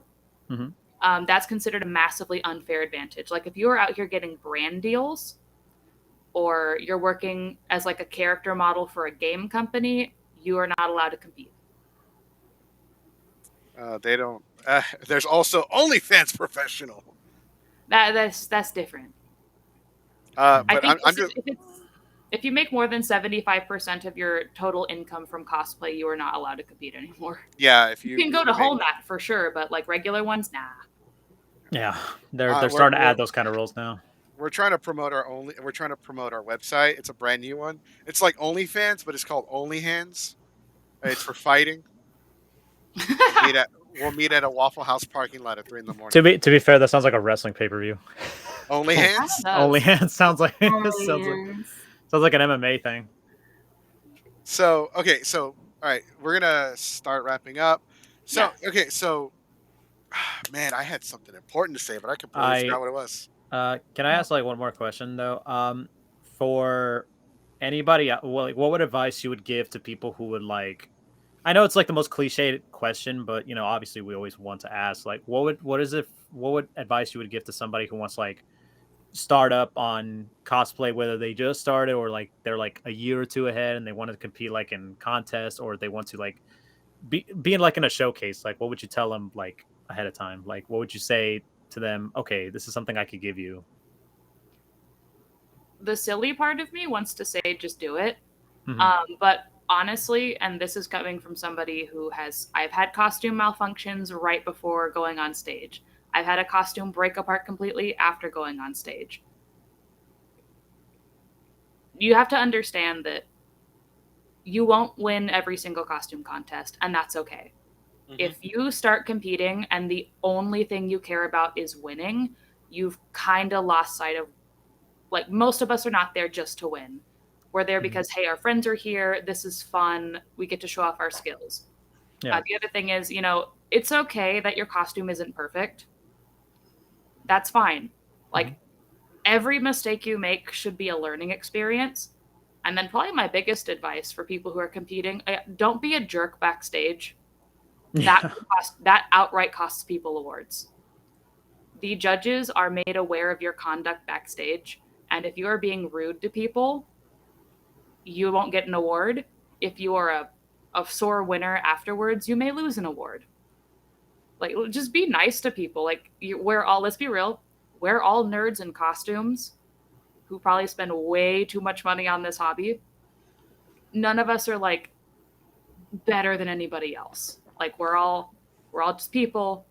that's considered a massively unfair advantage. Like, if you're out here getting brand deals, or you're working as like a character model for a game company, you are not allowed to compete. They don't. There's also OnlyFans professional. That's different. But I think I'm just. if you make more than 75% of your total income from cosplay, you are not allowed to compete anymore. Yeah, if you can go to Hall Mat for sure, but like regular ones, nah. Yeah, they're starting to add those kind of rules now. We're trying to promote our website. It's a brand new one. It's like OnlyFans, but it's called OnlyHands. It's for fighting. We'll meet at a Waffle House parking lot at 3 a.m. To be fair, that sounds like a wrestling pay-per-view. OnlyHands. OnlyHands sounds like an MMA thing. So okay, so all right, we're gonna start wrapping up. So okay, so man, I had something important to say, but I completely forgot what it was. Can I ask like one more question though? For anybody, what would advice you would give to people who would like? I know it's like the most cliched question, but you know, obviously we always want to ask. Like, what would advice you would give to somebody who wants like start up on cosplay, whether they just started or like they're like a year or two ahead and they want to compete like in contests, or they want to like be in like in a showcase? Like, what would you tell them like ahead of time? Like, what would you say to them? Okay, this is something I could give you. the silly part of me wants to say just do it. Mhm. But honestly, and this is coming from somebody I've had costume malfunctions right before going on stage. I've had a costume break apart completely after going on stage. You have to understand that you won't win every single costume contest, and that's okay. Hmm. If you start competing and the only thing you care about is winning, you've kind of lost sight of, like, most of us are not there just to win. We're there Mhm. because, hey, our friends are here. This is fun. We get to show off our skills. Yeah. The other thing is, it's okay that your costume isn't perfect. That's fine. Mhm. Like, every mistake you make should be a learning experience. And then, probably my biggest advice for people who are competing, don't be a jerk backstage. That Yeah. that outright costs people awards. The judges are made aware of your conduct backstage, and if you are being rude to people, you won't get an award. If you are a sore winner afterwards, you may lose an award. Like, just be nice to people. Like, we're all, let's be real, we're all nerds in costumes who probably spend way too much money on this hobby. None of us are like better than anybody else. Like, we're all just people.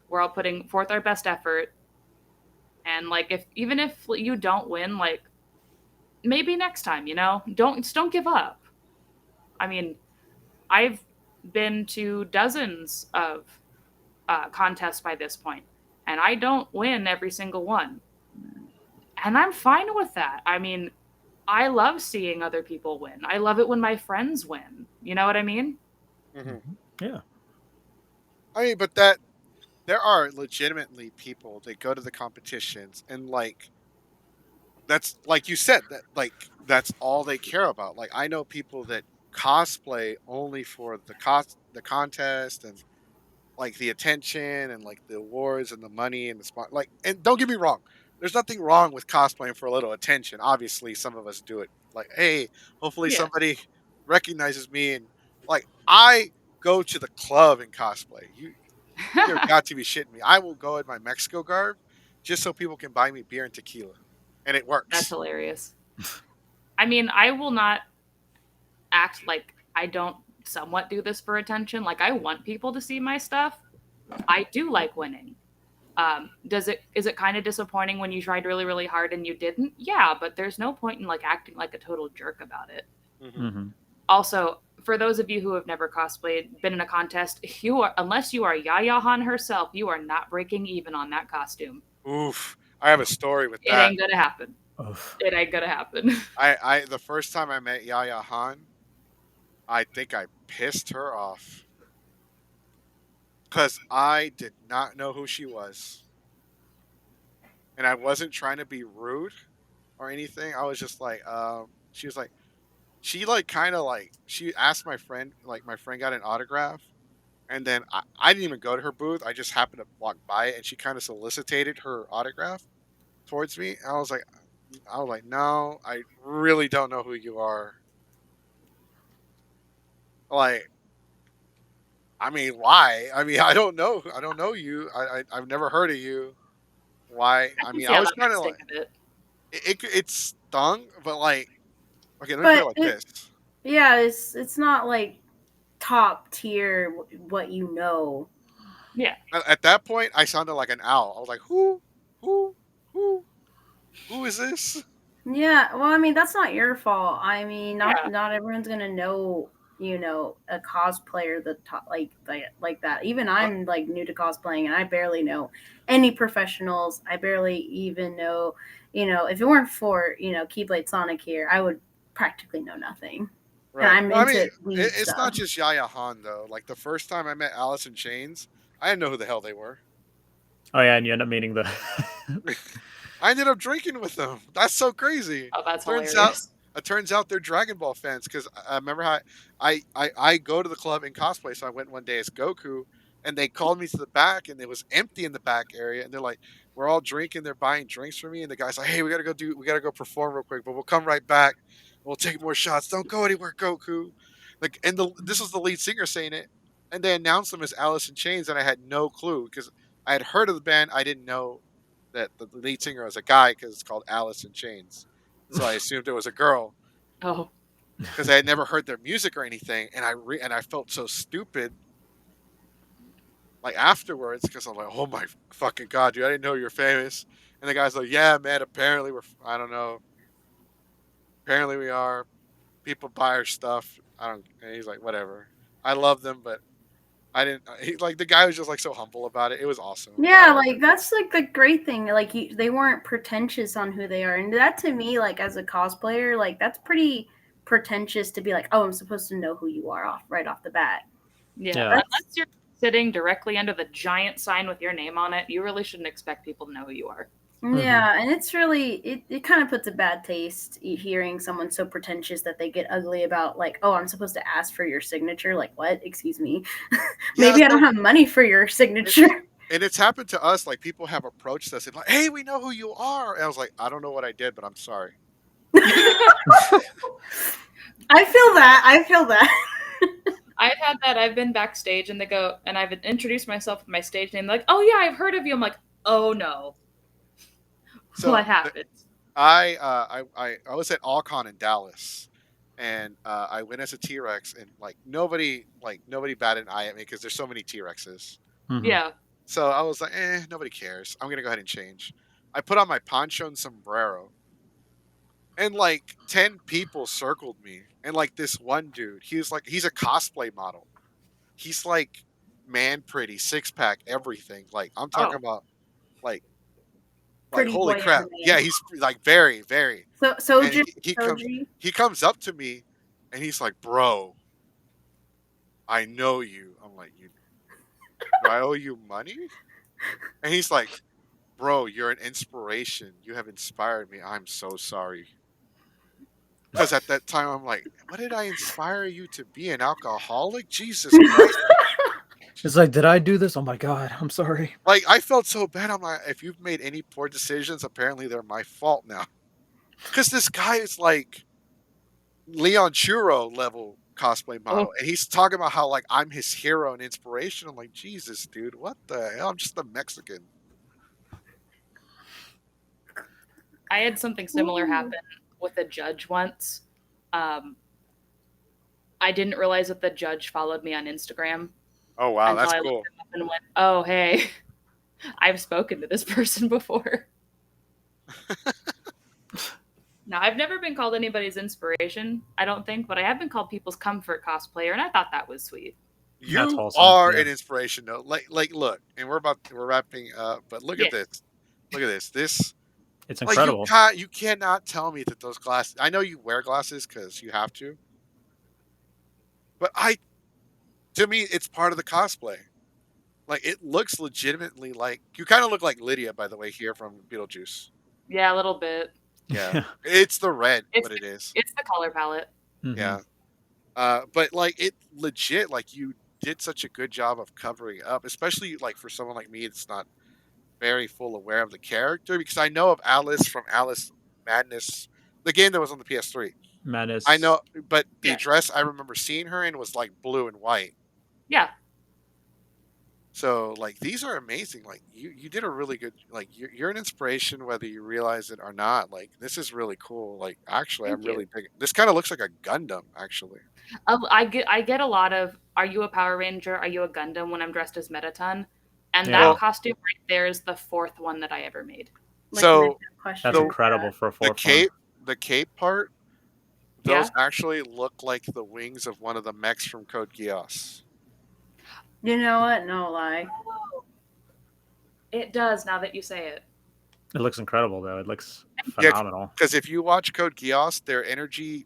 We're all putting forth our best effort. And like, if even if you don't win, like, maybe next time, don't give up. I mean, I've been to dozens of contests by this point, and I don't win every single one. And I'm fine with that. I mean, I love seeing other people win. I love it when my friends win. You know what I mean? Hmm. Mhm. Yeah. I mean, but that there are legitimately people that go to the competitions and like that's like you said that like that's all they care about. Like I know people that cosplay only for the contest and like the attention and like the awards and the money and the spot. Like, and don't get me wrong, there's nothing wrong with cosplaying for a little attention. Obviously, some of us do it. Like, hey, hopefully Yeah. somebody recognizes me and like I go to the club and cosplay. You're got to be shitting me. I will go in my Mexico garb just so people can buy me beer and tequila, and it That's works. hilarious. I mean, I will not act like I don't somewhat do this for attention. Like, I want people to see my stuff. I do like winning. Is it kind of disappointing when you tried really, really hard and you didn't? Yeah, but there's no point in like acting like a total jerk about it. Hmm. Mhm. Also, for those of you who have never cosplayed, been in a contest, unless you are Yaya Han herself, you are not breaking even on that costume. Oof, I have a story with It that. ain't gonna happen. Oof. It ain't gonna happen. I the first time I met Yaya Han, I think I pissed her off because I did not know who she was, and I wasn't trying to be rude or anything. I was just like, she was like, she like kind of like she asked my friend, like my friend got an autograph, and then I didn't even go to her booth. I just happened to walk by it, and she kind of solicited her autograph towards me. And I was like, no, I really don't know who you are. Like, I mean, why? I mean, I don't know you. I've never heard of you. Why? I I can mean, see I how was that kind might of sting like a bit. it stung, but like, okay, let me put it But like this. yeah, it's not like top tier what you know. Yeah. At that point, I sounded like an owl. I was like, who, who, who is this? Yeah, well, I mean, that's not your fault. I mean, Yeah. not everyone's gonna know, a cosplayer the top like that. Even Uh, I'm like new to cosplaying, and I barely know any professionals. I barely even know, if it weren't for Keyblade Sonic here, I would practically know nothing. And right. I'm Well, I mean, into weeb it's not stuff. just Yaya Han though. Like the first time I met Alice in Chains, I didn't know who the hell they were. Oh yeah, and you end up meeting the. I ended up drinking with them. That's so crazy. Oh, that's Turns out, hilarious. it turns out they're Dragon Ball fans because I remember how I go to the club in cosplay. So I went one day as Goku, and they called me to the back, and it was empty in the back area. And they're like, "We're all drinking. They're buying drinks for me." And the guy's like, "Hey, we gotta go perform real quick, but we'll come right back. We'll take more shots. Don't go anywhere, Goku." Like, and this was the lead singer saying it, and they announced them as Alice in Chains, and I had no clue because I had heard of the band. I didn't know that the lead singer was a guy because it's called Alice in Chains. So I assumed it was a girl Oh, because I had never heard their music or anything, and I felt so stupid like afterwards because I'm like, oh my fucking god, dude, I didn't know you're famous. And the guy's like, yeah, man, apparently I don't know, apparently we are. People buy our stuff. I don't. And he's like, whatever. I love them, but I didn't. Like the guy was just like so humble about it. It was awesome. I Yeah, loved like it. that's like the great thing. Like they weren't pretentious on who they are, and that to me, like as a cosplayer, like that's pretty pretentious to be like, oh, I'm supposed to know who you are right off the bat. yeah. Yeah. That's Unless you're sitting directly under the giant sign with your name on it, you really shouldn't expect people to know who you are. yeah, and it's really it kind of puts a bad taste hearing someone so pretentious that they get ugly about like, oh, I'm supposed to ask for your signature. Like what? Excuse me. Yeah. Maybe I don't So have money for your signature. and it's happened to us. Like people have approached us and like, hey, we know who you are. And I was like, I don't know what I did, but I'm sorry. I feel that. I feel that. I've had that. I've been backstage and they go, and I've introduced myself with my stage name. Like, oh yeah, I've heard of you. I'm like, oh no, So what happened? I was at Allcon in Dallas, and I went as a T Rex, and nobody batted an eye at me because there's so many T Rexes. Yeah. So I was like, nobody cares. I'm gonna go ahead and change. I put on my poncho and sombrero, and like 10 people circled me, and like this one dude, he's a cosplay model. He's like man pretty, six pack, everything. Like I'm talking Oh. about like Pretty holy boy crap. anime. Yeah, he's like very, very. So And Soju, he Soji. comes up to me and he's like, bro, I know you. I'm like, do I owe you money? And he's like, bro, you're an inspiration. You have inspired me. I'm so sorry. Because at that time, I'm like, what did I inspire you to be? An alcoholic? Jesus Christ. It's like, did I do this? Oh my god, I'm sorry. Like, I felt so bad. I'm like, if you've made any poor decisions, apparently they're my fault now. Because this guy is like Leon Churro level cosplay model. And he's talking about how, like, I'm his hero and inspiration. I'm like, Jesus, dude, what the hell? I'm just a Mexican. I had something similar Ooh. happen with a judge once. I didn't realize that the judge followed me on Instagram Oh, wow. until That's I cool. looked him up and went, "Oh, hey, I've spoken to this person before." Now, I've never been called anybody's inspiration, I don't think, but I have been called people's comfort cosplayer, and I thought that was sweet. That's You awesome. are Yeah. an inspiration, though. Like, look, and we're wrapping up, but look Yeah. at this. Look at this. This, It's like, incredible. you cannot tell me that those glasses. I know you wear glasses because you have to, but to me, it's part of the cosplay. Like, it looks legitimately like you kind of look like Lydia, by the way, here from Beetlejuice. Yeah, a little bit. Yeah, it's the red, It's what it is. it's the color palette. Mhm. Yeah, but like it legit, like you did such a good job of covering up, especially like for someone like me, it's not very full aware of the character because I know of Alice from Alice Madness, the game that was on the PS3. Madness. I know, but the Yeah. dress I remember seeing her in was like blue and white. Yeah. So like these are amazing. Like you did a really good. Like you're an inspiration whether you realize it or not. Like this is really cool. Like actually, I'm Thank you. really big. This kind of looks like a Gundam actually. I get a lot of, "Are you a Power Ranger? Are you a Gundam?" when I'm dressed as Mettaton, and Yeah. that costume right there is the fourth one that I ever made. Like So random question. That's the- incredible for a the fourth cape, the cape part, those Yeah. actually look like the wings of one of the mechs from Code Geass. You know what? No lie. It does now that you say it. one. It looks incredible though. It looks Yeah, phenomenal. because if you watch Code Geass, their energy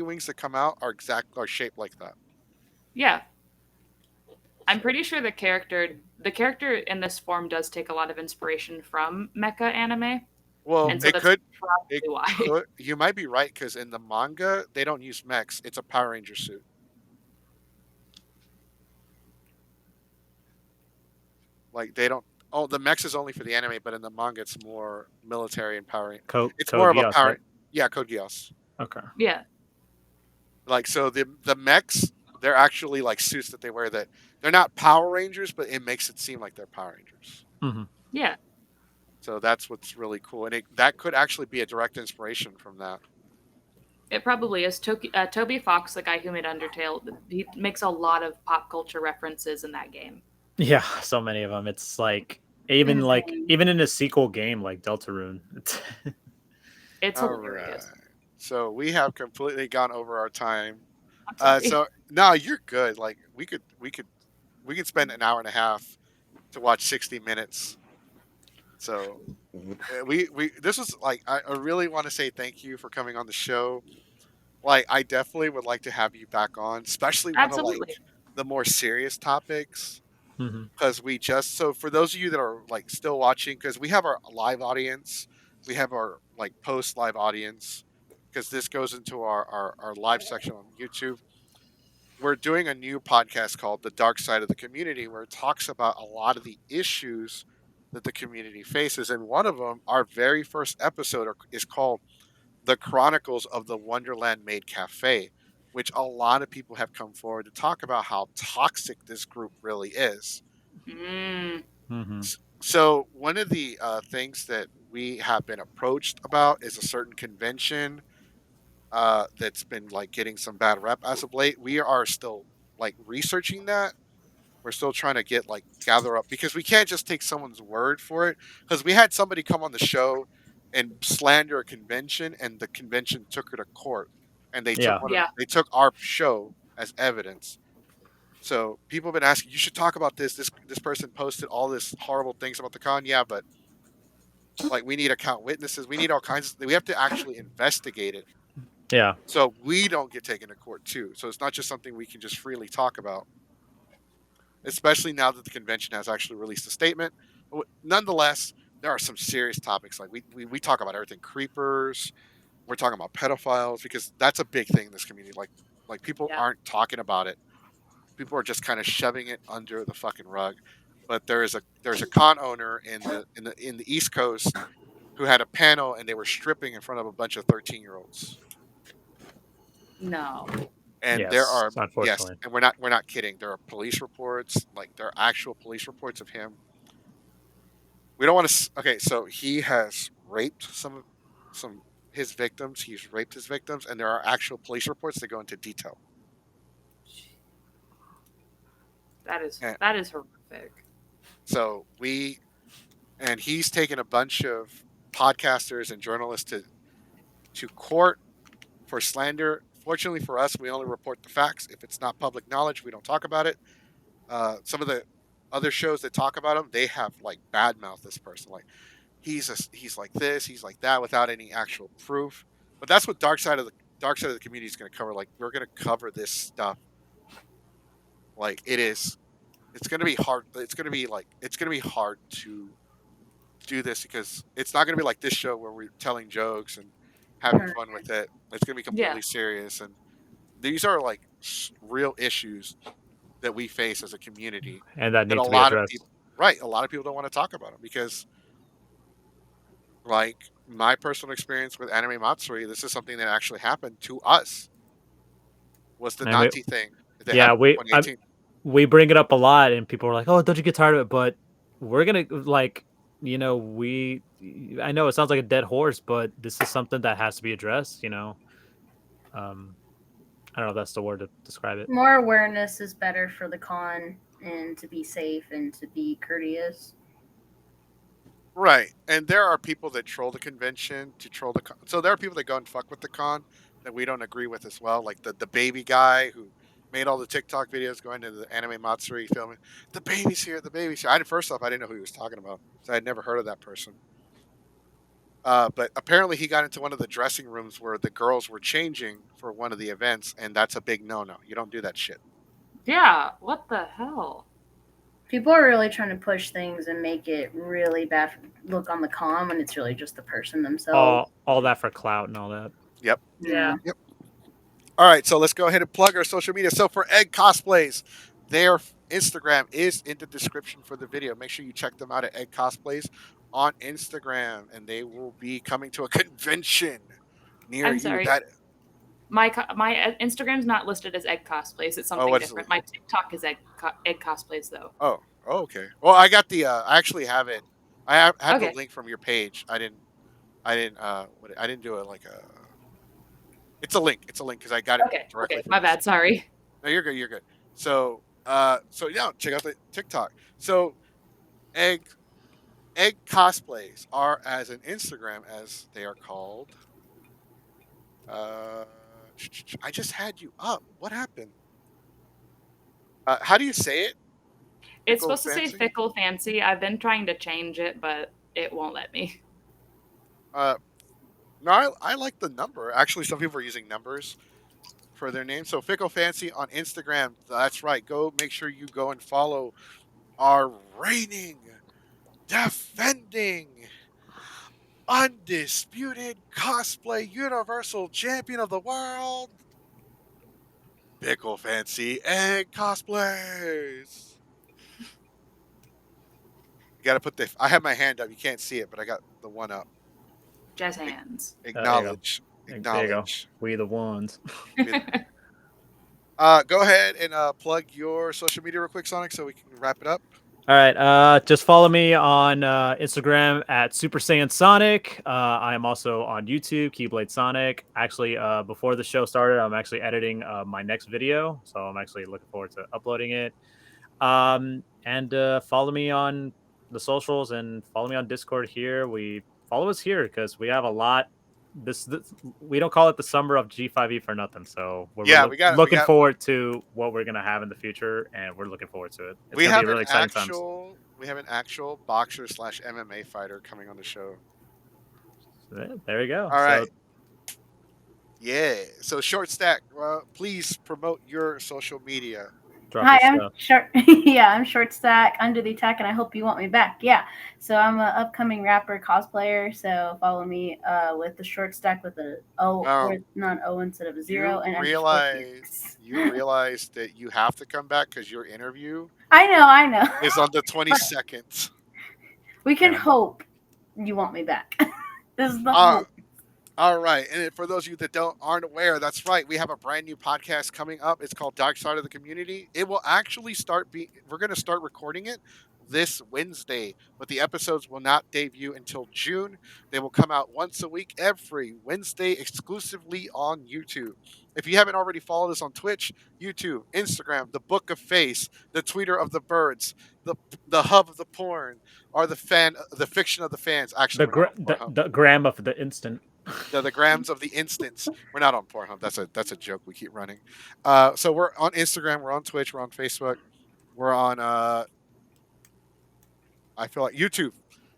wings that come out are shaped like that. Yeah. I'm pretty sure the character in this form does take a lot of inspiration from mecha anime, Well, and so it that's could. probably It why. could. You might be right because in the manga they don't use mechs. It's a Power Ranger suit. Like they don't. Oh, the mechs is only for the anime, but in the manga it's more military and Power. It's Code more of a Geass, power. right? Yeah, Code Geass. Okay. Yeah. Like so, the mechs they're actually like suits that they wear that they're not Power Rangers, but it makes it seem like they're Power Rangers. hmm Yeah. So that's what's really cool, and that could actually be a direct inspiration from that. It probably is. Toby Fox, the guy who made Undertale, he makes a lot of pop culture references in that game. Yeah, so many of them. It's like even Insane. even in a sequel game like Deltarune. It's All right. hilarious. So we have completely gone over our time. I'm sorry. So no, you're good. Like we could spend an hour and a half to watch 60 minutes. So we this was like I really want to say thank you for coming on the show. Like I definitely would like to have you back on, especially one of like Absolutely. the more serious topics. Hmm. Because we just so for those of you that are like still watching, because we have our live audience, we have our like post live audience, because this goes into our live section on YouTube. We're doing a new podcast called The Dark Side of the Community, where it talks about a lot of the issues that the community faces. And one of them, our very first episode, is called The Chronicles of the Wonderland Made Cafe, which a lot of people have come forward to talk about how toxic this group really is. Mm. Hmm. So, one of the things that we have been approached about is a certain convention that's been like getting some bad rep as of late. We are still like researching that. We're still trying to get like gather up because we can't just take someone's word for it. Because we had somebody come on the show and slander a convention, and the convention took her to court, and Yeah. Yeah. they took our show as evidence. So people have been asking, you should talk about this. This person posted all this horrible things about the con. Yeah, but like we need account witnesses. We need all kinds. We have to actually investigate it Yeah. so we don't get taken to court too. So it's not just something we can just freely talk about, especially now that the convention has actually released a statement. But nonetheless, there are some serious topics. Like we talk about everything creepers. We're talking about pedophiles because that's a big thing in this community. Like people Yeah. aren't talking about it. People are just kind of shoving it under the fucking rug. But there's a con owner in the East Coast who had a panel and they were stripping in front of a bunch of 13-year-olds. No. And there Yes. are, yes, Unfortunately. and we're not kidding. There are police reports, like there are actual police reports of him. We don't want to. Okay, so he has raped some his victims. He's raped his victims, and there are actual police reports that go into detail. And That is horrific. so he's taken a bunch of podcasters and journalists to court for slander. Fortunately for us, we only report the facts. If it's not public knowledge, we don't talk about it. Some of the other shows that talk about him, they have like badmouth this person, like he's like this, he's like that, without any actual proof. But that's what Dark Side of the Community is going to cover. Like we're going to cover this stuff. Like it is, it's going to be hard. It's going to be hard to do this because it's not going to be like this show where we're telling jokes and having Right. fun with it. It's going to be Yeah. completely serious, and these are like real issues that we face as a community And that that need a to be lot of addressed. people, right, a lot of people don't want to talk about them because, like, my personal experience with anime matsuri, this is something that actually happened to us. Was the And we, Nazi thing that yeah, happened in 2018? we bring it up a lot, and people are like, "Oh, don't you get tired of it?" But we're gonna like, we. I know it sounds like a dead horse, but this is something that has to be addressed. Um, I don't know if that's the word to describe it. More awareness is better for the con and to be safe and to be courteous. Right, and there are people that troll the convention to troll the con. So there are people that go and fuck with the con that we don't agree with as well, like the baby guy who made all the TikTok videos going to the anime matsuri filming. The baby's here, the baby's here. First off, I didn't know who he was talking about, so I'd never heard of that person. But apparently, he got into one of the dressing rooms where the girls were changing for one of the events, and that's a big no-no. You don't do that shit. Yeah. What the hell? People are really trying to push things and make it really bad look on the con when it's really just the person themselves. All that for clout and all that. Yep. Yeah. Yep. All right, so let's go ahead and plug our social media. So for Egg Cosplays, their Instagram is in the description for the video. Make sure you check them out at Egg Cosplays on Instagram, and they will be coming to a convention near I'm you. sorry. That My Instagram's not listed as Egg Cosplays. It's something what is different. it? My TikTok is Egg Cosplays though. Oh, okay. Well, I got the. I actually have it. I have the Okay. link from your page. I didn't do it like a. It's a link. It's a link because I got it Okay. directly Okay. from My your bad. site. Sorry. No, you're good. You're good. So, yeah, check out the TikTok. So, egg egg cosplays are as an Instagram as they are called. Uh, I just had you up. What happened? How do you say it? It's Fickle supposed to say fancy. fickle fancy. I've been trying to change it, but it won't let me. Uh, no, I like the number. Actually, some people are using numbers for their name. So fickle fancy on Instagram. That's right. Go make sure you go and follow our reigning, defending, undisputed cosplay universal champion of the world, Pickle Fancy Egg Cosplays. You got to put the. I have my hand up. You can't see it, but I got the one up. Jazz hands. There you go. Acknowledge. There you go. Acknowledge. We the ones. Go ahead and plug your social media real quick, Sonic, so we can wrap it up. All right. Just follow me on Instagram at Super Saiyan Sonic. I am also on YouTube, Keyblade Sonic. Actually, before the show started, I'm actually editing my next video, so I'm actually looking forward to uploading it. And follow me on the socials and follow me on Discord here. We follow us here because we have a lot. This we don't call it the summer of G5E for nothing. So we're Yeah, we got we looking got forward to what we're gonna have in the future, and we're looking forward to it. It's gonna be really exciting times. we have an actual boxer slash MMA fighter coming on the show. So, there you go. All right. So Yeah. So short stack. Please promote your social media. drop Hi, your I'm stuff. short. Yeah, I'm short stack under the attack, and I hope you want me back. Yeah, so I'm an upcoming rapper cosplayer. So follow me with the short stack with a O or not O instead of a zero and underscore Geeks. You realize that you have to come back because your interview I know. is on the 22nd. We can Yeah. hope you want me back. This is the Uh, hope. All right, and for those of you that aren't aware, that's right. We have a brand new podcast coming up. It's called Dark Side of the Community. It will actually we're going to start recording it this Wednesday, but the episodes will not debut until June. They will come out once a week, every Wednesday, exclusively on YouTube. If you haven't already followed us on Twitch, YouTube, Instagram, the Book of Face, the Tweeter of the Birds, the Hub of the Porn, or the fiction of the fans. Actually, we're not on Pornhub. The gram of the instant. The grams of the instance. We're not on Pornhub. That's a joke we keep running. So we're on Instagram, we're on Twitch, we're on Facebook, we're on I feel like YouTube.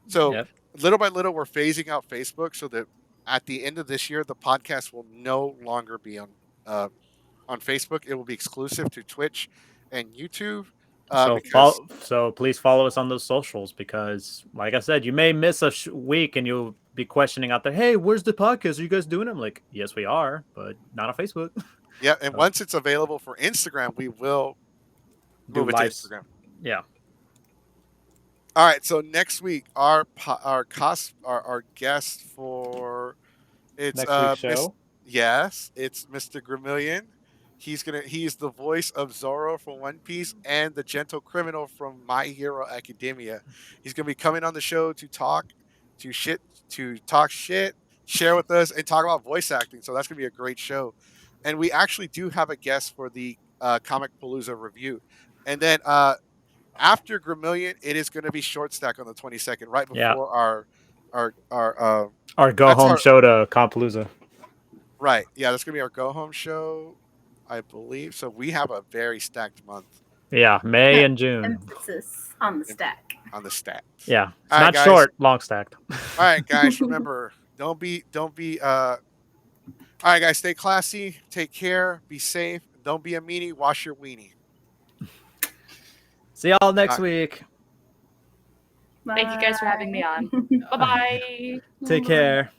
So Yep. little by little we're phasing out Facebook so that at the end of this year the podcast will no longer be on Facebook. It will be exclusive to Twitch and YouTube. Because So please follow us on those socials because, like I said, you may miss a week and you'll be questioning out there. Hey, where's the podcast? Are you guys doing it? I'm like, yes, we are, but not on Facebook. yeah, and once it's available for Instagram, we will Do move it to lives. Instagram. Yeah. All right, so next week our guest for it's Next week's show. yes, it's Mr. Gramillion. He's the voice of Zoro from One Piece and the gentle criminal from My Hero Academia. He's gonna be coming on the show to talk shit, share with us, and talk about voice acting. So that's gonna be a great show. And we actually do have a guest for the Comic Palooza review. And then after Gramillion, it is going to be short stack on the 22nd, right before our go home show to Compalooza. Right. Yeah, that's going to be our go home show, I believe. So we have a very stacked month. Yeah, May and June. Emphasis on the stack. On the stats. Yeah, it's all not right, guys. short, long stacked. All right, guys. Remember, don't be. All right, guys. Stay classy. Take care. Be safe. Don't be a meanie. Wash your weenie. See y'all next week. Thank you guys for having me on. Bye-bye. Take care.